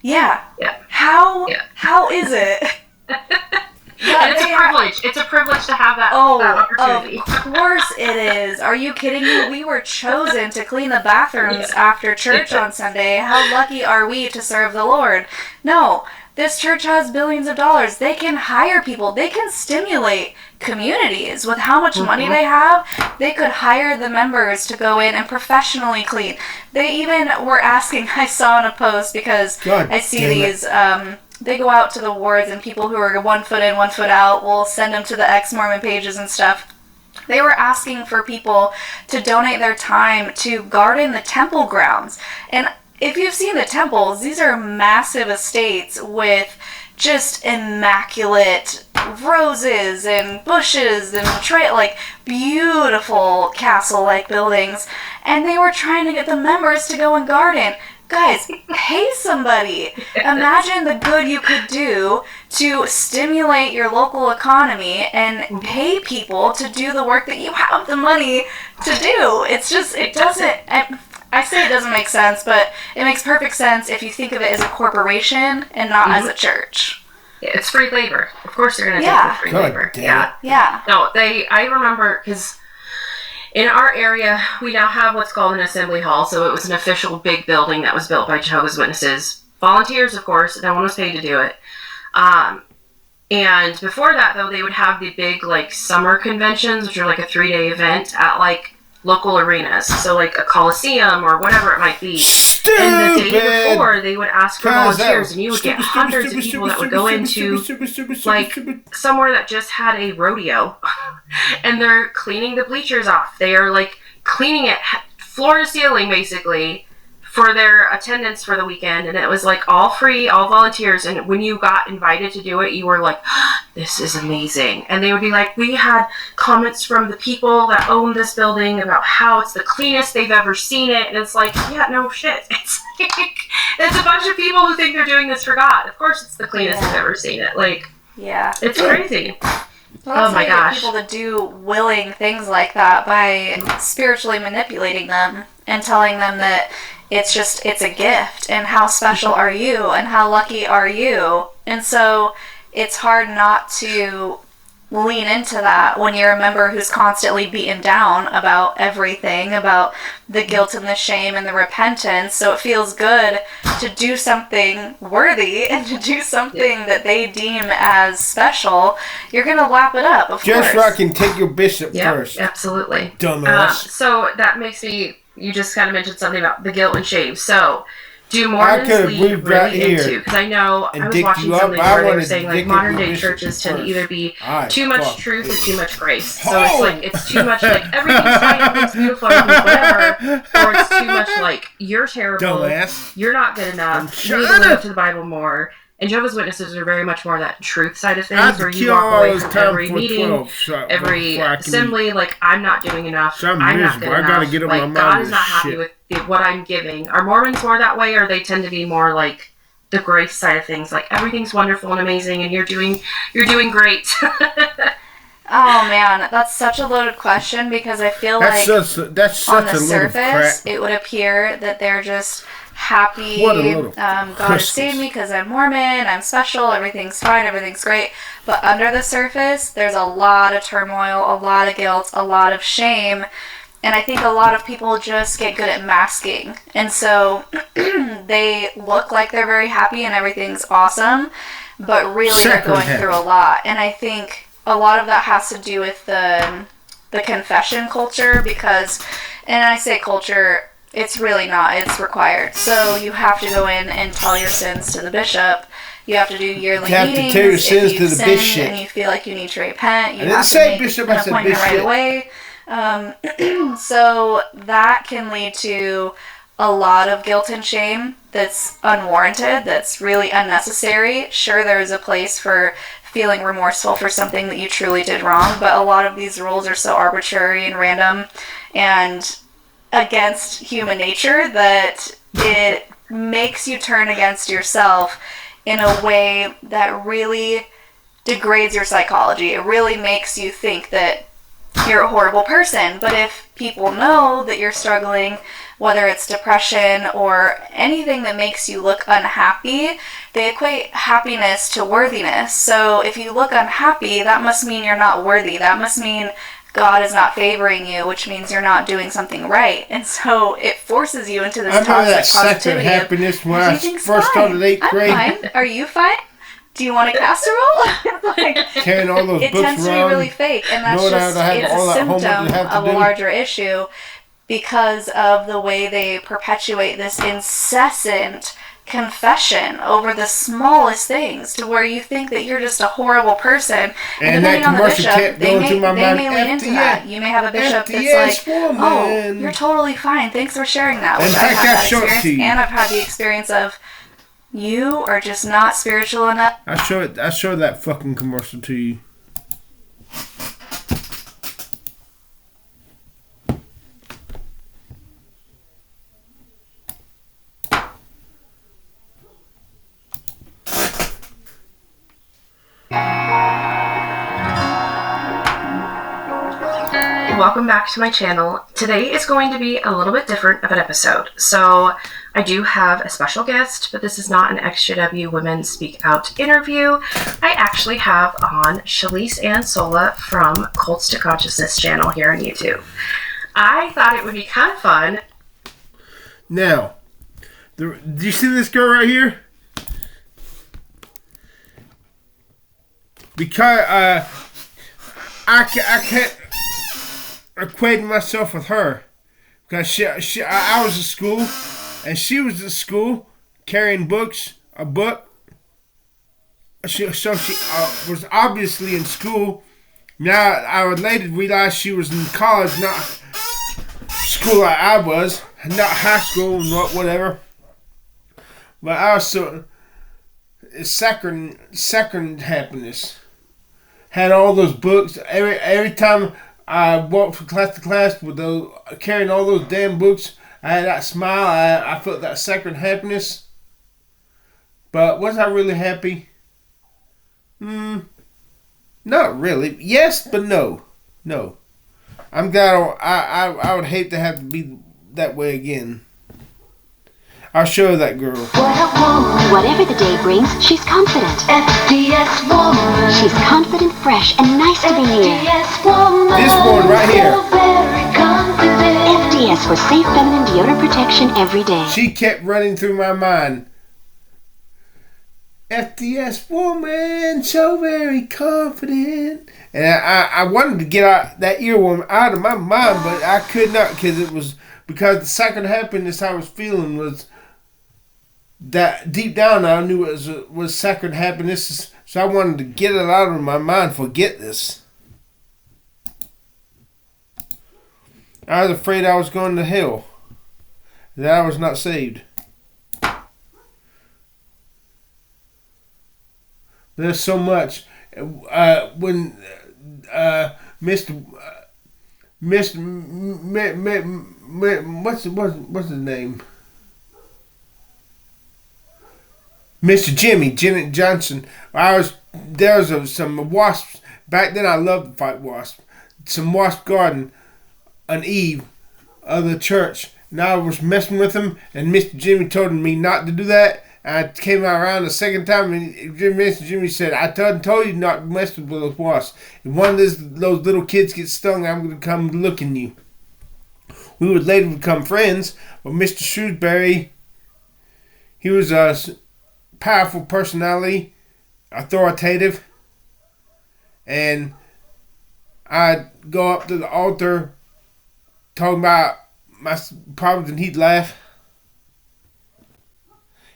Yeah. Yeah. How is it? And it's a privilege. It's a privilege to have that opportunity. Of course it is. Are you kidding me? We were chosen to clean the bathrooms after church on Sunday. How lucky are we to serve the Lord? No, this church has billions of dollars. They can hire people. They can stimulate communities with how much money they have. They could hire the members to go in and professionally clean. They even were asking, I saw in a post, because I see these, they go out to the wards, and people who are 1 foot in, 1 foot out will send them to the ex-Mormon pages and stuff. They were asking for people to donate their time to garden the temple grounds. And if you've seen the temples, these are massive estates with just immaculate roses and bushes and like beautiful castle-like buildings. And they were trying to get the members to go and garden. Guys, pay somebody. Imagine the good you could do to stimulate your local economy and pay people to do the work that you have the money to do. It's just, it doesn't, I say it doesn't make sense, but it makes perfect sense if you think of it as a corporation and not as a church. Yeah, it's free labor. Of course they're going to take the free labor. Yeah. No, I remember, because in our area, we now have what's called an assembly hall, so it was an official big building that was built by Jehovah's Witnesses. Volunteers, of course, no one was paid to do it. And before that, though, they would have the big, like, summer conventions, which are like a 3-day event at, like, local arenas. So, like, a coliseum or whatever it might be. And the day before, they would ask for volunteers, and you would get hundreds of people that would go into, like, somewhere that just had a rodeo. And they're cleaning the bleachers off. They are, like, cleaning it floor to ceiling, basically, for their attendance for the weekend. And it was, like, all free, all volunteers. And when you got invited to do it, you were like, this is amazing. And they would be like, we had comments from the people that own this building about how it's the cleanest they've ever seen it. And it's like, yeah, no shit. It's like, it's a bunch of people who think they're doing this for God. Of course it's the cleanest they've ever seen it. Like, it's crazy. Well, oh my gosh. People to do willing things like that by spiritually manipulating them and telling them that it's a gift, and how special are you, and how lucky are you. And so it's hard not to lean into that when you're a member who's constantly beaten down about everything, about the guilt and the shame and the repentance. So it feels good to do something worthy and to do something that they deem as special. You're going to lap it up, of course. Just rock and take your bishop first. Absolutely. Dumbass. So that makes me, you just kind of mentioned something about the guilt and shame. So do Mormons lead really into, because I know I was watching something where they were saying, like, modern day churches tend to either be too much truth or too much grace. So it's like, it's too much, like, everything's fine, everything's beautiful, everything's whatever, or it's too much, like, you're terrible, dumbass, you're not good enough, you need to live to the Bible more. And Jehovah's Witnesses are very much more that truth side of things, where you walk away from every meeting, every assembly, like, I'm not doing enough, I'm not good enough, like, God is not happy with what I'm giving. Are Mormons more that way, or they tend to be more like the grace side of things, like, everything's wonderful and amazing, and you're doing great? Oh man, that's such a loaded question, because I feel like on the surface it would appear that they're just happy, God has saved me because I'm Mormon, I'm special, everything's fine, everything's great. But under the surface, there's a lot of turmoil, a lot of guilt, a lot of shame. And I think a lot of people just get good at masking. And so they look like they're very happy and everything's awesome, but really they're going through a lot. And I think a lot of that has to do with the confession culture, because, and I say culture, it's really not. It's required. So you have to go in and tell your sins to the bishop. You have to do yearly meetings. To tell your sins to the bishop. And you feel like you need to repent. You have to make an appointment right away. So that can lead to a lot of guilt and shame that's unwarranted, that's really unnecessary. Sure, there is a place for feeling remorseful for something that you truly did wrong, but a lot of these rules are so arbitrary and random and against human nature that it makes you turn against yourself in a way that really degrades your psychology. It really makes you think that you're a horrible person. But if people know that you're struggling, whether it's depression or anything that makes you look unhappy, they equate happiness to worthiness. So if you look unhappy, that must mean you're not worthy. That must mean God is not favoring you, which means you're not doing something right. And so it forces you into this toxic positivity. Happiness when I first started 8th grade. I'm fine. Are you fine? Do you want a casserole? Like, carrying all those it books tends to be really fake, and that's it's a symptom of a larger issue because of the way they perpetuate this incessant confession over the smallest things, to where you think that you're just a horrible person. And depending on the bishop, they may lean into that. You may have a bishop that's like, oh, you're totally fine, thanks for sharing that. Which I've had that experience, and I've had the experience of, you are just not spiritual enough. I show that fucking commercial to you. welcome back to my channel. Today is going to be a little bit different of an episode. So I do have a special guest, but this is not an XJW Women Speak Out interview. I actually have on Shalise Ann Sola from Cults to Consciousness channel here on YouTube. I thought it would be kind of fun. Now, do you see this girl right here? Because I can't equate myself with her, because I was in school and she was in school carrying a book. She was obviously in school. Now I would later realize she was in college, not school like I was, not high school, not whatever. But I also second happiness. Had all those books. Every time I walked from class to class with those, carrying all those damn books, I had that smile. I felt that second happiness. But was I really happy? Not really. Yes, but no. No. I'm glad. I would hate to have to be that way again. I'll show that girl. Whatever the day brings, she's confident. FDS woman. She's confident, fresh, and nice to be near. This one right here. FDS for safe feminine deodorant protection every day. She kept running through my mind. FDS woman, so very confident. And I wanted to get that earworm out of my mind, but I could not, because the second happiness I was feeling was that deep down I knew it was second happiness, so I wanted to get it out of my mind, forget this. I was afraid I was going to hell, that I was not saved. There's so much. When what's his name? Mr. Jimmy Johnson. There was some wasps back then. I loved to fight wasps. Some wasp garden on Eve of the church. And I was messing with them, and Mr. Jimmy told me not to do that. I came around the second time, and Mr. Jimmy said, I told you not to mess with those wasps. If one of those little kids gets stung, I'm going to come looking you. We would later become friends, but Mr. Shrewsbury, he was a powerful personality, authoritative, and I'd go up to the altar talking about my problems, and he'd laugh.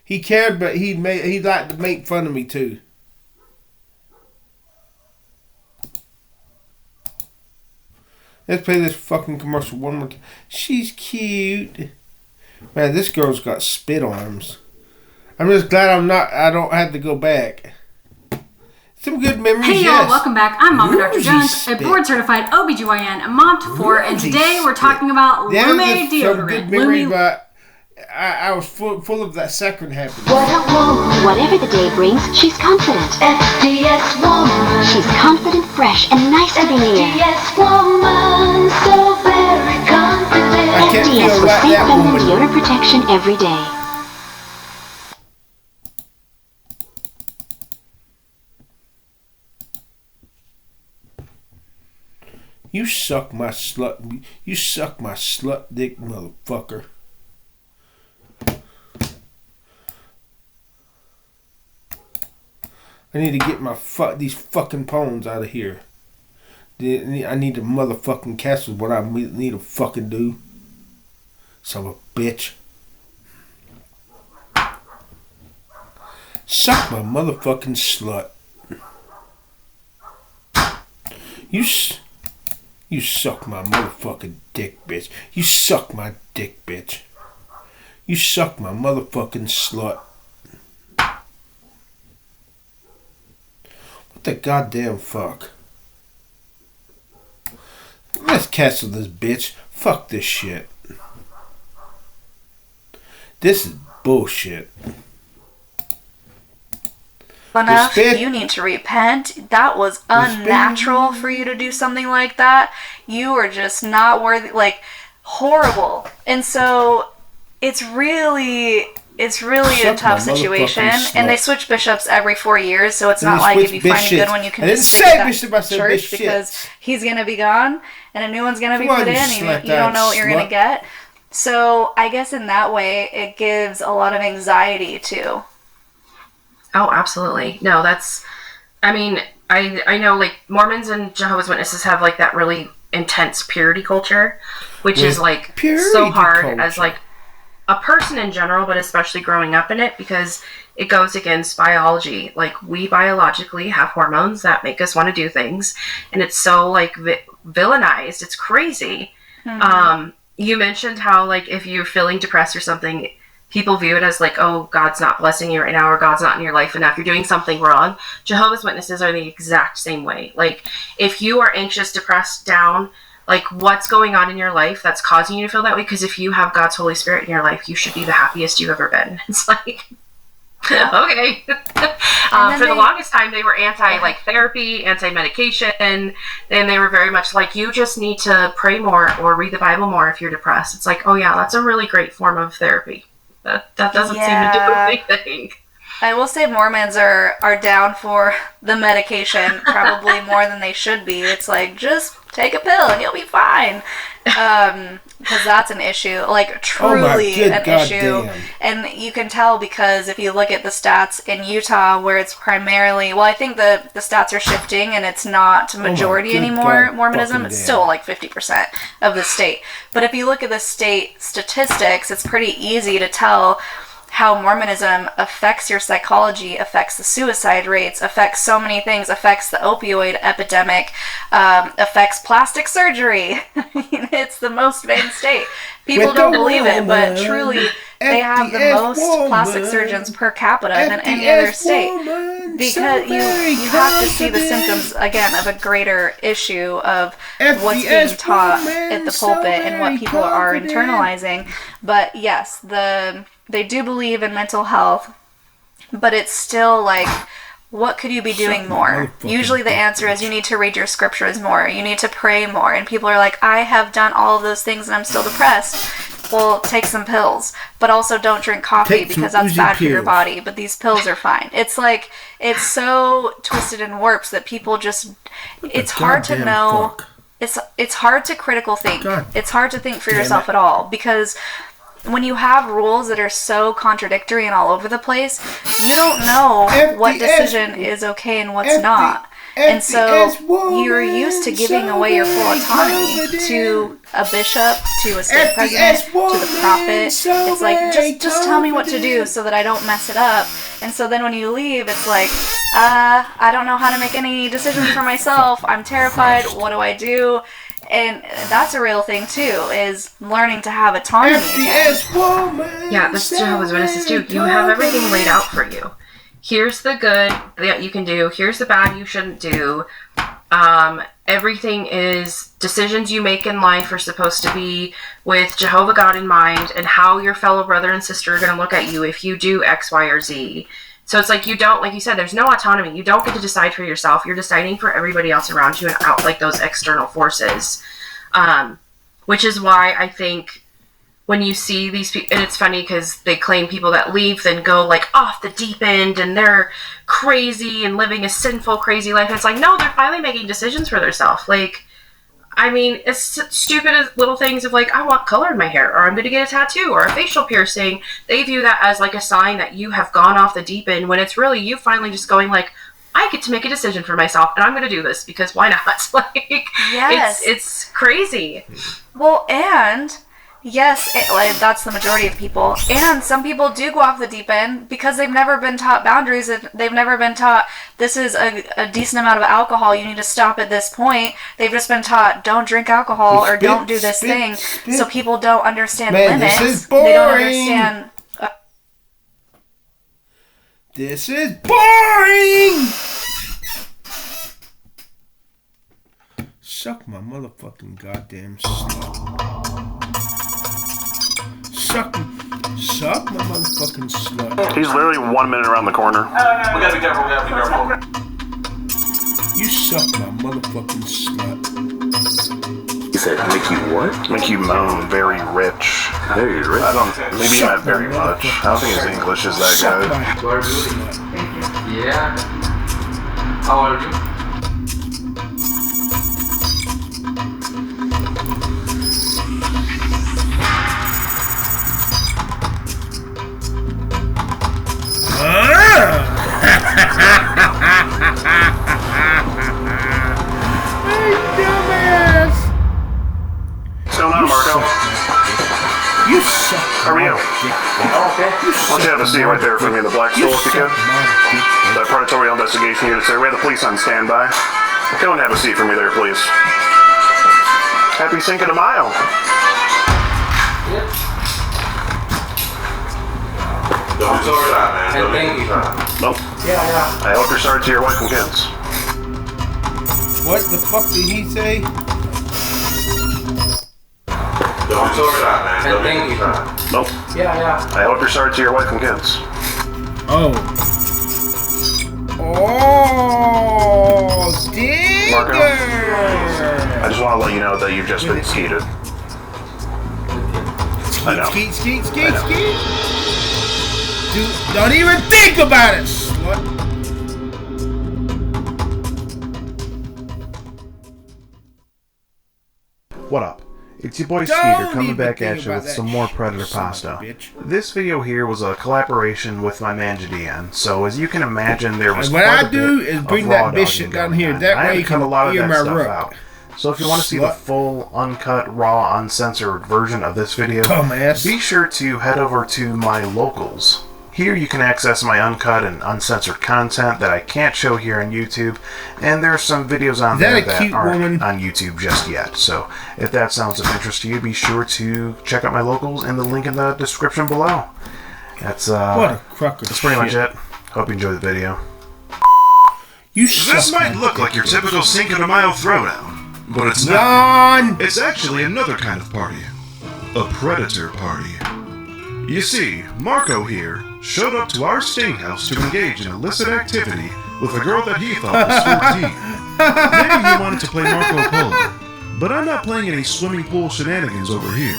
He cared, but he liked to make fun of me too. Let's play this fucking commercial one more time. She's cute. Man, this girl's got spit arms. I'm just glad I don't have to go back. Some good memories. Hey y'all, welcome back. I'm Mama Dr. Jones, a board-certified OBGYN, a mom to 4, and today we're talking about Lume deodorant. Good memories, but I was full of that second happiness. Whatever the day brings, she's confident. FDS woman. She's confident, fresh, and nice to be near. FDS woman, so very confident. FDS for safe feminine deodorant protection every day. You suck my slut dick, motherfucker. I need to get these fucking pawns out of here. I need to motherfucking castle. What I need to fucking do. Son of a bitch. Suck my motherfucking slut. You suck my motherfucking dick, bitch. You suck my dick, bitch. You suck my motherfucking slut. What the goddamn fuck? Let's cancel this bitch. Fuck this shit. This is bullshit. enough, you need to repent. That was unnatural for you to do something like that. You are just not worthy, like, horrible. And so it's really a tough situation. And they switch bishops every 4 years, so it's not like if you find a good one, you can just stick with that church because he's going to be gone and a new one's going to be put in and you don't know what you're going to get. So I guess in that way, it gives a lot of anxiety too. Oh, absolutely. No, that's, I mean, I know, like, Mormons and Jehovah's Witnesses have, like, that really intense purity culture, which is, like, so hard as, like, a person in general, but especially growing up in it, because it goes against biology. Like, we biologically have hormones that make us want to do things, and it's so, like, villainized. It's crazy. Mm-hmm. You mentioned how, like, if you're feeling depressed or something, people view it as like, oh, God's not blessing you right now, or God's not in your life enough. You're doing something wrong. Jehovah's Witnesses are the exact same way. Like, if you are anxious, depressed, down, like, what's going on in your life that's causing you to feel that way? Because if you have God's Holy Spirit in your life, you should be the happiest you've ever been. It's like, okay. For the longest time, they were like therapy, anti-medication, and they were very much like, you just need to pray more or read the Bible more if you're depressed. It's like, oh yeah, that's a really great form of therapy. That doesn't seem to do anything. I will say Mormons are down for the medication probably more than they should be. It's like, just take a pill and you'll be fine. Because that's an issue. Like, truly an issue. Damn. And you can tell because if you look at the stats in Utah where it's primarily, well, I think the stats are shifting and it's not majority anymore, Mormonism. It's still like 50% of the state. But if you look at the state statistics, it's pretty easy to tell how Mormonism affects your psychology, affects the suicide rates, affects so many things, affects the opioid epidemic, affects plastic surgery. It's the most advanced state. People don't believe it, but truly they have the most plastic surgeons per capita than any other state. Because you have to see the symptoms, again, of a greater issue of what's being taught at the pulpit and what people are internalizing. But yes, they do believe in mental health, but it's still like, what could you be doing more? Usually the answer is you need to read your scriptures more. You need to pray more. And people are like, I have done all of those things and I'm still depressed. Well, take some pills. But also don't drink coffee because that's bad for your body. But these pills are fine. It's like, it's so twisted and warped that people just, it's hard to know. It's hard to critical think. It's hard to think for yourself at all because when you have rules that are so contradictory and all over the place, you don't know what decision is okay and what's not. And so you're used to giving away your full autonomy to a bishop, to a state president, to the prophet. It's like, just tell me what to do so that I don't mess it up. And so then when you leave, it's like, I don't know how to make any decisions for myself. I'm terrified. What do I do? And that's a real thing too, is learning to have autonomy again. Yeah, that's Jehovah's Witnesses too. You have everything laid out for you. Here's the good that you can do. Here's the bad you shouldn't do. Everything is decisions you make in life are supposed to be with Jehovah God in mind and how your fellow brother and sister are going to look at you if you do X, Y, or Z. So it's like you don't, like you said, there's no autonomy. You don't get to decide for yourself. You're deciding for everybody else around you and out like those external forces. Which is why I think when you see these people, and it's funny because they claim people that leave then go like off the deep end and they're crazy and living a sinful, crazy life. And it's like, no, they're finally making decisions for themselves. Like, I mean, it's stupid as little things of like, I want color in my hair, or I'm going to get a tattoo, or a facial piercing. They view that as like a sign that you have gone off the deep end, when it's really you finally just going like, I get to make a decision for myself, and I'm going to do this because why not? Like, yes, it's crazy. Well, and yes, like, that's the majority of people. And some people do go off the deep end because they've never been taught boundaries. And they've never been taught this is a decent amount of alcohol. You need to stop at this point. They've just been taught don't drink alcohol or don't do this thing. So people don't understand limits. This is boring. They don't understand. This is boring. Suck my motherfucking goddamn slut. Suck Suck my motherfucking slut. He's literally 1 minute around the corner. We gotta be careful, You suck my motherfucking slut. He said, make you what? Make you moan very rich. Very rich? Maybe not very much. I don't think his English is that good. Yeah. How are you? Dumbass! Still not, Marco. You suck. How are you? Oh, okay. Why don't you have a seat right there for me in the black stool if you could? That predatory investigation unit, sir. We have the police on standby. Go and have a seat for me there, please. Happy Cinco de Mayo. Yep. Don't do that, man. And thank you. Nope. Yeah. I hope you're sorry to your wife and kids. What the fuck did he say? Don't do that, man. And thank you. Nope. Yeah. I hope you're sorry to your wife and kids. Oh, digger! Marco, I just want to let you know that you've just been skeeted. I know. Skeet. Dude, don't even think about it, slut. What up? It's your boy Don't Skeeter coming even back think at you about with that some more Predator son of a pasta. bitch. This video here was a collaboration with my man Jadian, so as you can imagine there was What quite I a do bit is of bring raw that bishop dogging down going here. on. That I way had you to cut can a lot of hear that my stuff rook. out. So if you want to see the Slut. full, uncut, raw, uncensored version of this video, Dumbass. be sure to head over to my locals. Here you can access my uncut and uncensored content that I can't show here on YouTube, and there's some videos on there that aren't on YouTube just yet. So if that sounds of interest to you, be sure to check out my locals and the link in the description below. That's What a crock of that's pretty much shit. it. Hope you enjoy the video. This might look like your typical Cinco de Mayo throwdown, but it's not. Yawn! It's actually another kind of party. A predator party. You see, Marco here showed up to our sting house to engage in illicit activity with a girl that he thought was 14. Maybe he wanted to play Marco Polo, but I'm not playing any swimming pool shenanigans over here.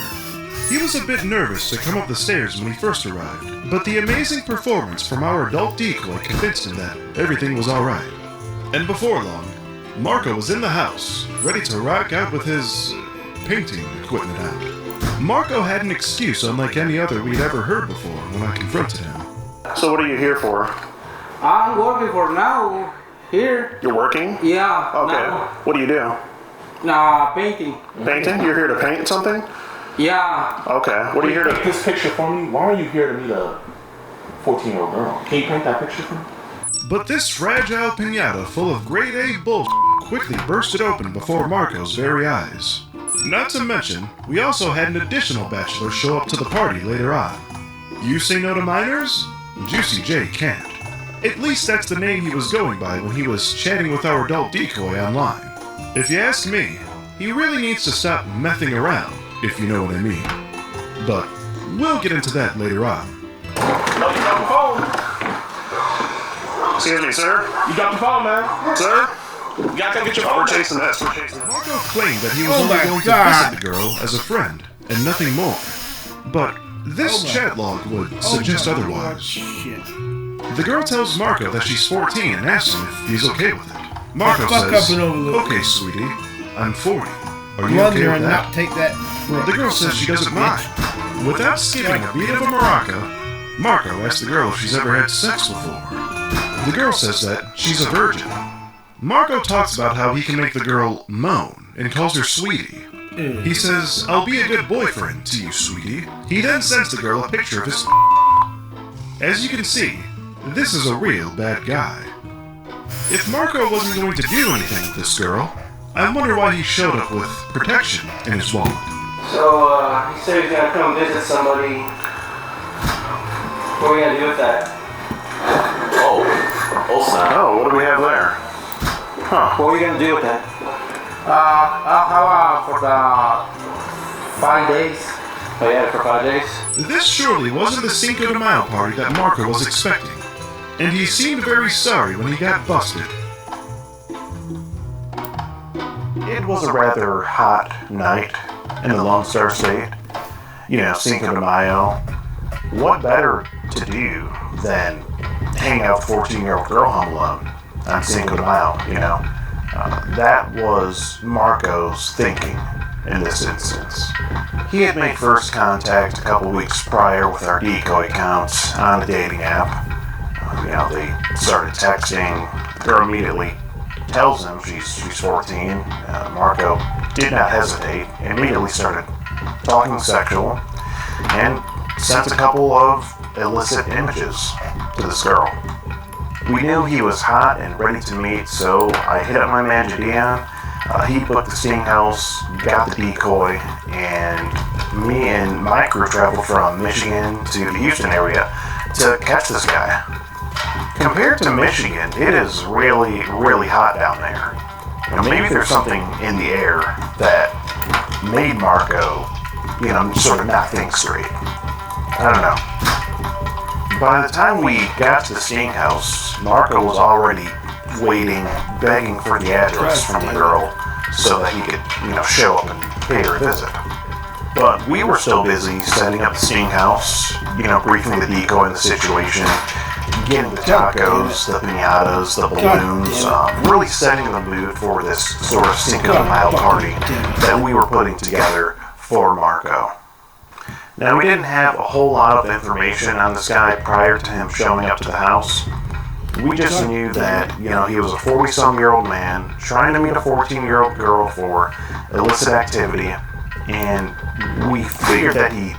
He was a bit nervous to come up the stairs when he first arrived, but the amazing performance from our adult decoy convinced him that everything was alright. And before long, Marco was in the house, ready to rock out with his painting equipment out. Marco had an excuse unlike any other we'd ever heard before when I confronted him. So what are you here for? I'm working for now. Here. You're working? Yeah. Okay. Now. What do you do? Painting. Painting? You're here to paint something? Yeah. Okay. What are you here to... This picture for me. Why are you here to meet a 14-year-old girl? Can you paint that picture for me? But this fragile piñata full of grade A bullshit quickly bursted open before Marco's very eyes. Not to mention, we also had an additional bachelor show up to the party later on. You say no to minors? Juicy J can't. At least that's the name he was going by when he was chatting with our adult decoy online. If you ask me, he really needs to stop messing around, if you know what I mean. But we'll get into that later on. Excuse me, sir? You got the phone, man. Sir? You gotta go get your phone. We're chasing this. Marco claimed that he was only going to visit the girl as a friend, and nothing more. But this chat log would suggest otherwise. The girl tells Marco that she's 14 and asks him if he's okay with it. Marco says, "Okay, sweetie, I'm 40. Are you okay with that?" The girl says she doesn't mind. Without skipping a beat of a maraca, Marco asks the girl if she's ever had sex before. The girl says that she's a virgin. Marco talks about how he can make the girl moan and calls her sweetie. He says, "I'll be a good boyfriend to you, sweetie." He then sends the girl a picture of his As you can see, this is a real bad guy. If Marco wasn't going to do anything with this girl, I wonder why he showed up with protection in his wallet. So, he said he's gonna come visit somebody. What are we gonna do with that? Oh, what do we have there? Huh. What are we gonna do with that? How for the 5 days? Oh, you had it for 5 days? This surely wasn't the Cinco de Mayo party that Marco was expecting, and he seemed very sorry when he got busted. It was a rather hot night in the Lone Star State. You know, Cinco de Mayo. What better to do than hang out with a 14-year-old girl home alone on Cinco de Mayo, you know? That was Marco's thinking in this instance. He had made first contact a couple weeks prior with our decoy accounts on the dating app. You know, they started texting. The girl immediately tells him she's 14. Marco did not hesitate, immediately started talking sexual, and sent a couple of illicit images to this girl. We knew he was hot and ready to meet, so I hit up my man Jadian. He booked the sting house, got the decoy, and me and my crew traveled from Michigan to the Houston area to catch this guy. Compared to Michigan, it is really, really hot down there. You know, maybe there's something in the air that made Marco, you know, sort of not think straight. I don't know. By the time we got to the sting house, Marco was already waiting, begging for the address from the girl so that he could, you know, show up and pay her a visit. But we were still busy setting up the sting house, you know, briefing the decoy in the situation, getting the tacos, the piñatas, the balloons, really setting the mood for this sort of Cinco de Mayo party that we were putting together for Marco. Now, we didn't have a whole lot of information on this guy prior to him showing up to the house. We just knew that, you know, he was a 40-some-year-old man trying to meet a 14-year-old girl for illicit activity, and we figured that he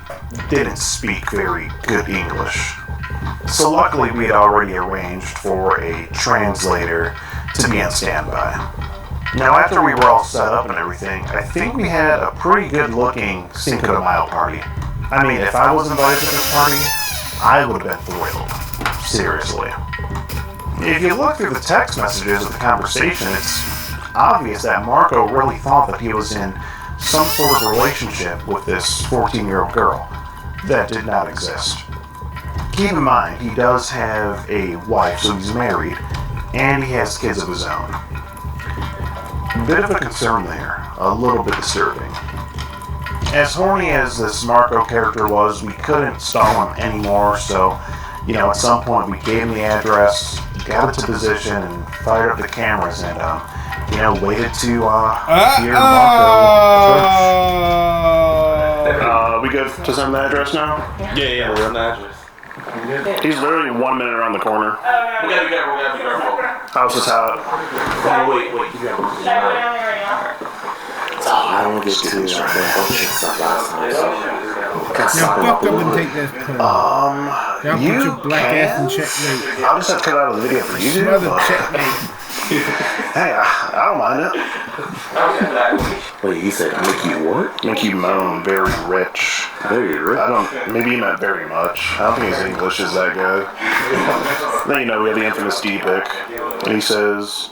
didn't speak very good English. So luckily, we had already arranged for a translator to be on standby. Now, after we were all set up and everything, I think we had a pretty good-looking Cinco de Mayo party. I mean, if I was invited to this party, I would have been thrilled. Seriously. If you look through the text messages of the conversation, it's obvious that Marco really thought that he was in some sort of relationship with this 14-year-old girl. That did not exist. Keep in mind, he does have a wife, so he's married, and he has kids of his own. Bit of a concern there, a little bit disturbing. As horny as this Marco character was, we couldn't stall him anymore, so, you know, at some point we gave him the address, got it to position, and fired up the cameras, and, you know, waited to hear Marco approach. We good to send the address now? Yeah, we're on the address. He's literally 1 minute around the corner. We gotta be careful. House is hot. Wait. I don't get too stuff last night. Now fuck up and take this pill. Now put your black ass in checkmate. I'll just have to cut out of the video for you. Smother checkmate. Hey, I don't mind it. Wait, you said make you what? Make you moan very rich. Very rich? Maybe you meant very much. I don't think his English is that good. Then, you know, we have the infamous D-pic. And he says,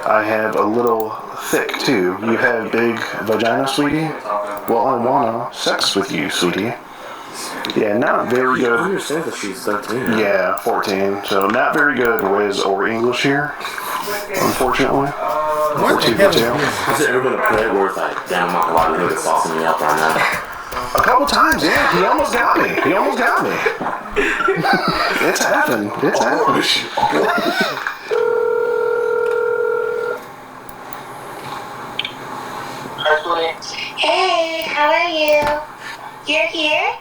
I have a little thick, too. You have big vagina, sweetie? Well, I wanna sex with you, sweetie. Yeah, not very good. I understand that she's 13. Yeah, 14. So not very good Riz or English here, unfortunately. What the hell is this? Has it ever been a play where it's like, damn, I'm not gonna lie, you niggas saucing me up right now? A couple times, yeah. He almost got me. It's happened. Hey, how are you? You're here?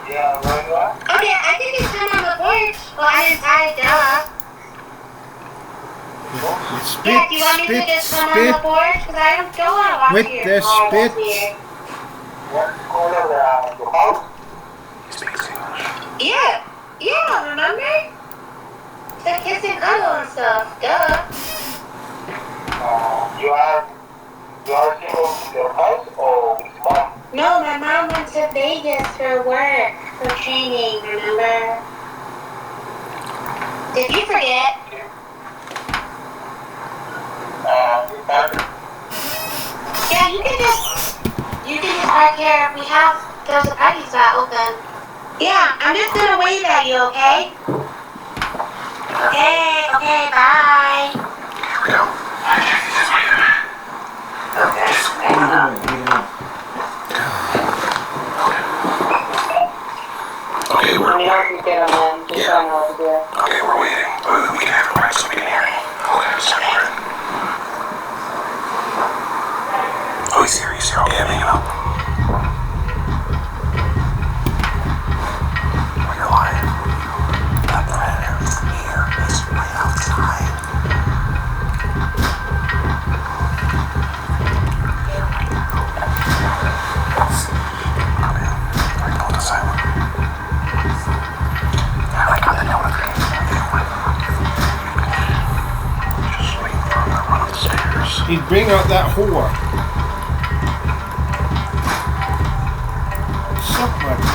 Yeah, where you at? Okay, I can just come on the porch. Well, I'm inside, duh. Yeah, do you want me to just come on the porch? Because I don't want to walk with here. the spit. Yeah, remember? The kiss and cuddle and stuff, duh. You are single with your house or with mom? No, my mom went to Vegas for work, for training, remember? Did you forget? Yeah, you can just Right here, there's a parking spot open. Yeah, I'm just gonna wave at you, okay? Okay, bye. Here we go. Okay, hang on. Okay, we're waiting. Okay, we're waiting. We can have it right so we can hear you. Okay, separate. Oh, he's here. Okay, I'm hanging up. Oh, you're lying. That predator is here. He's right outside. He'd bring out that whore. Suck my dick,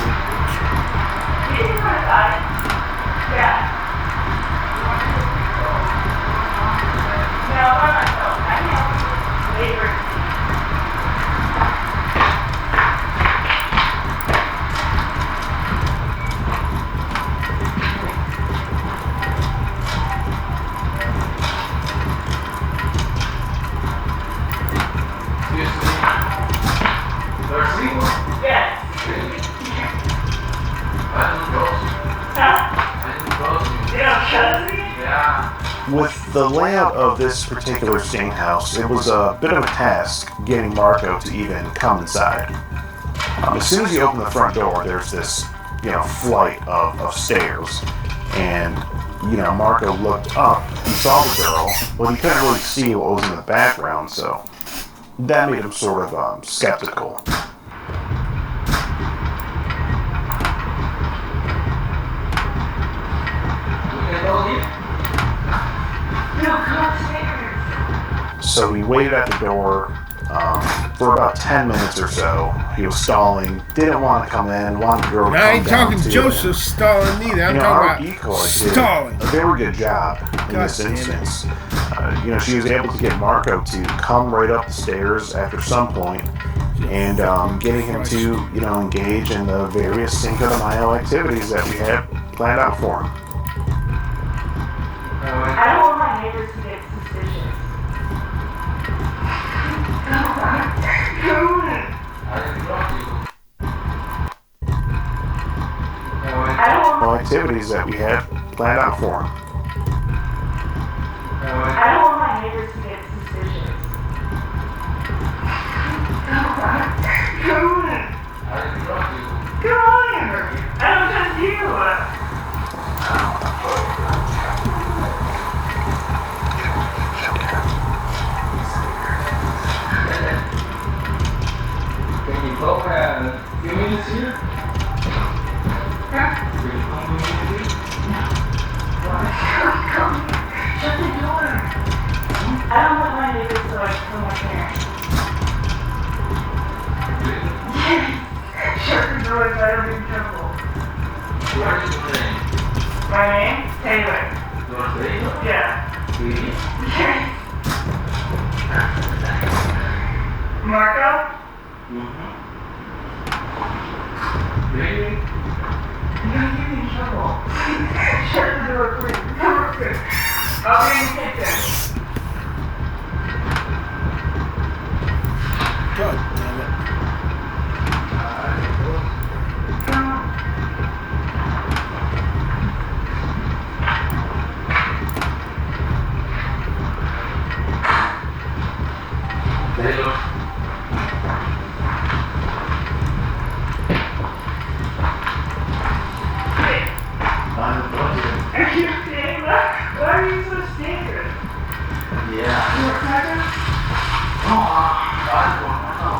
With the layout of this particular sting house, it was a bit of a task getting Marco to even come inside. As soon as you open the front door, there's this, flight of stairs, and Marco looked up and saw the girl, but he couldn't really see what was in the background, so that made him sort of skeptical. So he waited at the door for about 10 minutes or so. He was stalling, didn't want to come in, wanted the girl to come down. I ain't talking Joseph stalling either. I'm talking about stalling. A very good job in this instance. She was able to get Marco to come right up the stairs after some point, and getting him to, engage in the various Cinco de Mayo activities that we had planned out for him. I don't want my neighbors to get suspicious. Activities that we had planned out for him. I don't want my neighbors to get suspicious. Come on, I don't trust you. Can you go a few minutes here? Can you come with me? Shut the door. I don't want my neighbors to kill my parents. Shut the door so I don't get in trouble. What is your name? My name? Taylor. Your Taylor? Yeah. Really? Yes. Marco? Really? You're gonna get me in trouble. Shut the door, please. Come on, quick. I'll be in the kitchen. God damn it. Taylor. Are you okay? Why are you so scared? Yeah. You want crackers?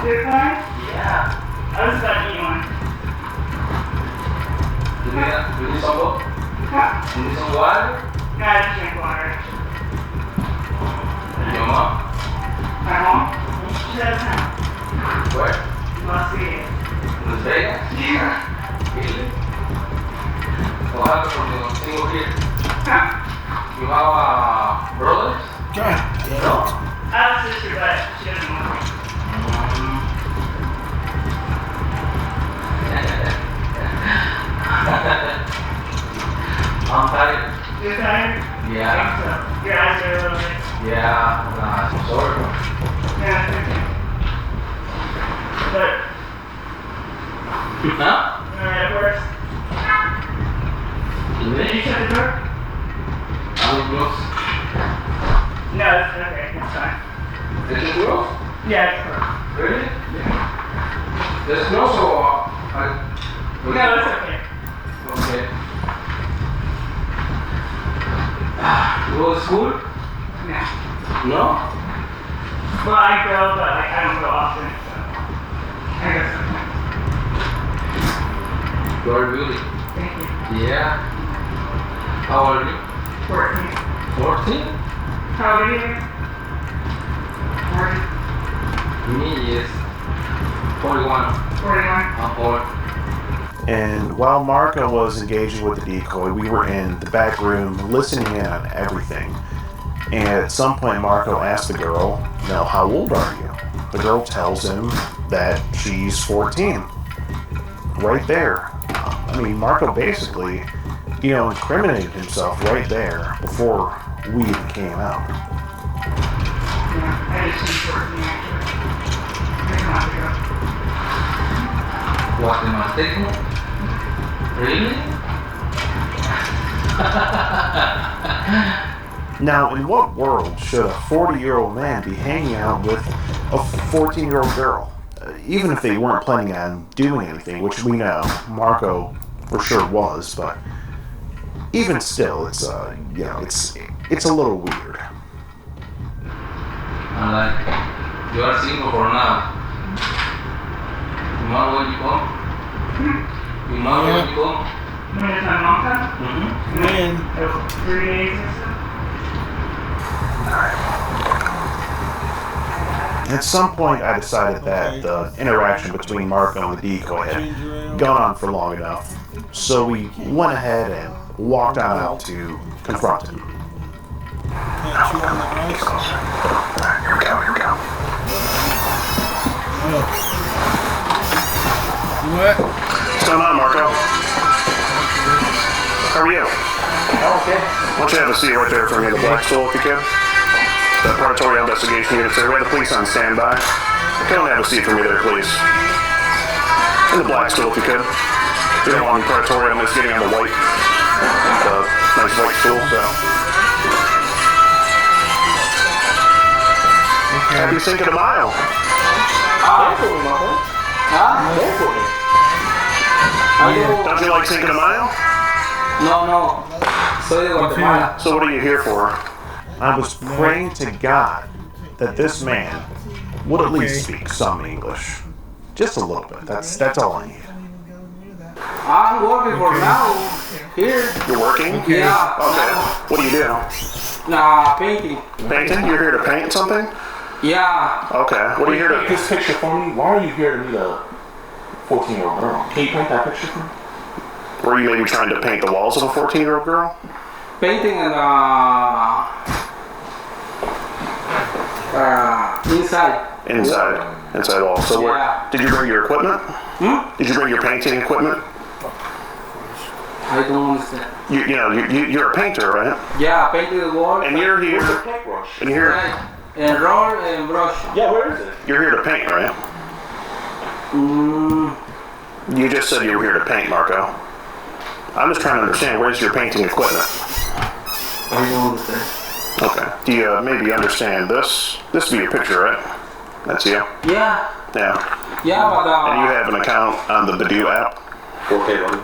Good one? Yeah. I was about to eat one. Do you need some water? Huh? You need some water? No, I just drink water. Your mom? My mom? She's out of town. Where? Las Vegas. Las Vegas? Yeah. Really? What happened from your single kid? Huh? You have brothers? God damn it. I have a sister, but she doesn't want me. I'm tired. You're tired? Yeah. I think so. Your eyes are a little bit. Yeah, I'm sorry. Yeah, it's okay. But. Huh? Alright, it works. Did you shut the door? I'm close. No, it's okay. It's fine. Is it close? Yeah, it's close. Really? Yeah. There's close or No, it's okay. Okay. You go to school? No. No? Well, I go, but like, I don't go often, so I go sometimes. You're beauty. Thank you. Yeah. How old are you? 14. 14? How old are you? 40. Me is 41. 41. I'm 4. And while Marco was engaging with the decoy, we were in the back room listening in on everything. And at some point, Marco asked the girl, how old are you? The girl tells him that she's 14. Right there. I mean, Marco basically, incriminated himself right there before we even came out. Yeah, I just turned 14 actually. 6 months ago. What, the mistake? Really? Now, in what world should a 40-year-old man be hanging out with a 14-year-old girl? Even if they weren't planning on doing anything, which we know Marco for sure was, but even still, it's a little weird. I'm like, you are single for now. Tomorrow when you come? Tomorrow when you come? When is my mom come? Mm-hmm. 3 days or so. At some point, I decided that the interaction between Marco and the decoy had gone on for long enough, so we went ahead and walked on out to confront him. Can't chew on the ice. Here we go. What? What's going on, Marco? How are you? Okay. Why don't you have a seat right there for me, the black stool, if you can? The predatory investigation unit, sir. We have the police on standby. Come and have a seat for me there, please. In the black stool, if you could. We don't want predatory on this getting on the white. Nice white stool, so. Okay. Happy Cinco de Mayo. Don't you like Cinco de Mayo? No. Soy de Guatemala. So what are you here for? I was praying to God that this man would at least speak some English. Just a little bit. That's all I need. I'm working for now. Here. You're working? Yeah. Okay. What do you do? Painting. Painting? You're here to paint something? Yeah. Okay. What are you here to... This picture for me? Why are you here to meet a 14-year-old girl? Can you paint that picture for me? Were you maybe trying to paint the walls of a 14-year-old girl? Painting and inside. Inside walls. So yeah. Did you bring your equipment? Did you bring your painting equipment? I don't understand. You're a painter, right? Yeah, painting the wall. And you're here. Where's the paintbrush? And you're here. Right. And roll and brush. Yeah, where is it? You're here to paint, right? You just said you were here to paint, Marco. I'm just trying to understand, where's your painting equipment? I don't understand. Okay. Do you maybe understand this? This would be your picture, right? That's you? Yeah. Yeah. Yeah, but And you have an account on the Badoo app? Okay, buddy.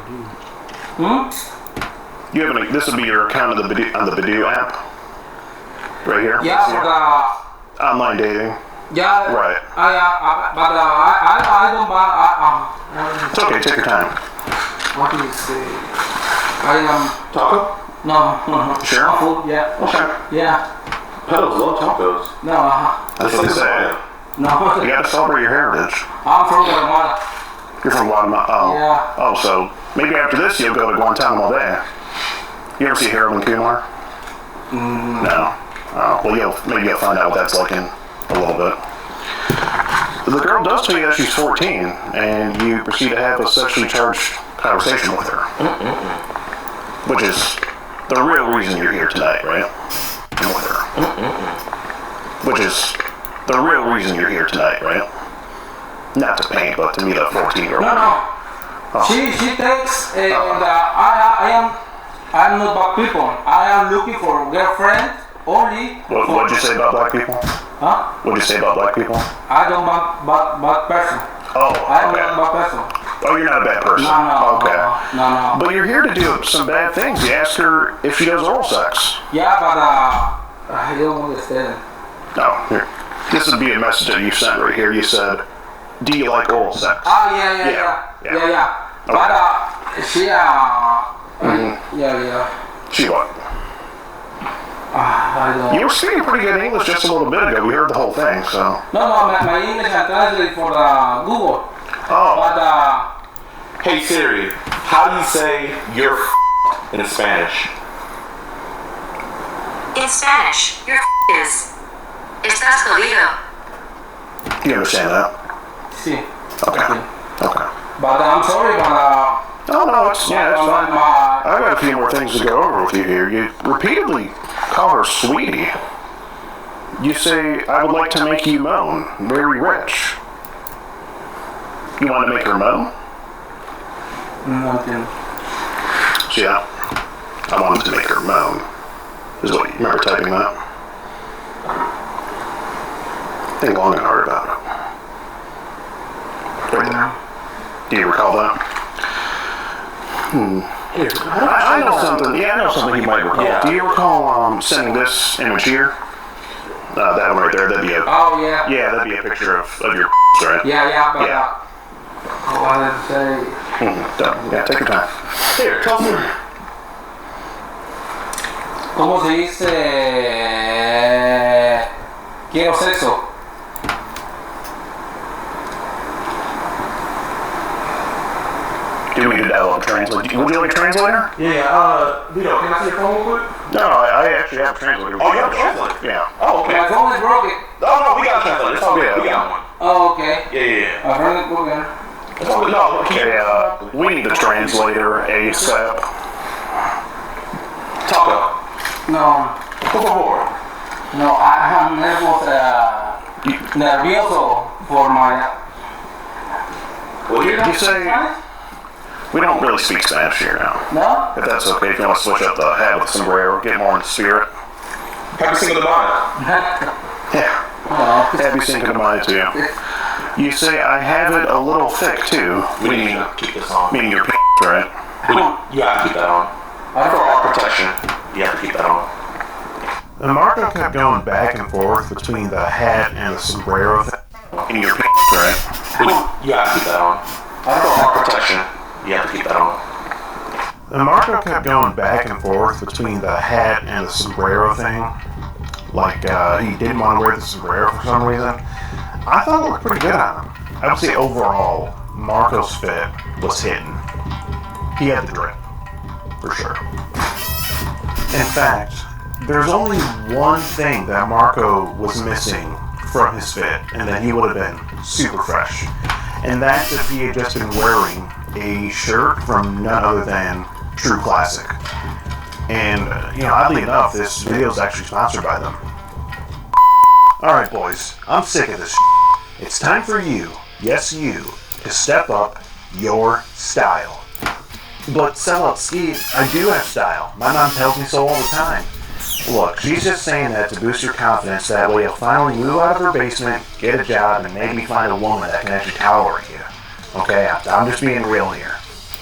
You have this would be your account on the Badoo app? Right here? Yeah, but online dating? yeah. Right. I don't buy. It's okay, take your time. What do you say? I am taco? No. Sure. Food, yeah. Okay. Yeah. Pedals love tacos. No. That's what they say. No. You gotta celebrate your heritage. I'm from Guatemala. You're from Guatemala? Oh. Yeah. Oh, so maybe after this you'll go to Guantanamo Bay. You ever see Harold and Kumar? No. Oh, well, maybe you'll find out what that's like in a little bit. The girl does tell you that she's 14, and you proceed to have a sexually charged conversation with her. Which is the real reason you're here tonight, right? With her. Which is the real reason you're here tonight, right? Not to paint, but to meet a 14-year-old. No. Oh. She takes, and I'm not black people. I am looking for a girlfriend only. What'd you say about black people? Huh? What'd you say about black people? I don't bad person. Oh, I'm not a bad person. Oh, you're not a bad person? No. Okay. No. But you're here to do some bad things. You asked her if she does oral sex. Yeah, but I don't understand. No, here. This would be a message that you sent right here. You said, do you like oral sex? Yeah. Okay. But she, She what? You were speaking pretty good English just a little bit ago. We heard the whole thing, so. No, my English I translate for Google. Oh. But hey Siri, how do you say you're in Spanish? In Spanish, your is estás jodido. You understand that? Sí. Okay. But I'm sorry, but no, it's fine. I've got a few more things to go over with you here. You repeatedly call her sweetie. You say, I would like to make you moan. Very rich. You want to make her moan? Nothing. So yeah, I wanted to make her moan. Is what you remember typing that? Think long and hard about it. Right there. Do you recall that? I know something. Yeah, I know something you might recall. Yeah. Do you recall sending this image here? That one right there. That'd be a. Oh yeah. Yeah, that'd be a picture of your right? Yeah. But, I wanted to say. Yeah, take your time. Here, tell me. ¿Cómo se dice? Quiero sexo. Do we need to download a translator? Would you like a translator? Yeah, Vito, can I see your phone real quick? No, I actually have a translator. Oh, you have a translator? Yeah. Oh, okay. My phone is broken. Oh, no, we got a translator. It's all good. We got one. Oh, okay. Yeah. My phone is broken. It's all good. No, we need a translator ASAP. Taco. No. Por favor. No, I'm nervioso for my. Well, you say we don't really speak Spanish here now. No? If that's okay, if you want to switch up the hat with the sombrero, get more in the spirit. Happy Cinco de Mayo. Yeah. Happy Cinco de Mayo to you. You say I have it a little thick too. We need to keep this on. Meaning your right? You have to keep that on. For our protection, you have to keep that on. And Marco kept going back and forth between the hat and the sombrero thing. In your right? You have to keep that on. For our protection, you have to keep that on. And Marco kept going back and forth between the hat and the sombrero thing. Like, he didn't want to wear the sombrero for some reason. I thought it looked pretty good on him. I would say overall, Marco's fit was hidden. He had the drip. For sure. In fact, there's only one thing that Marco was missing from his fit, and then he would have been super fresh. And that's if he had just been wearing a shirt from none other than True Classic. And, oddly enough, this video is actually sponsored by them. Alright boys, I'm sick of this shit. It's time for you, yes you, to step up your style. But sellout Ski, I do have style. My mom tells me so all the time. Look, she's just saying that to boost your confidence, that way you'll finally move out of her basement, get a job, and maybe find a woman that can actually tolerate you. Okay, I'm just being real here.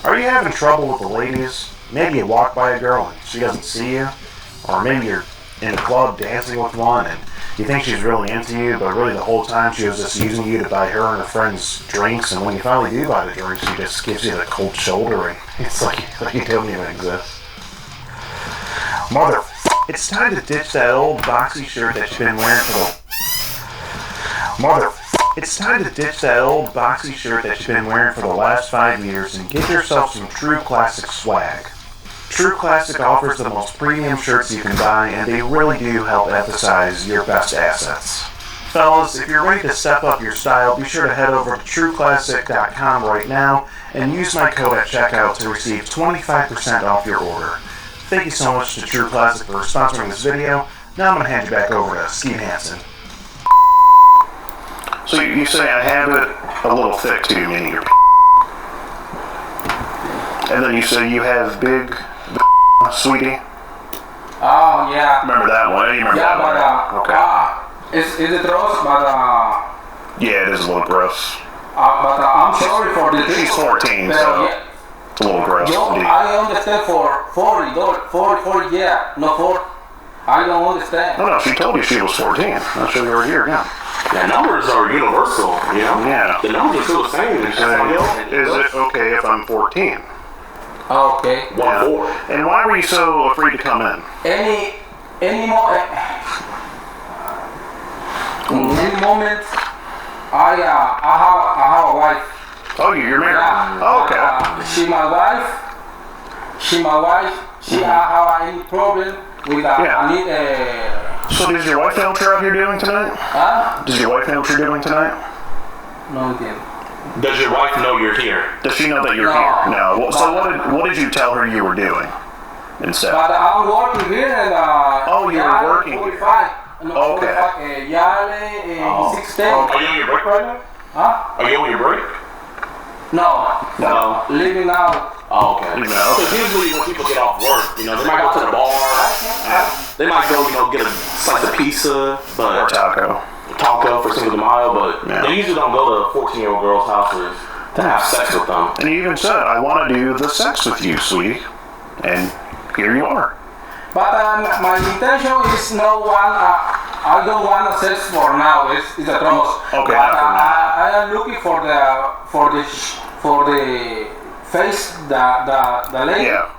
Are you having trouble with the ladies? Maybe you walk by a girl and she doesn't see you, or maybe you're in a club dancing with one and you think she's really into you, but really the whole time she was just using you to buy her and her friends drinks, and when you finally do buy the drinks, she just gives you the cold shoulder and it's like you don't even exist. It's time to ditch that old boxy shirt that you've been wearing for It's time to ditch that old boxy shirt that you've been wearing for the last 5 years and get yourself some True Classic swag. True Classic offers the most premium shirts you can buy, and they really do help emphasize your best assets. Fellas, if you're ready to step up your style, be sure to head over to trueclassic.com right now and use my code at checkout to receive 25% off your order. Thank you so much to True Classic for sponsoring this video. Now I'm going to hand you back over to Steve Hansen. So you say I have it a little thick too, meaning your and then you say you have big sweetie? Oh, yeah. Remember that one? You remember yeah, that but, one? Okay. Is it gross? But, yeah, it is a little gross. But I'm sorry for the She's 14, so yeah. it's a little gross. I understand for 40, yeah, no 40. I don't understand. No, she told you she was 14. I'll show you over here, yeah. Yeah, numbers are universal, you know? Yeah. The numbers are still the same. Is it okay if I'm 14? Okay. 1-4. And why were you so afraid to come in? Any moment, I have a wife. Oh, you're married? Yeah. Oh, okay. She my wife. She have any problem with I need So does your wife know what you're out here doing tonight? Huh? Does your wife know what you're doing tonight? No idea. Does your wife know you're here? Does she know that you're here? No. So what did you tell her you were doing instead? But I'm working here and oh, you were working 45. No, okay. 45, 16. Are you on your break right now? Huh? Are you on your break? No. Leaving now. Oh, okay. Because usually when people get off work, you know, they might go to the bar. They might go, you know, get a slice of pizza, but or taco for Cinco de Mayo, but they usually don't go to 14-year-old girls' houses to have sex with them. And you even said, I want to do the sex with you, sweetie. And here you are. But my intention is no one. I don't want to sex for now. It's a trust. Okay. But I am looking for the face the lady. Yeah.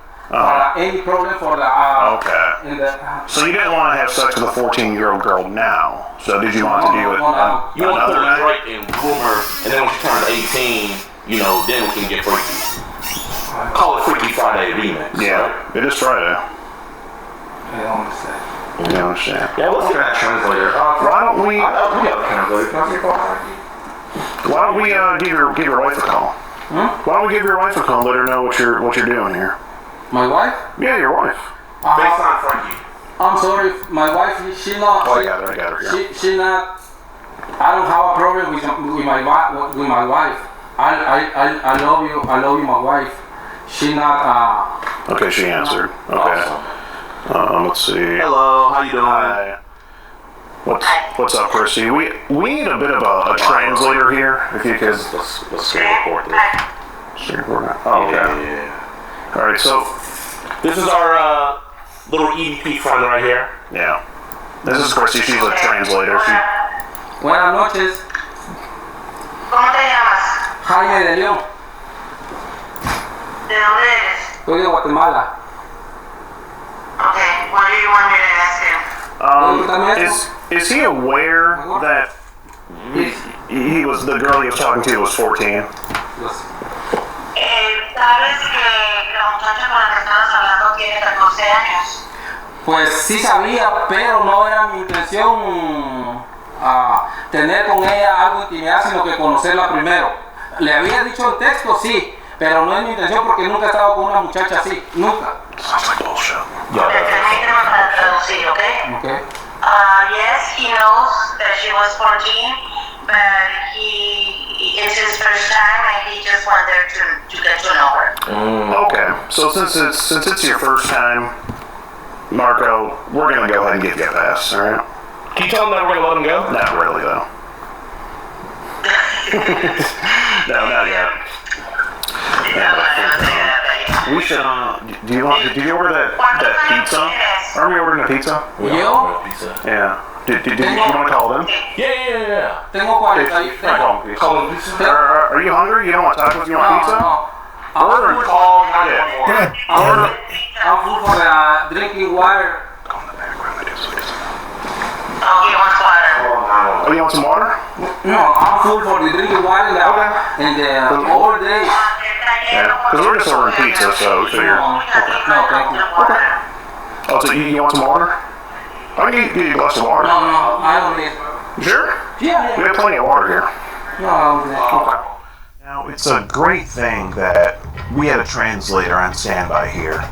Any problem for the okay. So you didn't want to have sex with a 14-year-old girl now. So did you want to do it? You want to put her right and groom her, and then when she turns 18, you know, then we can get freaky. Call it Freaky Friday remix. Yeah, right? It is Friday. I don't understand. You understand? Yeah, let's get that translator. Why don't we? We have a translator. Can I see a call? Why don't we give your wife a call? Why don't we give your wife a call? Let her know what you're doing here. My wife? Yeah, your wife. FaceTime Frankie. I'm sorry, my wife. She not. Oh, I got her. Yeah. She not. I don't have a problem with my wife. I love you. I love you, my wife. She not. Okay, she answered. Okay. Awesome. Let's see. Hello, how you doing? Hi. What's up, Chrissy? We need a bit of a translator here, if you could. Let's screen record this. Screen record. Oh, okay. Yeah. All right, so this is our little EDP friend right here. Yeah. This is Chrissy. She's a translator. Buenas noches. ¿Cómo te llamas? Jaime de León. ¿De dónde eres? Soy de Guatemala. Okay, what do you want me to ask him? Is he aware that he was the girl he was talking to was 14? Sabes que la muchacha con la que estabas hablando tiene 14 años. Pues sí sabía, pero no era mi intención tener con ella algo intimidad, sino que conocerla primero. Le había dicho el texto, sí, pero no es mi intención porque nunca he estado con una muchacha así, nunca. Sounds like bullshit. Permíteme para traducir, ¿ok? Okay. Yes, he knows that she was 14, but it's his first time and he just wanted to get to know her. Okay, so since it's your first time, Marco, we're gonna go ahead and give you a pass, all right? Can you tell him that we're gonna let him go? Not really, though. No, not yet. We should. Do you order that pizza? Are we ordering a pizza? Yo? Yeah. Did you want to call them? Yeah. Tengo 40. Are you hungry? You don't want tacos? You want pizza? Order and call 911. I'm full for the drinking water. Go in the background. They do sweet. Oh, he wants water. Oh, you want some water? No, I'm full for the drinking water and the all day. Yeah, because we're just ordering pizza, so we figure. No, thank you. Oh, so you want some water? I can give you a glass of water. No, I don't need. Sure? Yeah. We have plenty of water here. No, okay. Now, it's a great thing that we had a translator on standby here.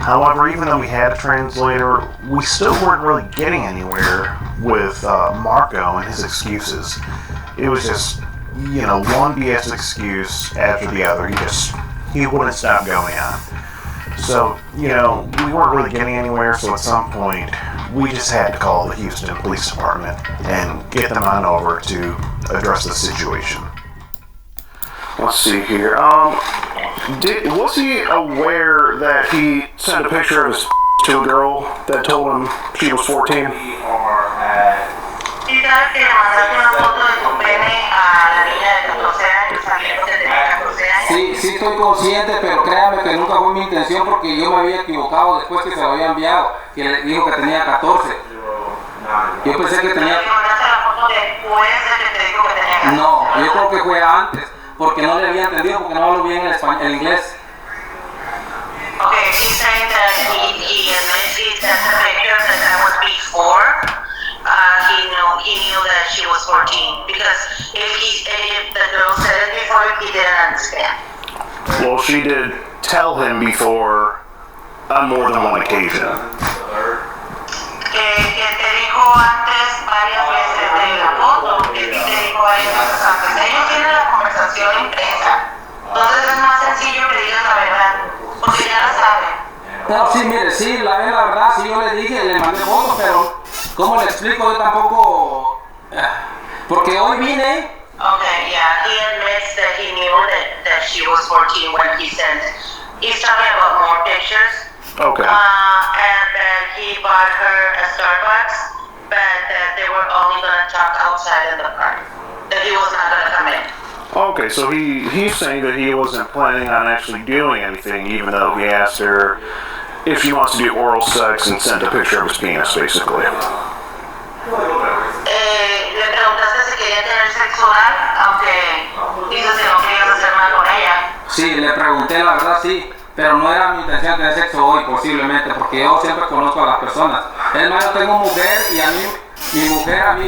However, even though we had a translator, we still weren't really getting anywhere with Marco and his excuses. It was just, one BS excuse after the other. He wouldn't stop going on. So, we weren't really getting anywhere, so at some point, we just had to call the Houston Police Department and get them on over to address the situation. Let's see here. Was he aware that he sent a picture of his to a girl that told him she was 14? Sí, estoy consciente, pero créame que nunca fue mi intención porque yo me había equivocado después que se lo había enviado, que le dijo que tenía 14. Yo pensé que tenía... No, yo creo que fue antes, porque no le había entendido, porque no hablo bien el inglés. Okay, he's saying that he admits he sent a picture that that was before he knew that she was 14, because if the girl said it before, he didn't understand. Well, she did tell him before on more than one occasion. Que te dijo antes varias veces de la foto, que te dijo varias veces antes. Ellos tienen la conversación impresa, entonces es más sencillo que digas la verdad, porque ya la saben. No, sí, mire, sí, la verdad, sí, yo le dije, le mandé fotos, pero ¿cómo le explico? Yo tampoco, porque hoy vine. Okay, yeah, he admits that he knew that she was 14 when he's talking about more pictures. Okay. And that he bought her a Starbucks, but that they were only going to talk outside in the park, that he was not going to come in. Okay, so he's saying that he wasn't planning on actually doing anything, even though he asked her if she wants to do oral sex and sent a picture of his penis, basically. Le preguntaste si quería tener sexo oral, aunque dices que no querías hacer nada con ella. Sí, le pregunté, la verdad, sí, pero no era mi intención tener sexo hoy, posiblemente, porque yo siempre conozco a las personas. Es más, yo tengo mujer y a mí,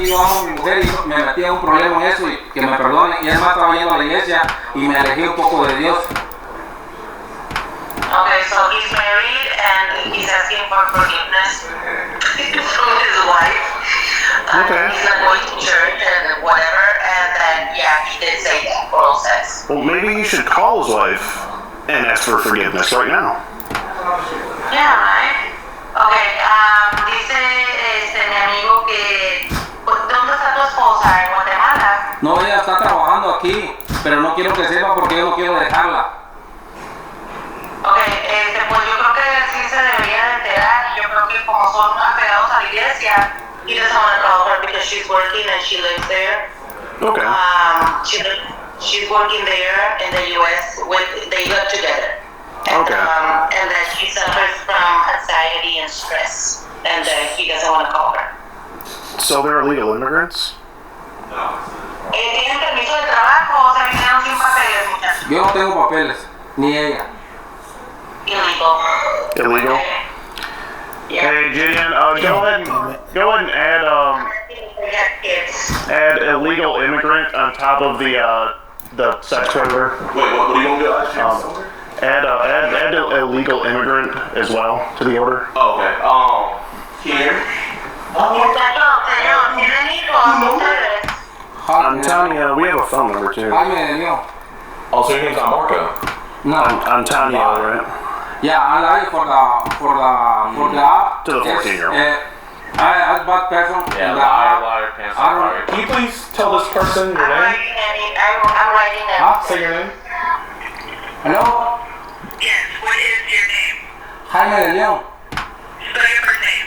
yo amo a mi mujer y me metí en un problema en eso y que me perdone. Y es más, estaba yendo a la iglesia y me alejé un poco de Dios. Okay, so he's married and he's asking for forgiveness from his wife. Okay. He's not going to church and whatever, and then, yeah, he did say that, oral sex. Well, maybe you should call his wife and ask for forgiveness right now. Yeah, right? Okay, dice mi amigo que... ¿Dónde está tu esposa? ¿En Guatemala? No, ella está trabajando aquí, pero no quiero que sepa porque yo no quiero dejarla. Okay, pues yo creo que sí se debería de enterar, y yo creo que como son apegados a la iglesia, he doesn't want to call her because she's working and she lives there. Okay. She's working there in the U.S. They live together. And, Okay. And that she suffers from anxiety and stress, and that he doesn't want to call her. So they're illegal immigrants? ¿Tienen permiso de trabajo o se vinieron sin papeles, muchachos? Yo no tengo papeles, ni ella. Illegal? Yeah. Hey, Gideon, go ahead and add illegal immigrant on top of the sex predator. Wait, what are you gonna do? Add illegal immigrant as well to the order. Oh, okay. Here. I'm telling you, we have a phone number too. Oh, so your name's not Marco? No. I'm telling you, right? Yeah, I like for the app. To the 14-year-old. I bad person. Yeah, liar, pants on fire. Can you please tell this person your name? I'm writing it. Huh? Say your name. Hello? Yes, what is your name? Jaime de León. Spell your first name.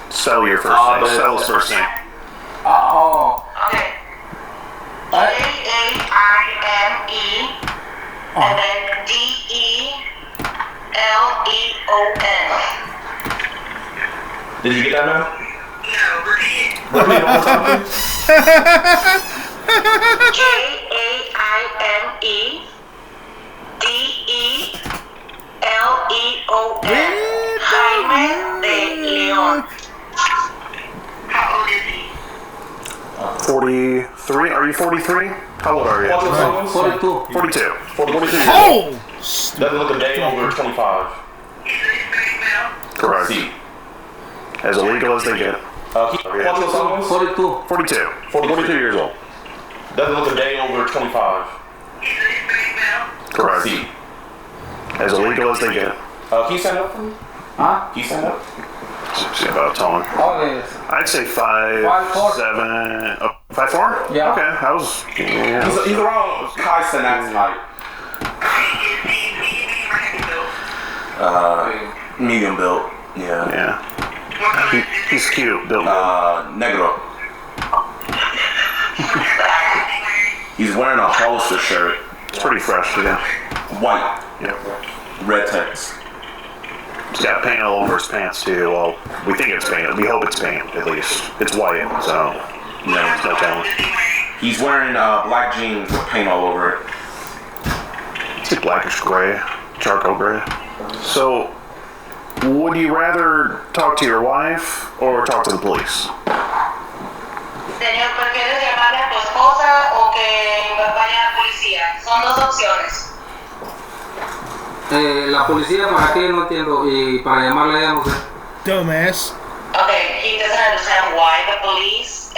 Spell your first name. Spell his first name. Okay. J-A-I-M-E and then D-E-L-E-O-N. Did you get that, man? No, repeat. Repeat one more time, please. J-A-I-M-E D-E-L-E-O-N. Jaime de León. 43. Are you 43? How old are you? 42. 42. 42. Oh! Doesn't look a day over 25. Correct. See. As illegal as they get. 42. 42. 42 years old. Doesn't look a day over 25. Correct. See. As illegal as they get. Can you stand up for me? Huh? Can you stand up? See about tone. Okay. I'd say 5'7". 5'4"? Yeah. Okay, that was. Yeah. He's around Kai Cenat's height. Medium built. Yeah. Yeah. He's cute. Built. Negro. He's wearing a Hollister shirt. It's pretty fresh today. White. Yeah. Red text. He's got paint all over his pants too. Well, we think it's paint. We hope it's paint at least. It's white, so there's no telling. He's wearing black jeans with paint all over it. It's like blackish gray, charcoal gray. So, would you rather talk to your wife or talk to the police? Señor, ¿prefieres llamarle a tu esposa o que vaya a la policía? Son dos opciones. La policía, ¿para qué? No entiendo. Y para llamarle a ella, no sé. Dumbass. Okay, he doesn't understand why the police.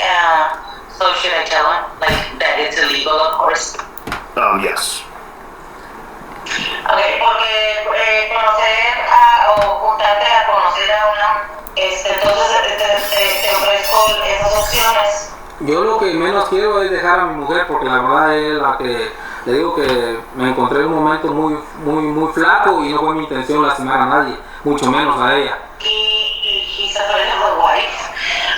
So should I tell him, like, that it's illegal, of course? Yes. Okay, porque conocer o juntarte a conocer a una, entonces te ofrezco esas opciones. Yo lo que menos quiero es dejar a mi mujer, porque la verdad es la que le digo que me encontré en un momento muy flaco y no fue mi intención lastimar a nadie, mucho menos a ella. He's afraid of the wife,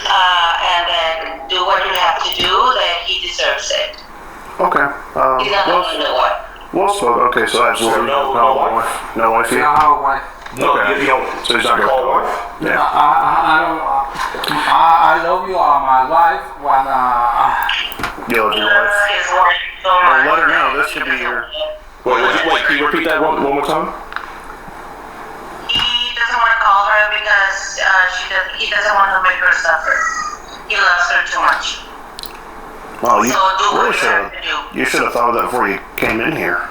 and then do what you have to do, that he deserves it. Okay. He's not going to do what? Well spoken. Okay, so absolutely no wife. No wife yet? No wife. Okay. So he's not going to wife? Yeah. I love you, my wife. When you love your wife? Well, let her know. This should be your. Wait, can you repeat that one more time? He doesn't want to call her because he doesn't want to make her suffer. He loves her too much. Well, you So do what really you have to do. You should have thought of that before you came in here.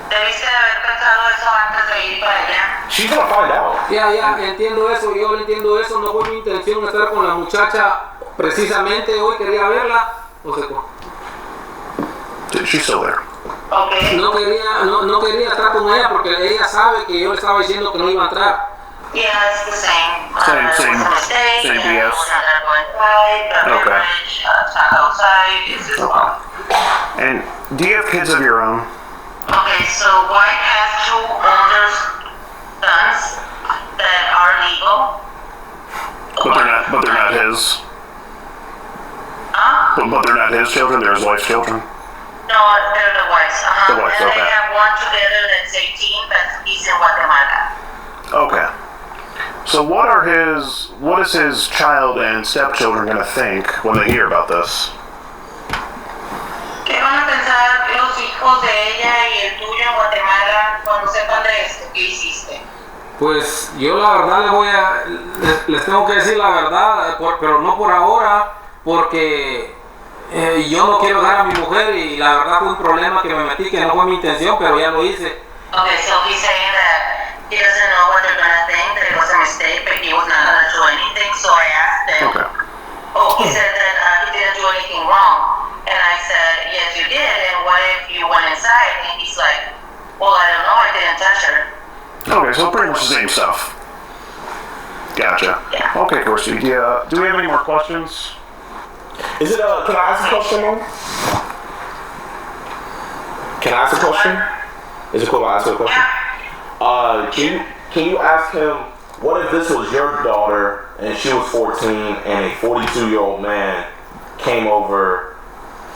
Debiste haber pensado eso antes de ir para allá. She's gonna find out. Ya, entiendo eso, yo entiendo eso. No fue mi intención estar con la muchacha precisamente hoy, quería verla. No sé cómo. She's still there. Okay. No quería estar con ella porque ella sabe que yo le estaba diciendo que no iba a entrar. Yeah, it's the same. Same BS. Okay. And do you have kids of your own? Okay, so wife has two older sons that are legal. But they're not his. But they're not his children. They're his wife's children. No, they're the wife's. The wife's, and okay. they have one together that's 18, but he's in Guatemala. Okay. So what is his child and stepchildren going to think when they hear about this? ¿Qué van a pensar los hijos de ella y el tuyo en Guatemala cuando sepan de esto? ¿Qué hiciste? Pues yo la verdad les tengo que decir la verdad, pero no por ahora, porque yo no quiero dejar a mi mujer y la verdad fue un problema que me metí, que no fue mi intención, pero ya lo hice. Okay, so he's saying that he doesn't know what they're gonna think, that it was a mistake, but he was not gonna do anything, so I asked him. Okay. Oh, he said that he didn't do anything wrong. And I said, yes, you did, and what if you went inside? And he's like, well, I don't know, I didn't touch her. Okay, so pretty much the same stuff. Gotcha. Yeah. Okay, Corsi, do we have any more questions? Is it can I ask a question, man? Can I ask a question? Is it cool if I ask you a question? Can you ask him, what if this was your daughter and she was 14 and a 42-year-old man came over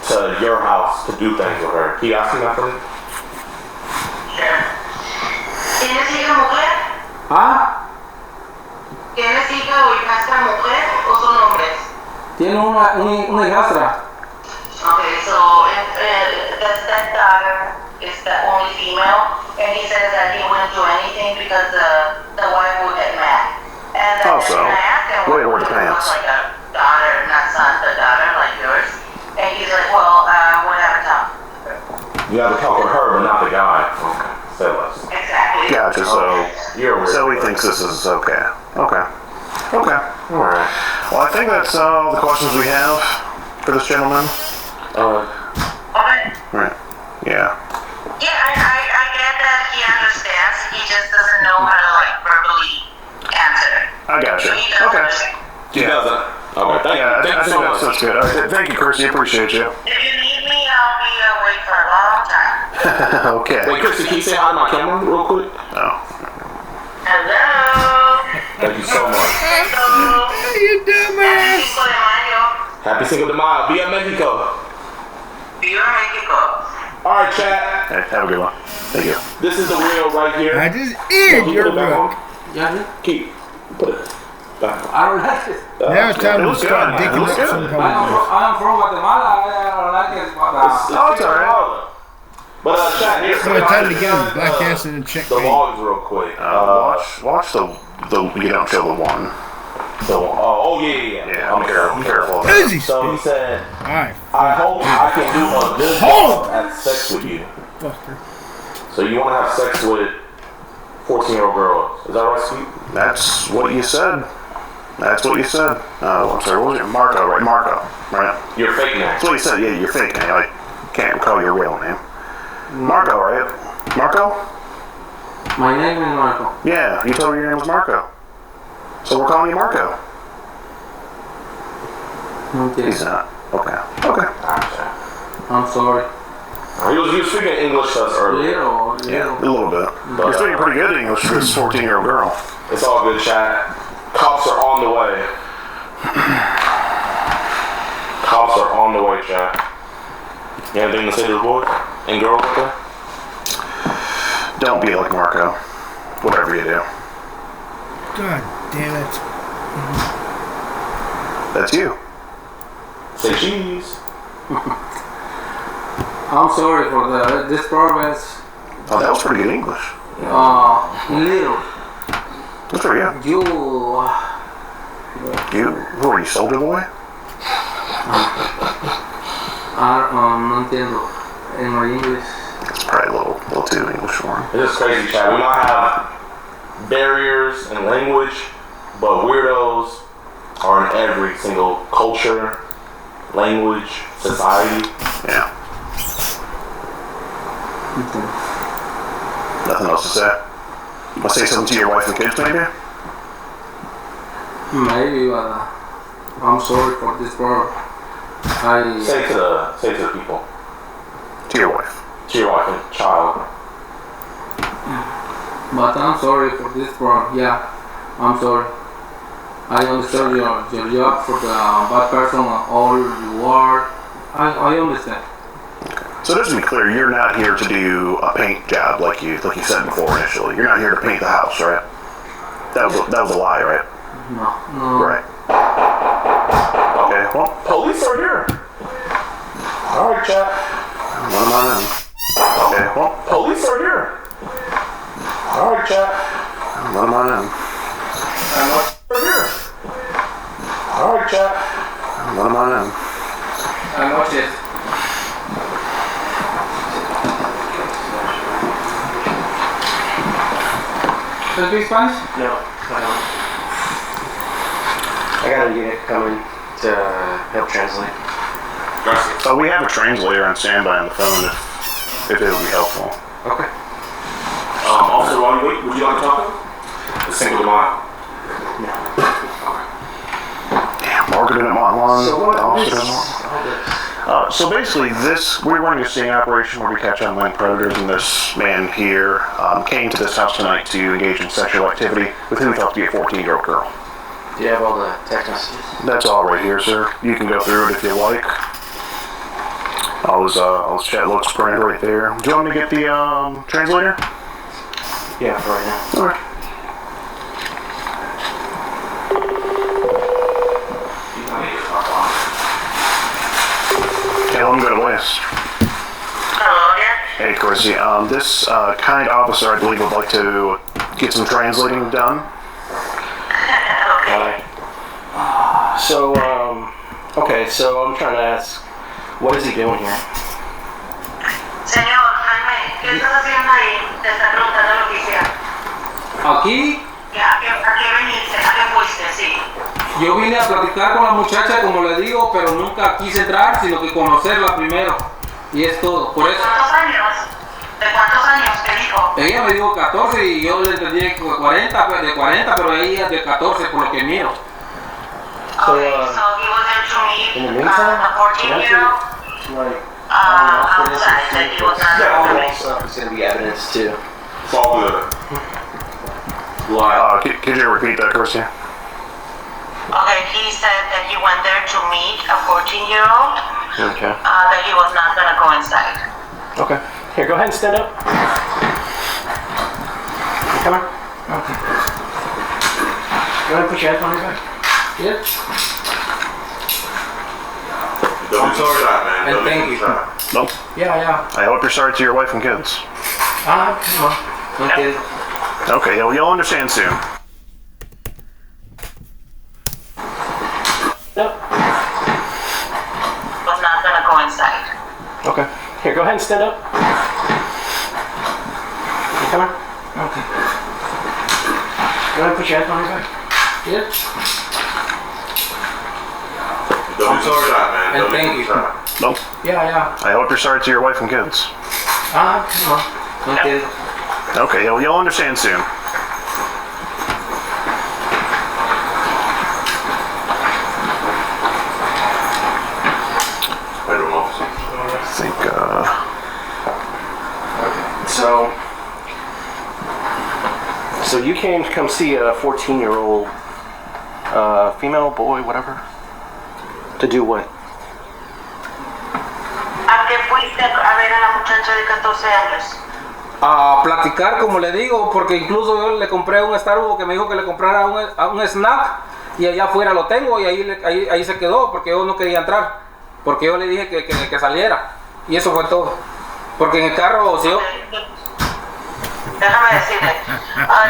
to your house to do things with her? Can you ask him that for me? Sure. ¿Tienes hija mujer? ¿Tienes hija o hijastra mujer o son hombres? Tiene una hijastra. Okay, so that daughter is the only female, and he says that he wouldn't do anything because the wife would get mad. And then I asked him, way to wear the pants. like a daughter, not son, the daughter, like So he thinks this is okay. Okay. Alright. Well, I think that's all the questions we have for this gentleman. Okay. Right. Yeah. Yeah, I get that he understands. He just doesn't know how to like verbally answer. I gotcha. He doesn't Okay. understand. He doesn't. Okay, thank you. Thank you so much. That's good. All right. Thank you, Chrissy. Appreciate you. If you need me, I'll be awake for a long time. Okay. Wait, Chrissy, can you say hi to my camera real quick? Oh. Hello. Thank you so much. Hello. You dumbass. Cinco de Mayo. Happy Cinco de Mayo. Viva Mexico. Viva Mexico. Alright, chat. Hey, have a good one. Thank you. This is the real right here. I just eared your rook. Keep. Put it back. I don't like it. Now it's time to start digging up some I'm problems. from Guatemala. I don't like it. Oh, it's alright. But chat, here's So it's time to get him black ass in and check the logs real quick. Watch the you don't show the one. Yeah, I'm careful. Easy. So he said, Alright. I hope I can do a good job at sex with you. Fucker. So you want to have sex with 14-year-old girls. Is that right, Steve? That's what you said. That's what you said. I'm sorry, what was it? Marco, right? Marco, right? Your fake name. That's what you said. Yeah, your fake name. I can't recall your real name. Marco, right? Marco? My name is Marco. Yeah, you told me your name was Marco. So we're calling you Marco. Okay. He's not. Okay. Okay. I'm sorry. He was speaking English to us earlier. Yeah, a little bit. You're speaking pretty good English for this 14-year-old girl. It's all good, chat. Cops are on the way. Cops are on the way, chat. You have anything to say to the boys and girls out there? Don't be like Marco. Whatever you do. God damn it. That's you. Say cheese. I'm sorry for this disturbance. Oh, that was pretty good English. Little. Good for you. Who are you, Soldier Boy? No entiendo. En my English. It's probably a little too English for him. It's just crazy, chat. We might have barriers in language, but weirdos are in every single culture, language, society. Yeah. Nothing else to say? Want to say something to your wife and kids, maybe? Maybe, but I'm sorry for this problem. Say to the people. To your wife. To your wife and child. But I'm sorry for this problem. Yeah, I'm sorry. I understand your job for the bad person all you are. I understand. So just to be clear, you're not here to do a paint job like you said before initially. You're not here to paint the house, right? That was a lie, right? No. Right. Okay, well. Police are here. Alright, chat. What am I in? Okay, well. Police are here. Alright, chat. What am I in? They're here. Alright, chat. What am I in? And watch this. Do you speak Spanish? No, I don't. I got a unit coming to help translate. So we have a translator on standby on the phone if it would be helpful. Okay. Also, while you wait, would you like to talk? The Cinco de Mayo. Damn, Margaret didn't want one. So what Officer is doesn't want. So basically, we're running a sting operation where we catch unnamed predators, and this man here came to this house tonight to engage in sexual activity with who he thought to be a 14-year-old girl. Do you have all the text messages? That's all right here, sir. You can go through it if you like. All his chat looks printed right there. Do you want me to get the translator? Yeah, for right now. All right. Okay, let me go to West. Hey, Chrissy. This kind officer, I believe, would like to get some translating done. Okay. So I'm trying to ask, what is he doing here? Señor Jaime, ¿qué estás haciendo ahí? Te está preguntando lo que hiciera. Aquí Ya, ¿a qué viniste? ¿A qué fuiste? Sí. Yo vine a platicar con la muchacha, como le digo, pero nunca quise entrar, sino que conocerla primero. Y es todo, por eso. ¿Cuántos años? ¿De cuántos años te dijo? Ella me dijo 14 y yo le entendí de 40, pero ella es de 14 por lo que miro. Okay, so he was there to meet a 14-year-old outside that he was not Yeah, stuff is going to be evidence too. It's all good. Could you repeat that, Corsia? Okay, he said that he went there to meet a 14-year-old. Okay. That he was not going to go inside. Okay. Here, go ahead and stand up. Come on. Okay. Go ahead and put your head on your back. Yep. Don't be shy, man. And thank you. Nope. Yeah. I hope you're sorry to your wife and kids. Okay. Okay, you'll understand soon. Nope. Was not going to go inside. Okay. Here, go ahead and stand up. Come on. Okay. Go ahead and put your head on your back. Yep. Don't be shy, man. And thank you. Nope. Yeah. I hope you're sorry to your wife and kids. Okay. Okay, you'll understand soon. I think, So you came to come see a 14-year-old female, boy, whatever. To do what? ¿A qué fuiste a ver a la muchacha de 14 años? A platicar, como le digo, porque incluso yo le compré un Starbucks que me dijo que le comprara un snack y allá afuera lo tengo y ahí se quedó porque yo no quería entrar, porque yo le dije que saliera y eso fue todo. Porque en el carro, si yo... Déjame decirle,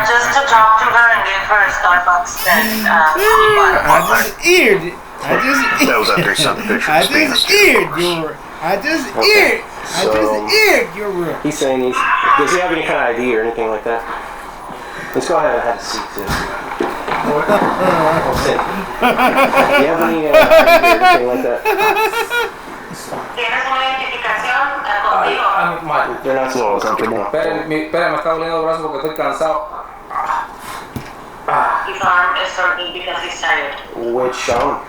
just to talk to her and give her a Starbucks then I just eared. that was after he sent the picture. I just eared your room. He's saying does he have any kind of ID or anything like that? Let's go ahead and have a seat too. Do you have any ID or anything like that? ¿Tienes una identificación contigo? They're not so comfortable. Espera, me está doliendo el brazo porque estoy cansado. His arm is hurting because he's tired. Which arm?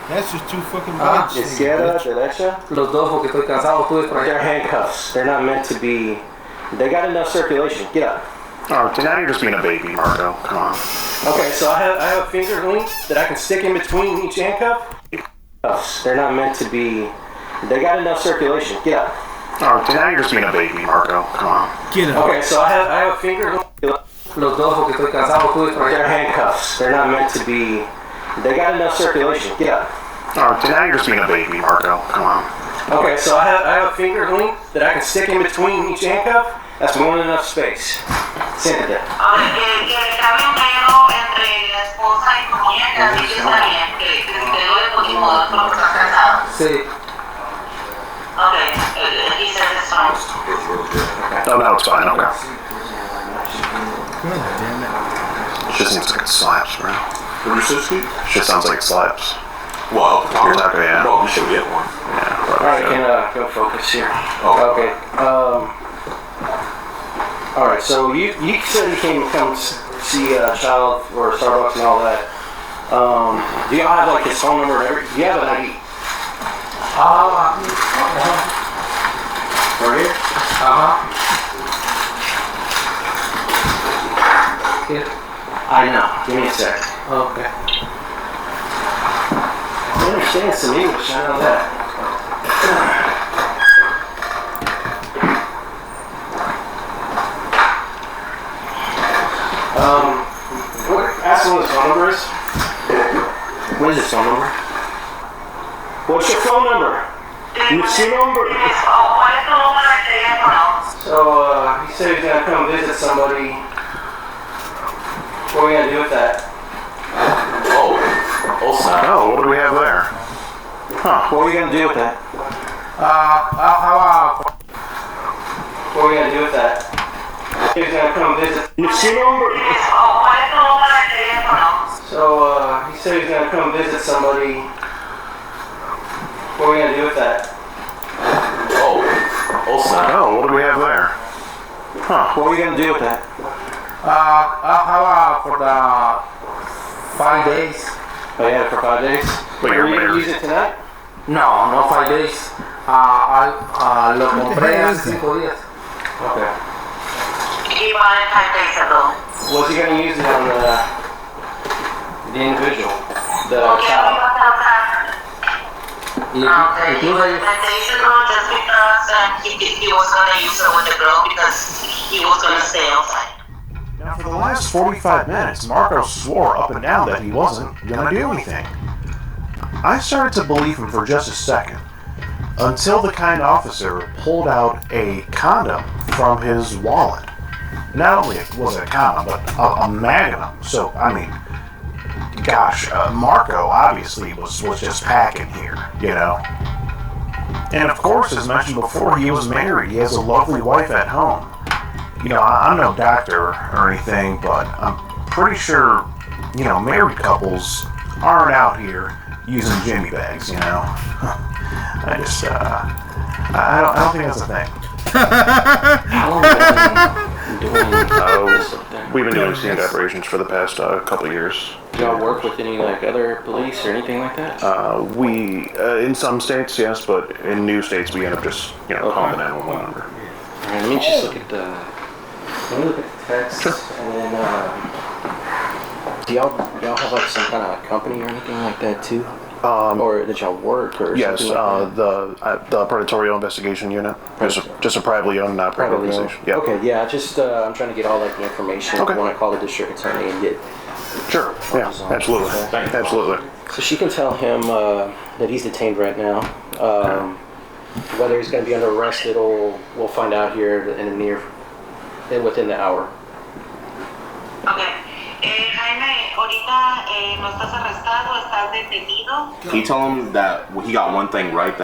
That's just too fucking bad. Izquierda, derecha? Los dos porque estoy cansado. They're handcuffs. They're not meant to be. They got enough circulation. Get up. Oh, now you're just being a baby, Marco. Come on. Okay, so I have a finger link that I can stick in between each handcuff. They're not meant to be. They got enough circulation. Get up. Oh, now you're just being a baby, Marco. Come on. Get up. Okay, so I have a finger link. Los dos porque estoy cansado. They're handcuffs. They're not meant to be. They got enough circulation. Get up. Oh, now you're just being a baby, Marco. Come on. Okay, so I have a finger link that I can stick in between each handcuff. That's more than enough space. Siéntate. Que cabe un dedo entre la esposa y tu muñeca, así que está bien. Que el dedo de tu modo porque estás cansado. Sí. Okay, he says it's fine. Oh, no, it's fine. Okay. God damn it. Just seems like it slaps, bro. Persistent? Just sounds like it slaps. Well, You're not gonna, yeah. well, we should get one. Yeah. Alright, can focus here. Oh. Okay. Alright, so you said you came to come see a child or Starbucks and all that. Do y'all have like his phone number and everything? Do you have an ID? Right here? I know. Give me a sec. Okay. I understand some English, I know that. Ask him what his phone number is. What is his phone number? What's your phone number? Your SIM number? So, he said he's gonna come visit somebody. What are we gonna do with that? Oh, what do we have there? Huh. What are we gonna do with that? What are we gonna do with that? He's gonna come visit. Su number? So, he said he's gonna come visit somebody. What are we gonna do with that? Oh, what do we have there? Huh. What are we gonna do with that? I'll have for the 5 days. Oh, yeah, for 5 days? Wait, are you gonna use it tonight? No, 5 days. Lo compré hace 5 días. Okay. He bought it 5 days ago. What's he gonna use it on the individual? The child? Okay, 5 days ago, just because he was gonna use it with the girl because he was gonna stay outside. Now, for the last 45 minutes, Marco swore up and down that he wasn't gonna do anything. I started to believe him for just a second, until the kind officer pulled out a condom from his wallet. Not only was it a condom, but a magnum. So, I mean, gosh, Marco obviously was just packing here, you know. And of course, as mentioned before, he was married. He has a lovely wife at home. You know, I'm no doctor or anything, but I'm pretty sure, you know, married couples aren't out here using Jimmy bags, you know. I just, I don't think that's a thing. How long have you been doing this up there? We've been doing stand operations for the past couple of years. Do y'all work with any like other police or anything like that? We, in some states, yes, but in new states, we end up just, you know, calling the 911 number. Alright, let me just look at the text, and then, do y'all have like some kind of company or anything like that too? Or that y'all work or yes, something like that? the Predatorial Investigation Unit. Just a privately owned, not-profit organization. Yeah. Okay, yeah, just I'm trying to get all like the information when I call the district attorney and get. Sure. Yeah. Absolutely. Absolutely. So she can tell him that he's detained right now. Whether he's going to be under arrest, we'll find out here within the hour. Okay. Jaime, ahorita no estás arrestado, estás detenido. Can you tell him that he got one thing right?